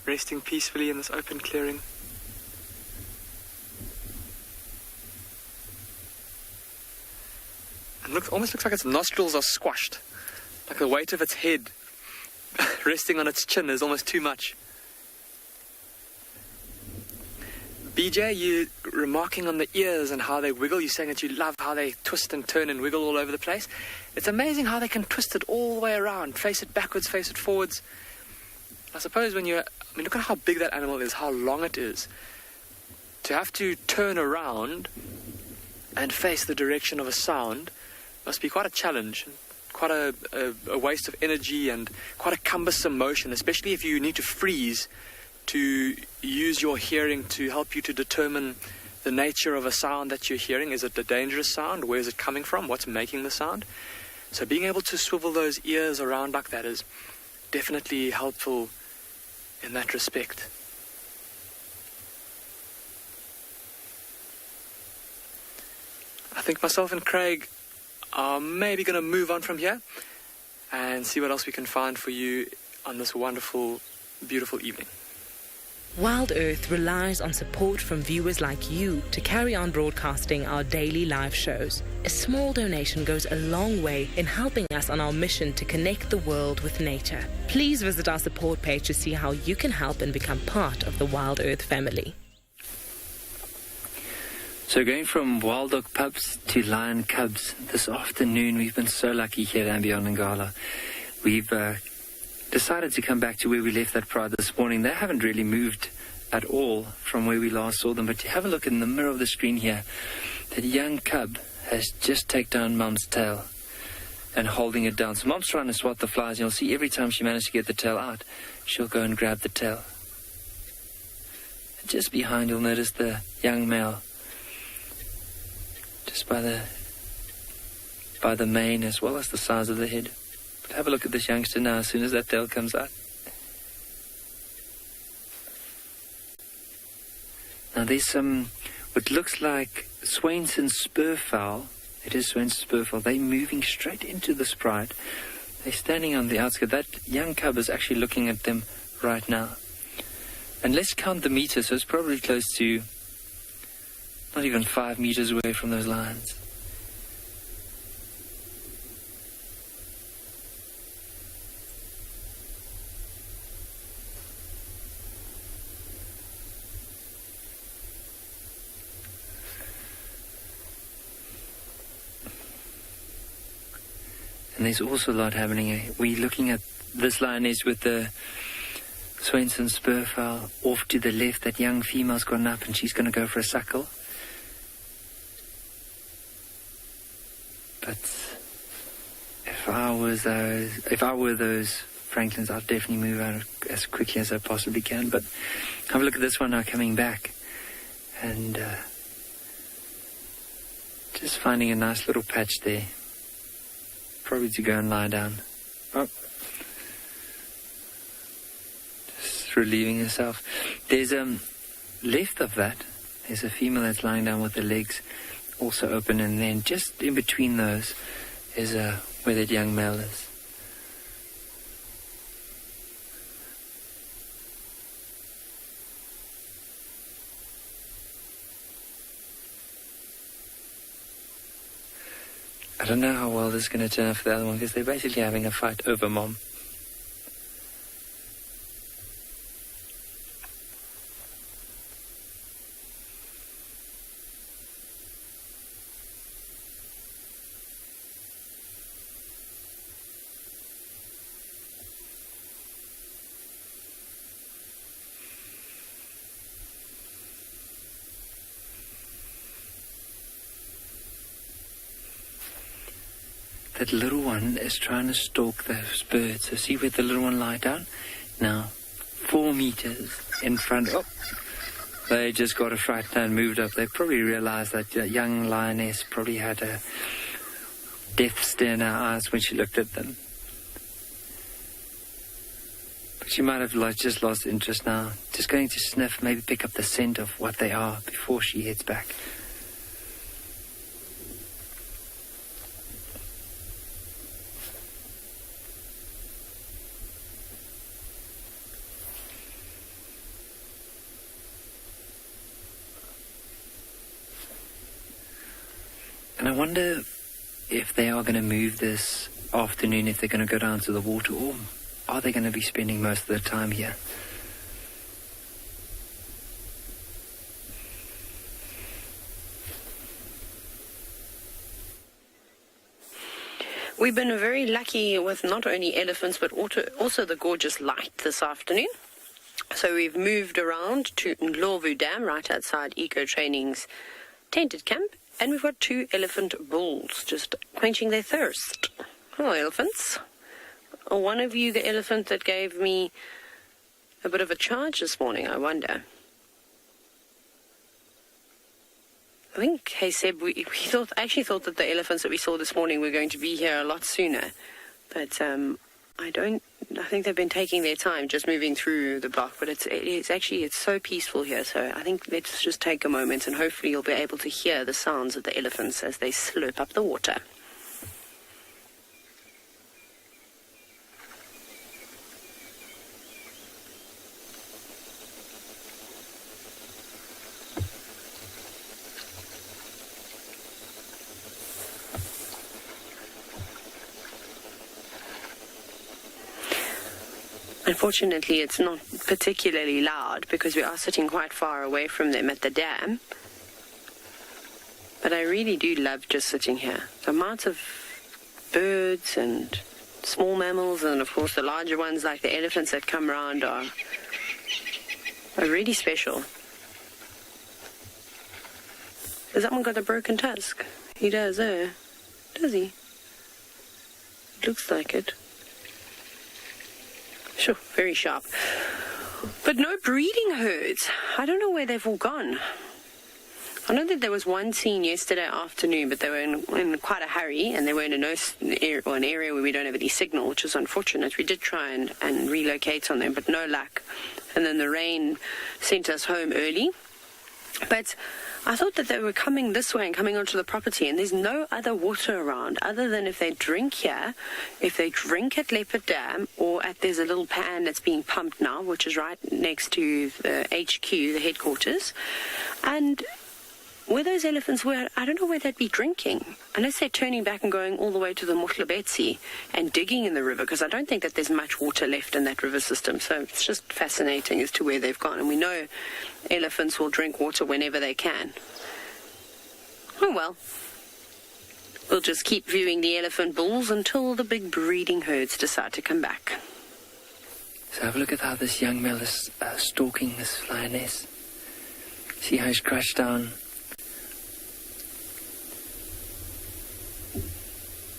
Resting peacefully in this open clearing. And almost looks like its nostrils are squashed. Like the weight of its head resting on its chin is almost too much. BJ, you remarking on the ears and how they wiggle. You're saying that you love how they twist and turn and wiggle all over the place. It's amazing how they can twist it all the way around. Face it backwards, face it forwards. I suppose look at how big that animal is, how long it is. To have to turn around and face the direction of a sound must be quite a challenge, quite a waste of energy and quite a cumbersome motion, especially if you need to freeze to use your hearing to help you to determine the nature of a sound that you're hearing. Is it a dangerous sound? Where is it coming from? What's making the sound? So being able to swivel those ears around like that is definitely helpful in that respect. I think myself and Craig are maybe going to move on from here and see what else we can find for you on this wonderful, beautiful evening. Wild Earth relies on support from viewers like you to carry on broadcasting our daily live shows. A small donation goes a long way in helping us on our mission to connect the world with nature. Please visit our support page to see how you can help and become part of the Wild Earth family. So going from wild dog pups to lion cubs, this afternoon we've been so lucky here at Ambient Ngala. We've decided to come back to where we left that pride this morning. They haven't really moved at all from where we last saw them, but have a look in the mirror of the screen here. That young cub has just taken down Mum's tail and holding it down. So Mum's trying to swat the flies, and you'll see every time she manages to get the tail out, she'll go and grab the tail. And just behind, you'll notice the young male, just by the mane as well as the size of the head. But have a look at this youngster now as soon as that tail comes out. Now there's some, what looks like Swainson's spurfowl. It is Swainson's spurfowl. They're moving straight into this pride. They're standing on the outskirts. That young cub is actually looking at them right now. And let's count the meters, so it's probably close to not even 5 meters away from those lions. And there's also a lot happening. We're looking at this lioness with the Swainson spurfowl off to the left. That young female's gone up and she's going to go for a suckle. But if I were those Franklins, I'd definitely move out as quickly as I possibly can. But have a look at this one now coming back. And just finding a nice little patch there. Probably to go and lie down. Oh. Just relieving herself. There's left of that, there's a female that's lying down with the legs also open, and then just in between those is where that young male is. I don't know how well this is going to turn out for the other one, because they're basically having a fight over Mom. That little one is trying to stalk those birds. So see where the little one lie down? Now, 4 meters in front. Oh, they just got a fright and moved up. They probably realized that the young lioness probably had a death stare in her eyes when she looked at them. But she might have just lost interest now. Just going to sniff, maybe pick up the scent of what they are before she heads back. And I wonder if they are going to move this afternoon, if they're going to go down to the water, or are they going to be spending most of their time here? We've been very lucky with not only elephants, but also the gorgeous light this afternoon. So we've moved around to Ndlovu Dam, right outside Eco Training's tented camp. And we've got 2 elephant bulls just quenching their thirst. Hello, elephants. One of you, the elephant that gave me a bit of a charge this morning, I wonder. I think, hey Seb, we actually thought that the elephants that we saw this morning were going to be here a lot sooner. But I think they've been taking their time just moving through the block, but it's so peaceful here. So I think let's just take a moment and hopefully you'll be able to hear the sounds of the elephants as they slurp up the water. Unfortunately, it's not particularly loud because we are sitting quite far away from them at the dam. But I really do love just sitting here. The amount of birds and small mammals and, of course, the larger ones like the elephants that come around are really special. Has that one got a broken tusk? He does, does he? It looks like it. Sure, very sharp. But no breeding herds. I don't know where they've all gone. I know that there was one seen yesterday afternoon, but they were in quite a hurry, and they were in an area where we don't have any signal, which is unfortunate. We did try and relocate on them, but no luck. And then the rain sent us home early. But I thought that they were coming this way and coming onto the property, and there's no other water around other than if they drink here, if they drink at Leopard Dam, or there's a little pan that's being pumped now, which is right next to the HQ, the headquarters. And where those elephants were, I don't know where they'd be drinking, unless they're turning back and going all the way to the Motlebetsi and digging in the river, because I don't think that there's much water left in that river system. So it's just fascinating as to where they've gone. And we know elephants will drink water whenever they can. Oh well. We'll just keep viewing the elephant bulls until the big breeding herds decide to come back. So have a look at how this young male is stalking this lioness. See how he's crouched down.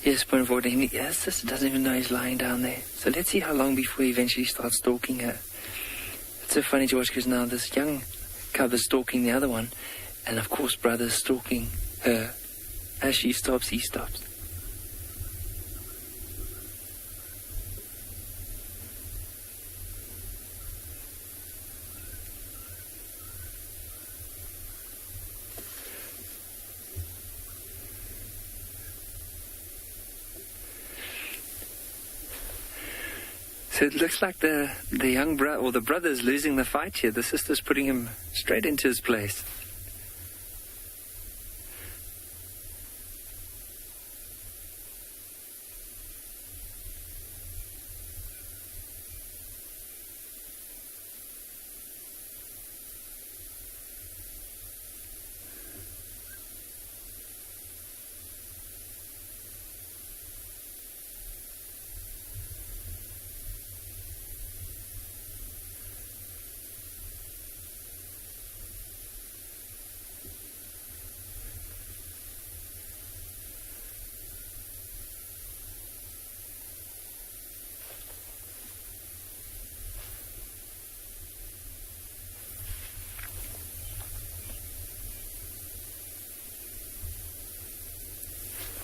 Yes, point forward. Yes, this doesn't even know he's lying down there. So let's see how long before he eventually starts stalking her. It's so funny to watch because now this young cub is stalking the other one, and of course brother's stalking her. As she stops, he stops. So it looks like the young brother, or the brother's losing the fight here. The sister's putting him straight into his place.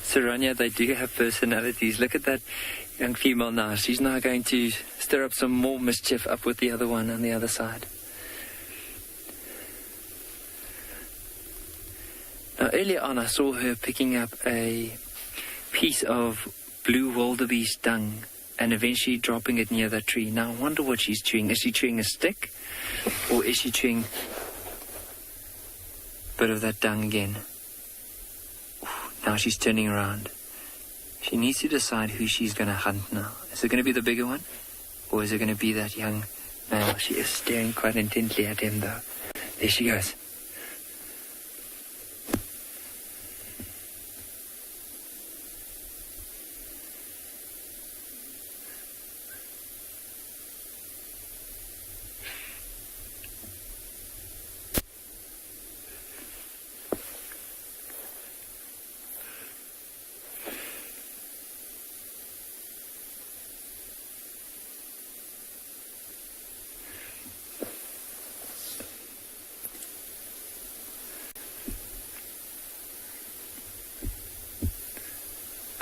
So, Rania, they do have personalities. Look at that young female now. She's now going to stir up some more mischief up with the other one on the other side. Now, earlier on, I saw her picking up a piece of blue wildebeest dung and eventually dropping it near that tree. Now, I wonder what she's chewing. Is she chewing a stick? Or is she chewing a bit of that dung again? Now she's turning around. She needs to decide who she's going to hunt now. Is it going to be the bigger one? Or is it going to be that young male? She is staring quite intently at him, though. There she goes.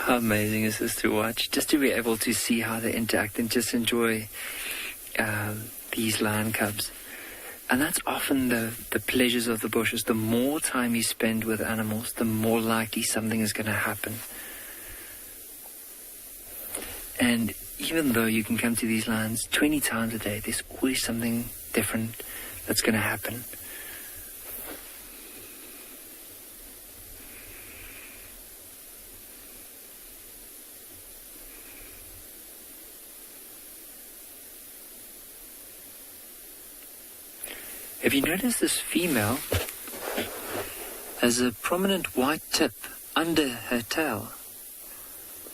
How amazing is this to watch? Just to be able to see how they interact and just enjoy these lion cubs. And that's often the pleasures of the bushes. The more time you spend with animals, the more likely something is going to happen. And even though you can come to these lions 20 times a day, there's always something different that's going to happen. Have you noticed this female has a prominent white tip under her tail?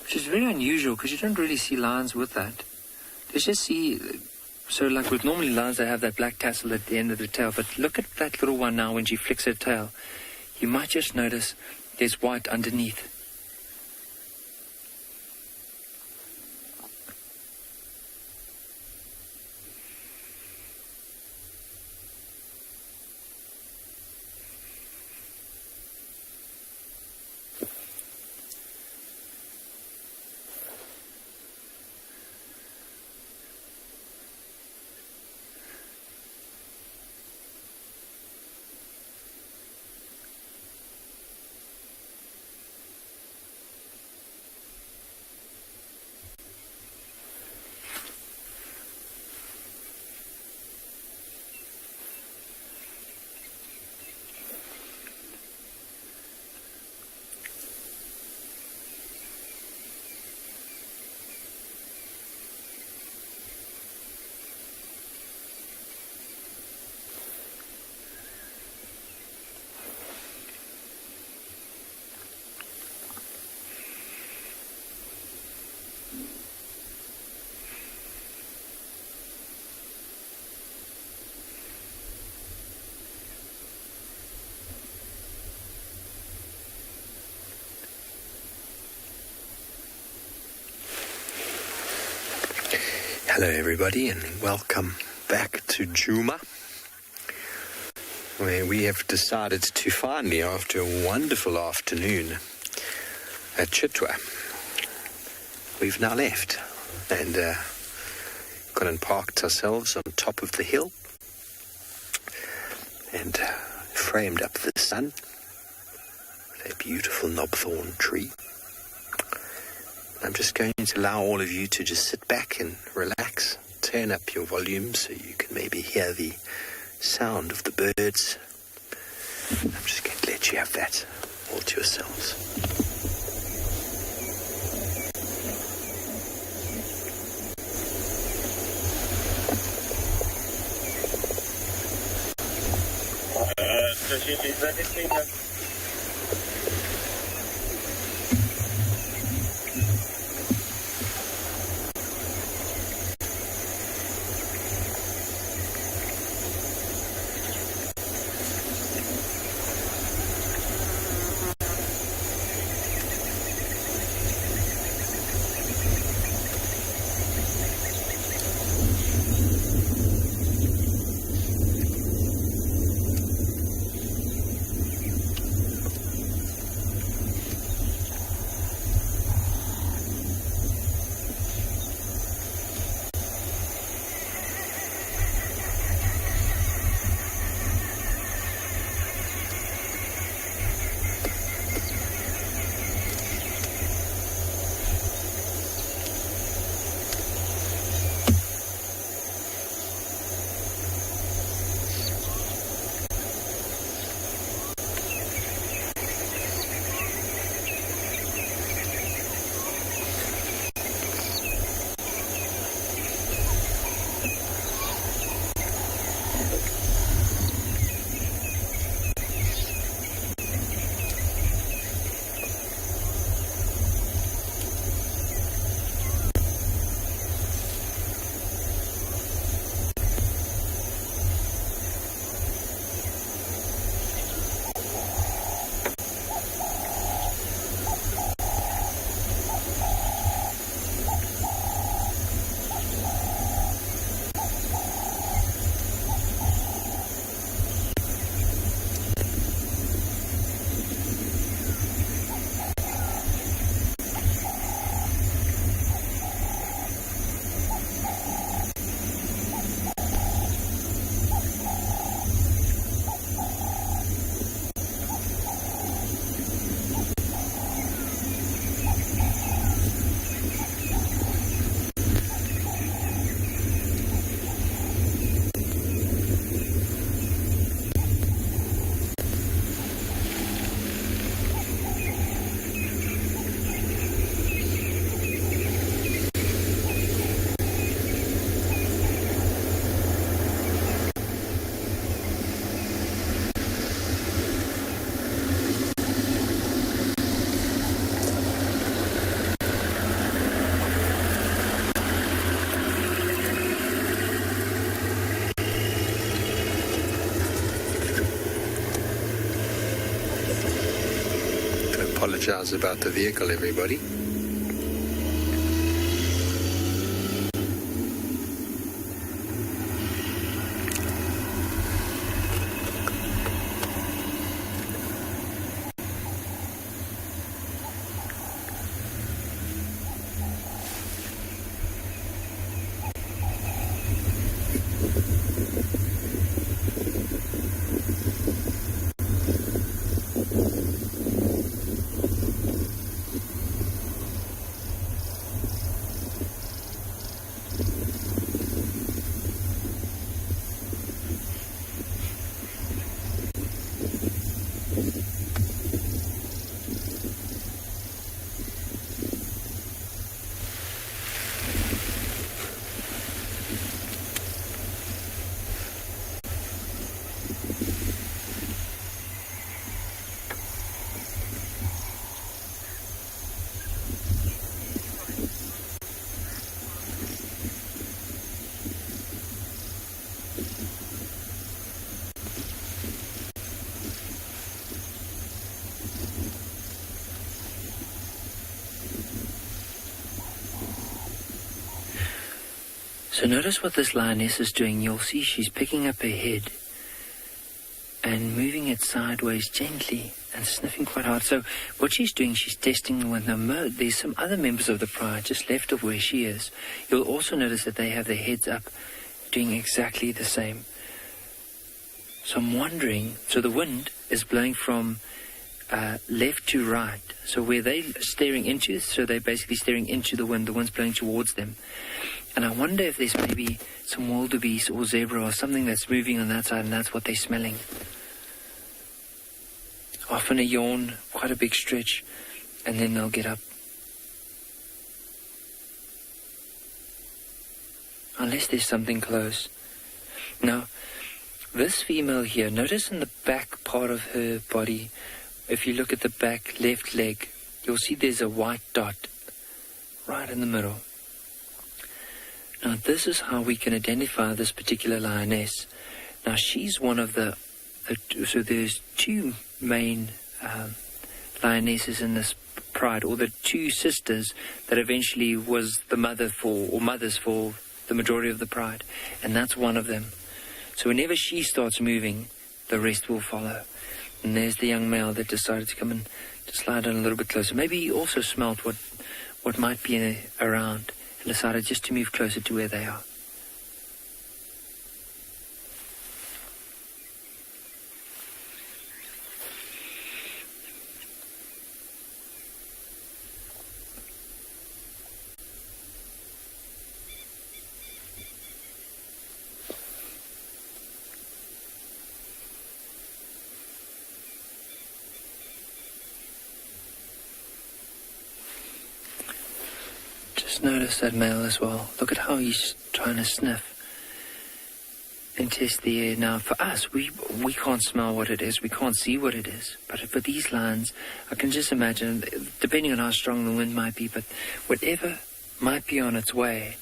Which is very unusual because you don't really see lions with that. They just see, so like with normally lions, they have that black tassel at the end of the tail. But look at that little one now when she flicks her tail. You might just notice there's white underneath. Hello everybody and welcome back to Djuma, where we have decided to finally, after a wonderful afternoon at Chitwa, we've now left and gone and parked ourselves on top of the hill and framed up the sun with a beautiful knobthorn tree. I'm just going to allow all of you to just sit back and relax, turn up your volume so you can maybe hear the sound of the birds. I'm just going to let you have that all to yourselves. apologize about the vehicle, everybody. So notice what this lioness is doing. You'll see she's picking up her head and moving it sideways gently and sniffing quite hard. So what she's doing, she's testing the wind. Now, there's some other members of the pride just left of where she is. You'll also notice that they have their heads up, doing exactly the same. So I'm wondering, so the wind is blowing from left to right. So where they're staring into, so they're basically staring into the wind. The wind's blowing towards them. And I wonder if there's maybe some wildebeest or zebra or something that's moving on that side, and that's what they're smelling. Often a yawn, quite a big stretch, and then they'll get up. Unless there's something close. Now, this female here, notice in the back part of her body, if you look at the back left leg, you'll see there's a white dot right in the middle. Now, this is how we can identify this particular lioness. Now, she's one of so there's two main lionesses in this pride, or the two sisters that eventually was the mothers for the majority of the pride, and that's one of them. So whenever she starts moving, the rest will follow. And there's the young male that decided to come and to slide in a little bit closer. Maybe he also smelt what might be around, and decided just to move closer to where they are. Notice that male as well. Look at how he's trying to sniff and test the air. Now, for us, we can't smell what it is. We can't see what it is. But for these lions, I can just imagine, depending on how strong the wind might be, but whatever might be on its way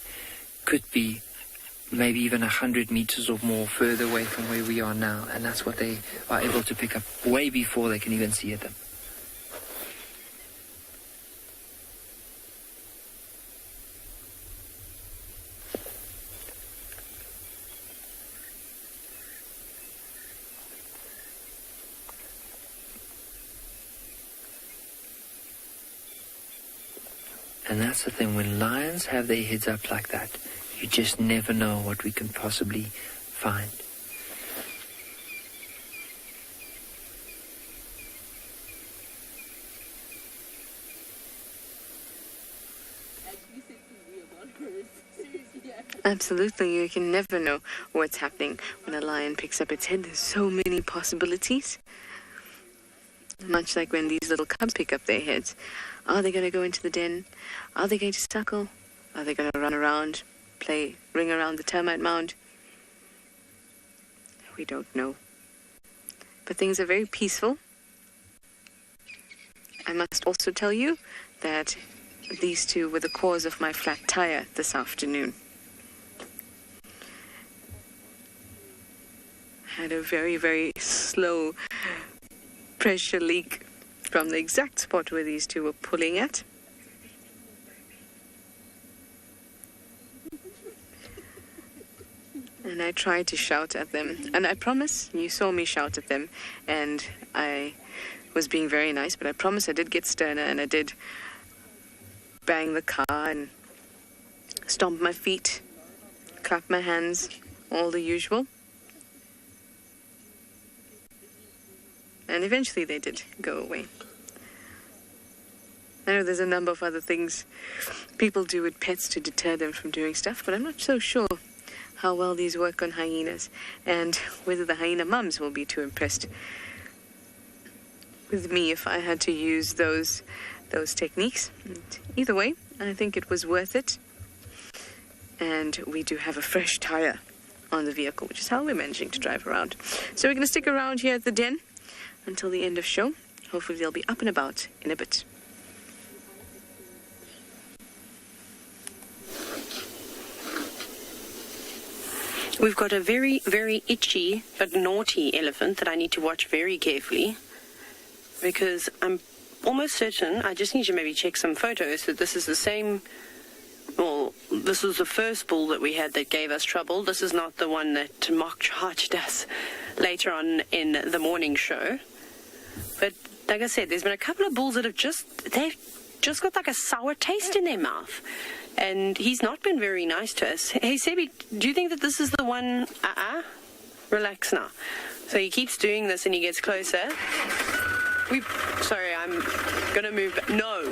could be maybe even 100 meters or more further away from where we are now. And that's what they are able to pick up way before they can even see them. And that's the thing, when lions have their heads up like that, you just never know what we can possibly find. Absolutely, you can never know what's happening when a lion picks up its head. There's so many possibilities. Much like when these little cubs pick up their heads. Are they going to go into the den? Are they going to suckle? Are they going to run around, ring around the termite mound? We don't know. But things are very peaceful. I must also tell you that these two were the cause of my flat tire this afternoon. I had a very, very slow pressure leak. from the exact spot where these two were pulling at. And I tried to shout at them. And I promise, you saw me shout at them. And I was being very nice, but I promise I did get sterner, and I did bang the car and stomp my feet, clap my hands, all the usual. And eventually they did go away. I know there's a number of other things people do with pets to deter them from doing stuff, but I'm not so sure how well these work on hyenas, and whether the hyena mums will be too impressed with me if I had to use those techniques. And either way, I think it was worth it. And we do have a fresh tire on the vehicle, which is how we're managing to drive around. So we're going to stick around here at the den until the end of show. Hopefully they'll be up and about in a bit. We've got a very, very itchy but naughty elephant that I need to watch very carefully, because I'm almost certain, I just need to maybe check some photos, that this is the same, well, this was the first bull that we had that gave us trouble. This is not the one that mock charged us later on in the morning show. But like I said, there's been a couple of bulls that have they've just got like a sour taste in their mouth. And he's not been very nice to us. Hey, Sebi, do you think that this is the one? Relax now. So he keeps doing this and he gets closer. Sorry, I'm going to move. No.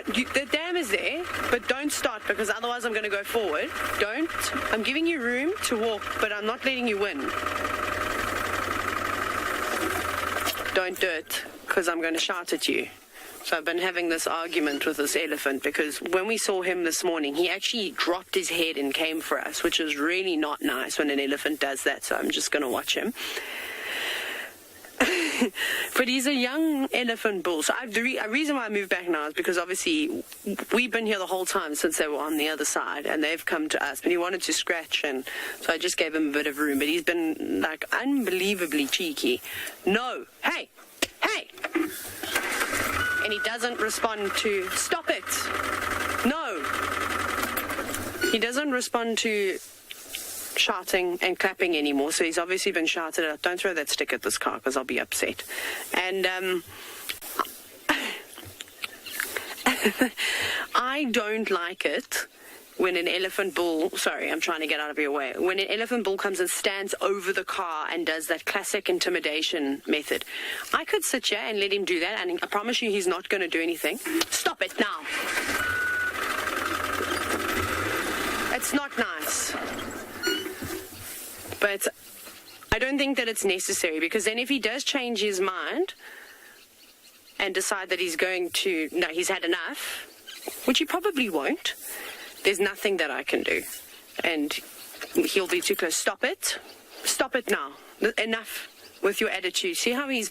The dam is there, but don't start, because otherwise I'm going to go forward. Don't. I'm giving you room to walk, but I'm not letting you win. Don't do it, because I'm going to shout at you. So I've been having this argument with this elephant, because when we saw him this morning, he actually dropped his head and came for us, which is really not nice when an elephant does that. So I'm just going to watch him. But he's a young elephant bull. So the reason why I moved back now is because obviously we've been here the whole time since they were on the other side, and they've come to us. But he wanted to scratch, and so I just gave him a bit of room. But he's been like unbelievably cheeky. No, hey. And he doesn't respond to, stop it. No. He doesn't respond to shouting and clapping anymore, so he's obviously been shouted at. Don't throw that stick at this car, because I'll be upset. And I don't like it when an elephant bull, sorry, I'm trying to get out of your way, when an elephant bull comes and stands over the car and does that classic intimidation method. I could sit here and let him do that, and I promise you he's not going to do anything. Stop it now. It's not nice. But I don't think that it's necessary, because then if he does change his mind and decide that he's had enough, which he probably won't, there's nothing that I can do. And he'll be too close. Stop it. Stop it now. Enough with your attitude. See how he's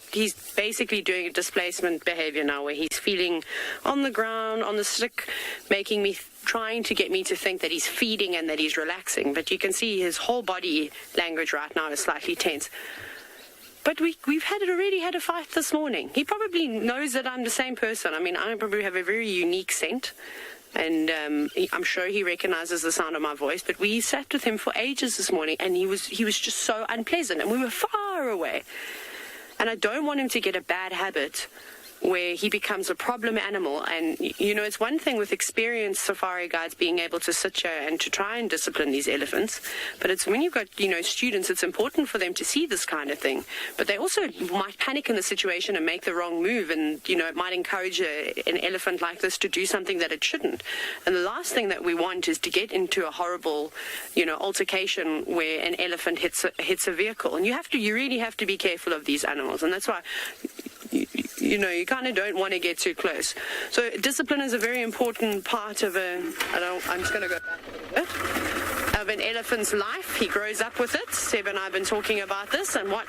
basically doing a displacement behavior now, where he's feeling on the ground, on the stick, trying to get me to think that he's feeding and that he's relaxing. But you can see his whole body language right now is slightly tense. But we've already had a fight this morning. He probably knows that I'm the same person. I mean, I probably have a very unique scent. And I'm sure he recognizes the sound of my voice. But we sat with him for ages this morning, and he was just so unpleasant, and we were far away. And I don't want him to get a bad habit where he becomes a problem animal. And, it's one thing with experienced safari guides being able to sit here and to try and discipline these elephants. But it's when you've got, students, it's important for them to see this kind of thing. But they also might panic in the situation and make the wrong move. And, it might encourage an elephant like this to do something that it shouldn't. And the last thing that we want is to get into a horrible, altercation where an elephant hits a vehicle. And you really have to be careful of these animals. And that's why you kind of don't want to get too close. So discipline is a very important part of I'm just going to go back a little bit, of an elephant's life. He grows up with it. Seb and I have been talking about this, and what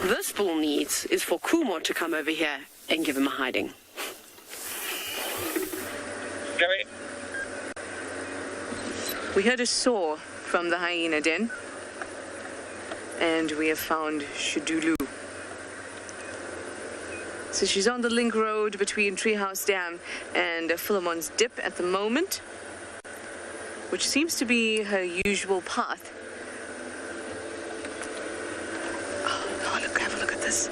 this bull needs is for Kumo to come over here and give him a hiding. Gary. We heard a saw from the hyena den, and we have found Shudulu. So she's on the link road between Treehouse Dam and Philemon's Dip at the moment, which seems to be her usual path. Oh, look, have a look at this.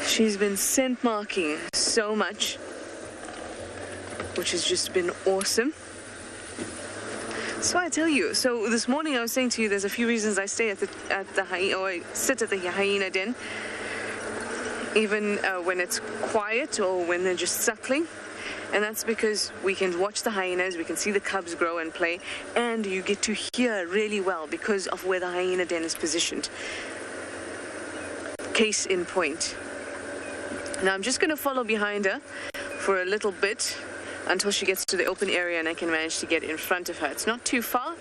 She's been scent marking so much, which has just been awesome. So I tell you, so this morning I was saying to you, there's a few reasons I stay at the hyena, or I sit at the hyena den, even when it's quiet or when they're just suckling. And that's because we can watch the hyenas, we can see the cubs grow and play, and you get to hear really well because of where the hyena den is positioned. Case in point. Now I'm just going to follow behind her for a little bit until she gets to the open area and I can manage to get in front of her. It's not too far.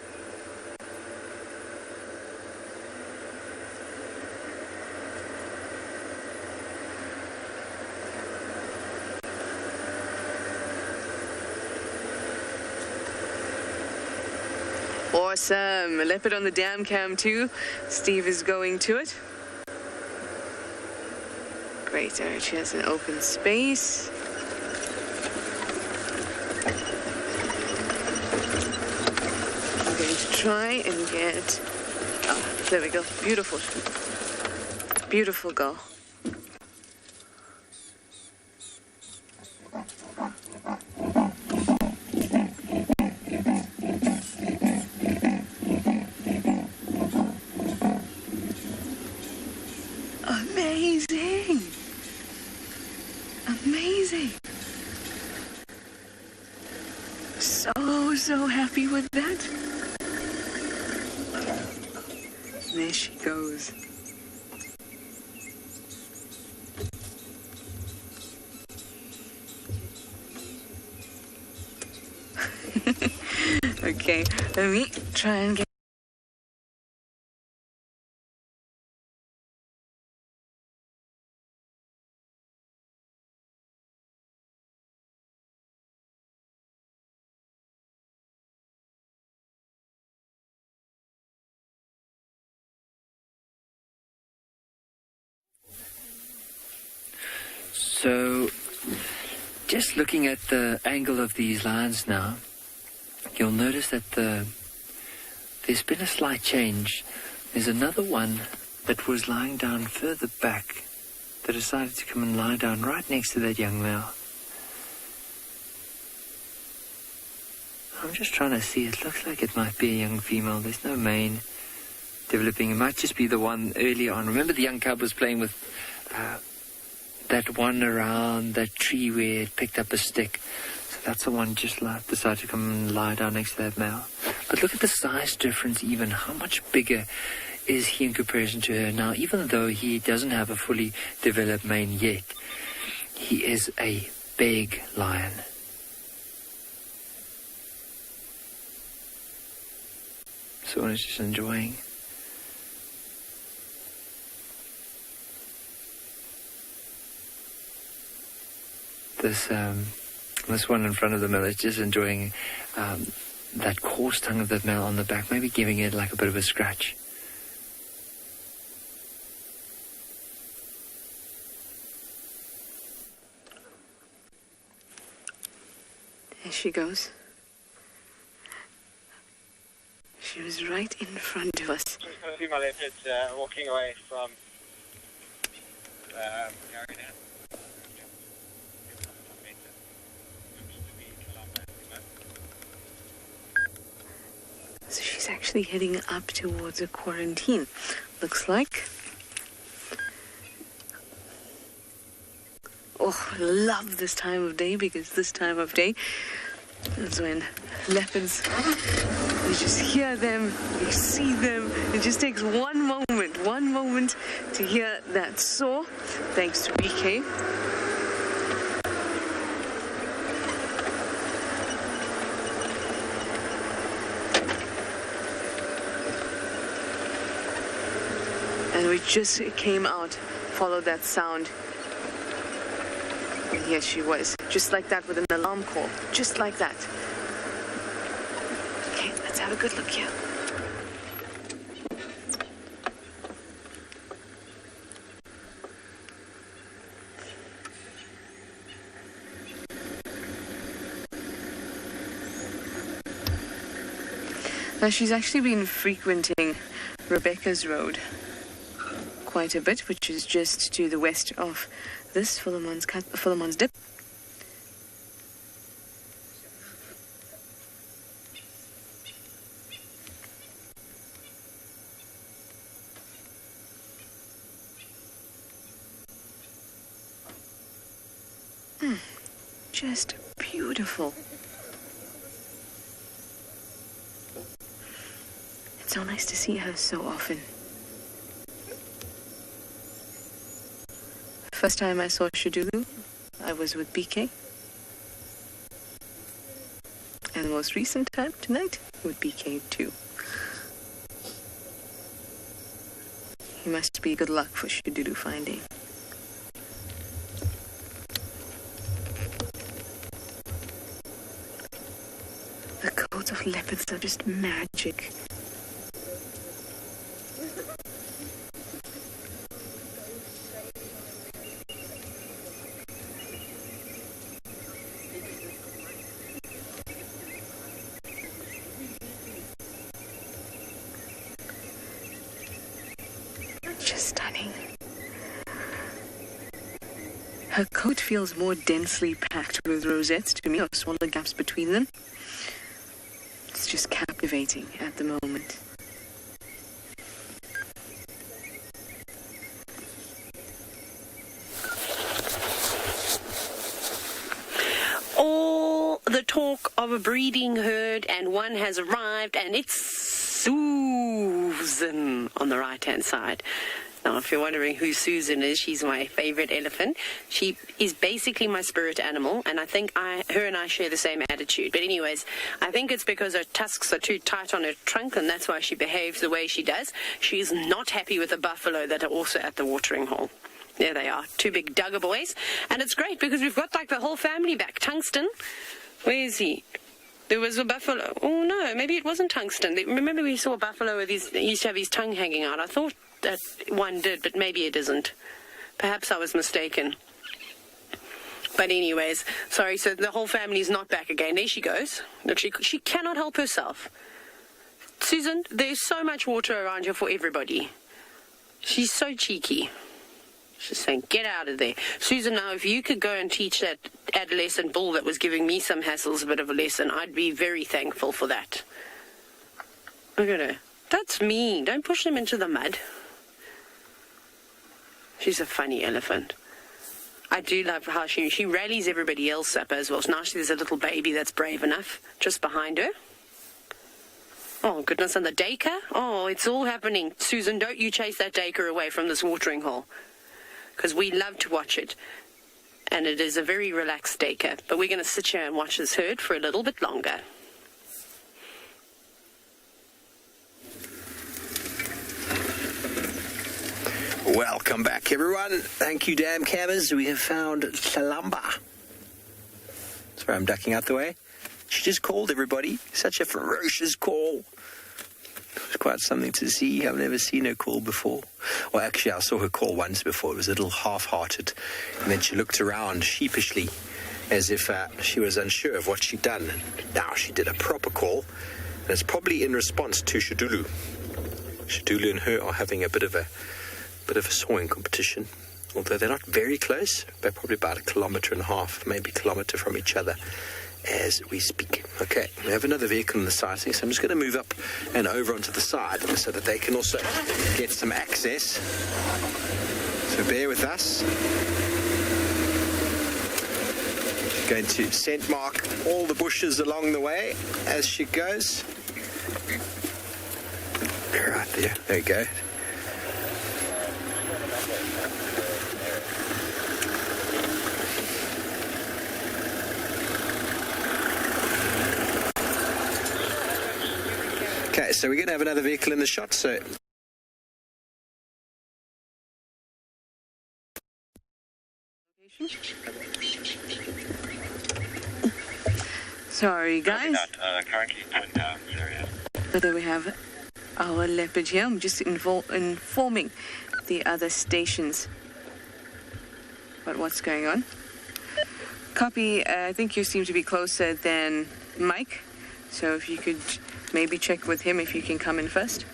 Awesome. A leopard on the dam cam too. Steve is going to it. Great, there she has an open space. I'm going to try and get... Oh, there we go. Beautiful. Beautiful girl. Amazing. Amazing. So happy with that. There she goes. Okay, let me try and get... So, just looking at the angle of these lines now, you'll notice that there's been a slight change. There's another one that was lying down further back that decided to come and lie down right next to that young male. I'm just trying to see. It looks like it might be a young female. There's no mane developing. It might just be the one early on. Remember the young cub was playing with... that one around that tree where it picked up a stick. So that's the one just decided to come and lie down next to that male. But look at the size difference even. How much bigger is he in comparison to her? Now, even though he doesn't have a fully developed mane yet, he is a big lion. So I'm just enjoying. This one in front of the male is just enjoying that coarse tongue of that male on the back, maybe giving it like a bit of a scratch. There she goes. She was right in front of us. Just got a few my leopards walking away from the arena. So she's actually heading up towards a quarantine, looks like. Oh, I love this time of day because this time of day is when leopards, you just hear them, you see them. It just takes one moment to hear that soar, thanks to BK. And we just came out, followed that sound. And here she was, just like that with an alarm call, just like that. Okay, let's have a good look here. Now, she's actually been frequenting Rebecca's Road quite a bit, which is just to the west of this Philemon's Dip. Just beautiful. It's so nice to see her so often. First time I saw Shadulu, I was with BK. And the most recent time, tonight, with BK too. He must be good luck for Shadulu finding. The coats of leopards are just magic. Just stunning. Her coat feels more densely packed with rosettes to me, or smaller gaps between them. It's just captivating at the moment. All the talk of a breeding herd, and one has arrived, and it's Susan on the right-hand side. Now, if you're wondering who Susan is, she's my favorite elephant. She is basically my spirit animal, and I think her and I share the same attitude. But anyways, I think it's because her tusks are too tight on her trunk, and that's why she behaves the way she does. She's not happy with the buffalo that are also at the watering hole. There they are, two big Duggar boys. And it's great because we've got like the whole family back. Tungsten, where is he? There was a buffalo. Oh no, maybe it wasn't Tungsten. Remember we saw a buffalo with he used to have his tongue hanging out. I thought that one did, but maybe it isn't. Perhaps I was mistaken. But anyways, sorry, so the whole family's not back again. There she goes. Look, she cannot help herself. Susan, there's so much water around here for everybody. She's so cheeky. She's saying, get out of there. Susan, now, if you could go and teach that adolescent bull that was giving me some hassles a bit of a lesson, I'd be very thankful for that. Look at her. That's mean. Don't push them into the mud. She's a funny elephant. I do love how she rallies everybody else up as well. So now there's a little baby that's brave enough just behind her. Oh, goodness, and the dacre? Oh, it's all happening. Susan, don't you chase that dacre away from this watering hole, because we love to watch it. And it is a very relaxed dacre. But we're going to sit here and watch this herd for a little bit longer. Welcome back, everyone. Thank you, damn cammers. We have found Thalamba. That's where I'm ducking out the way. She just called everybody. Such a ferocious call. It was quite something to see. I've never seen her call before. Well, actually, I saw her call once before. It was a little half-hearted. And then she looked around sheepishly as if she was unsure of what she'd done. And now she did a proper call. And it's probably in response to Shadulu. Shadulu and her are having a bit of a sawing competition, although they're not very close. They're probably about 1.5 kilometers, maybe a kilometer from each other as we speak. Okay, we have another vehicle in the sighting, so I'm just going to move up and over onto the side so that they can also get some access. So bear with us. She's going to scent mark all the bushes along the way as she goes. Right there, there we go. Okay, so we're going to have another vehicle in the shot, so... Sorry, guys. But then we have our leopard here. I'm just informing the other stations about what's going on. Copy, I think you seem to be closer than Mike, so if you could maybe check with him if you can come in first.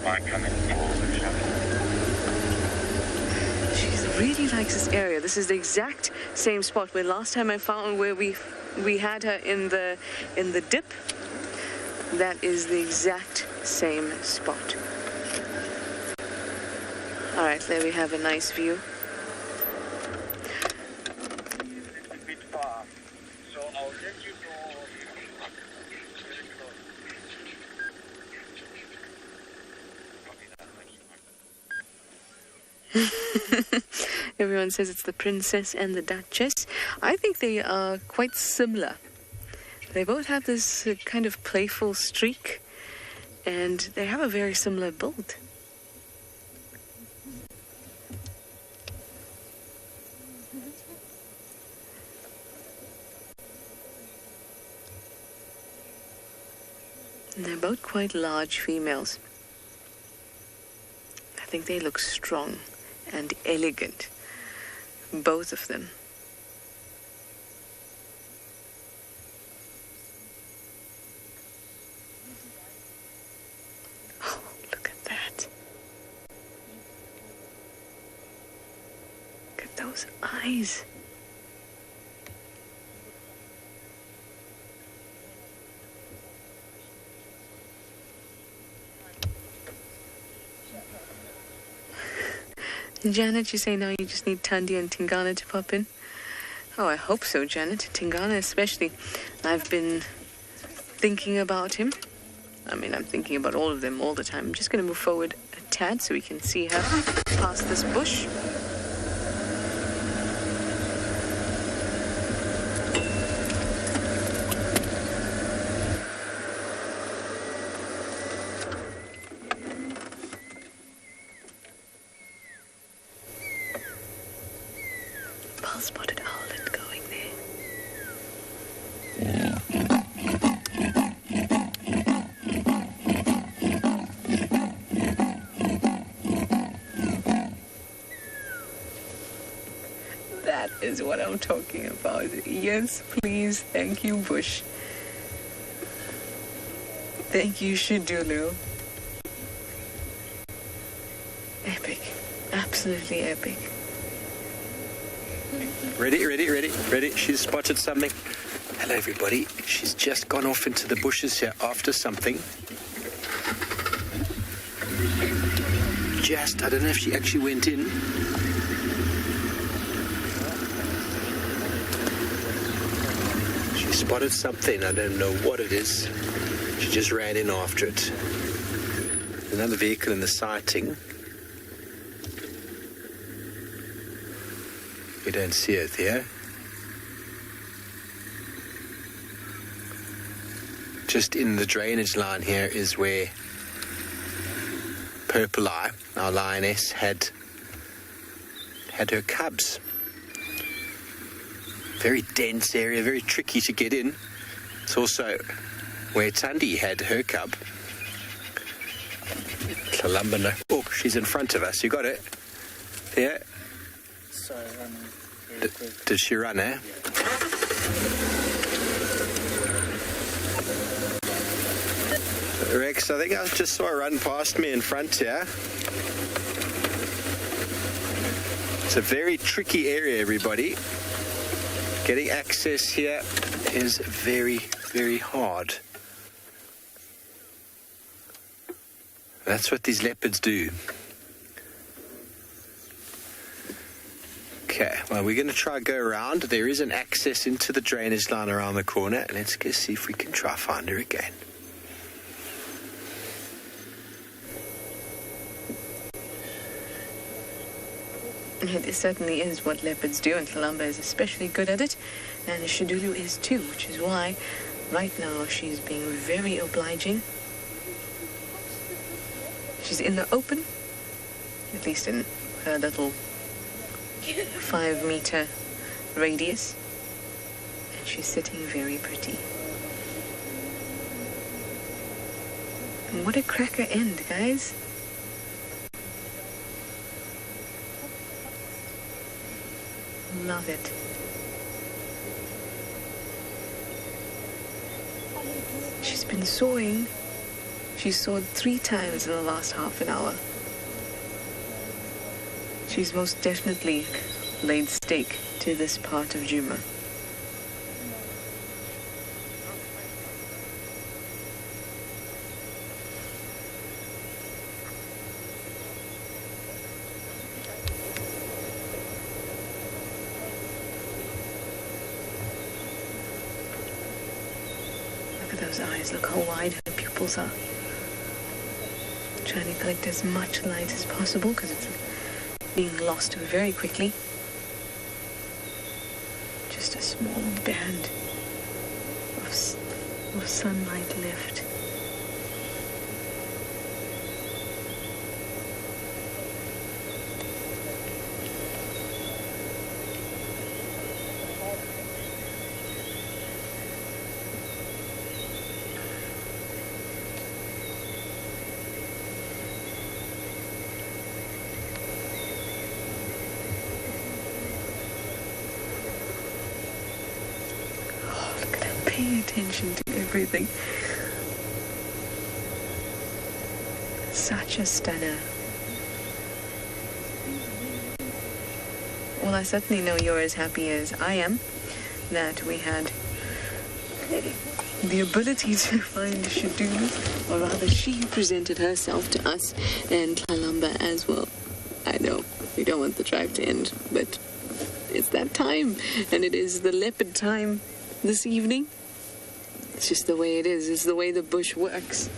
Might come in for the shuttle. She really likes this area. This is the exact same spot where last time I found where we had her in the dip. That is the exact same spot. All right, there we have a nice view. It's a bit far, so I'll let you know. Everyone says it's the princess and the duchess. I think they are quite similar. They both have this kind of playful streak, and they have a very similar build. And they're both quite large females. I think they look strong and elegant, both of them. Oh, look at that. Look at those eyes. Janet, you say now you just need Tandy and Tingana to pop in? Oh, I hope so, Janet. Tingana especially. I've been thinking about him. I mean, I'm thinking about all of them all the time. I'm just going to move forward a tad so we can see her past this bush. Spotted owlet going there. That is what I'm talking about. Yes, please. Thank you, Bush. Thank you, Shidulu. Epic. Absolutely epic. Ready. She's spotted something. Hello, everybody. She's just gone off into the bushes here after something. I don't know if she actually went in. She spotted something. I don't know what it is. She just ran in after it. Another vehicle in the sighting. We don't see it there. Just in the drainage line here is where Purple Eye, our lioness, had her cubs. Very dense area, very tricky to get in. It's also where Tandy had her cub. Kalambana. Oh, she's in front of us. You got it? Yeah. Did she run, eh? Rex, I think I just saw her run past me in front here. It's a very tricky area, everybody. Getting access here is very, very hard. That's what these leopards do. Okay, well, we're going to try go around. There is an access into the drainage line around the corner. Let's go see if we can try find her again. It certainly is what leopards do, and Kalamba is especially good at it, and Shidulu is too, which is why right now she's being very obliging. She's in the open, at least in her little 5-meter radius, and she's sitting very pretty. And what a cracker end, guys. Love it. She's been soaring. She's soared 3 times in the last half an hour. She's most definitely laid stake to this part of Djuma. Look at those eyes, look how wide her pupils are. Trying to collect as much light as possible because it's being lost very quickly. Just a small band of sunlight left. Pay attention to everything. Such a stunner. Well, I certainly know you're as happy as I am that we had the ability to find Shadulu, or rather she presented herself to us and Kalamba as well. I know, we don't want the drive to end, but it's that time, and it is the leopard time this evening. It's just the way it is. It's the way the bush works.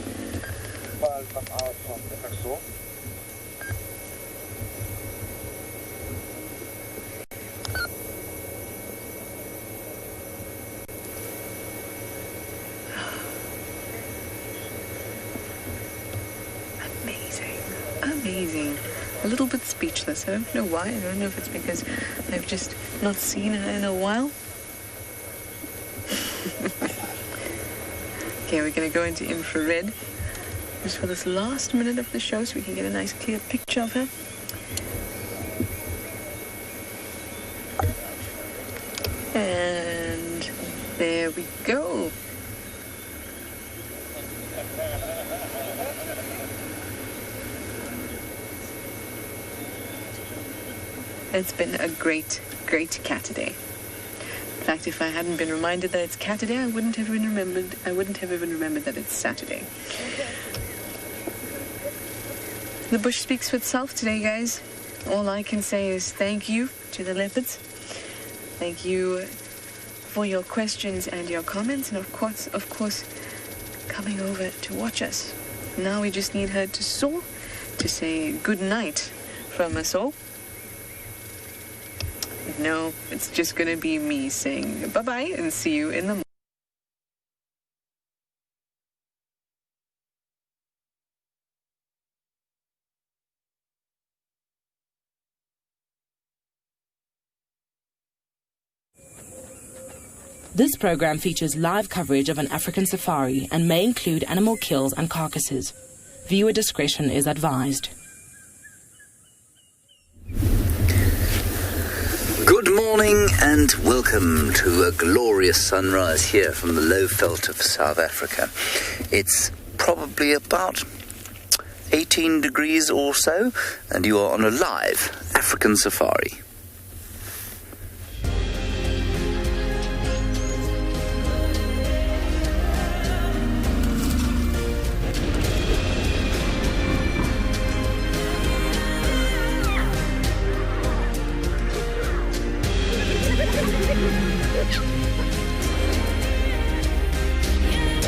Amazing. Amazing. A little bit speechless. I don't know why. I don't know if it's because I've just not seen her in a while. Okay, we're going to go into infrared just for this last minute of the show so we can get a nice clear picture of her. And there we go. It's been a great, great cat day. In fact, if I hadn't been reminded that it's cat day, I wouldn't have even remembered that it's Saturday. The bush speaks for itself today, guys. All I can say is thank you to the leopards. Thank you for your questions and your comments, and of course, coming over to watch us. Now we just need her to soar, to say good night from us all. No, it's just going to be me saying bye-bye and see you in the morning. This program features live coverage of an African safari and may include animal kills and carcasses. Viewer discretion is advised. Good morning and welcome to a glorious sunrise here from the low veld of South Africa. It's probably about 18 degrees or so, and you are on a live African safari.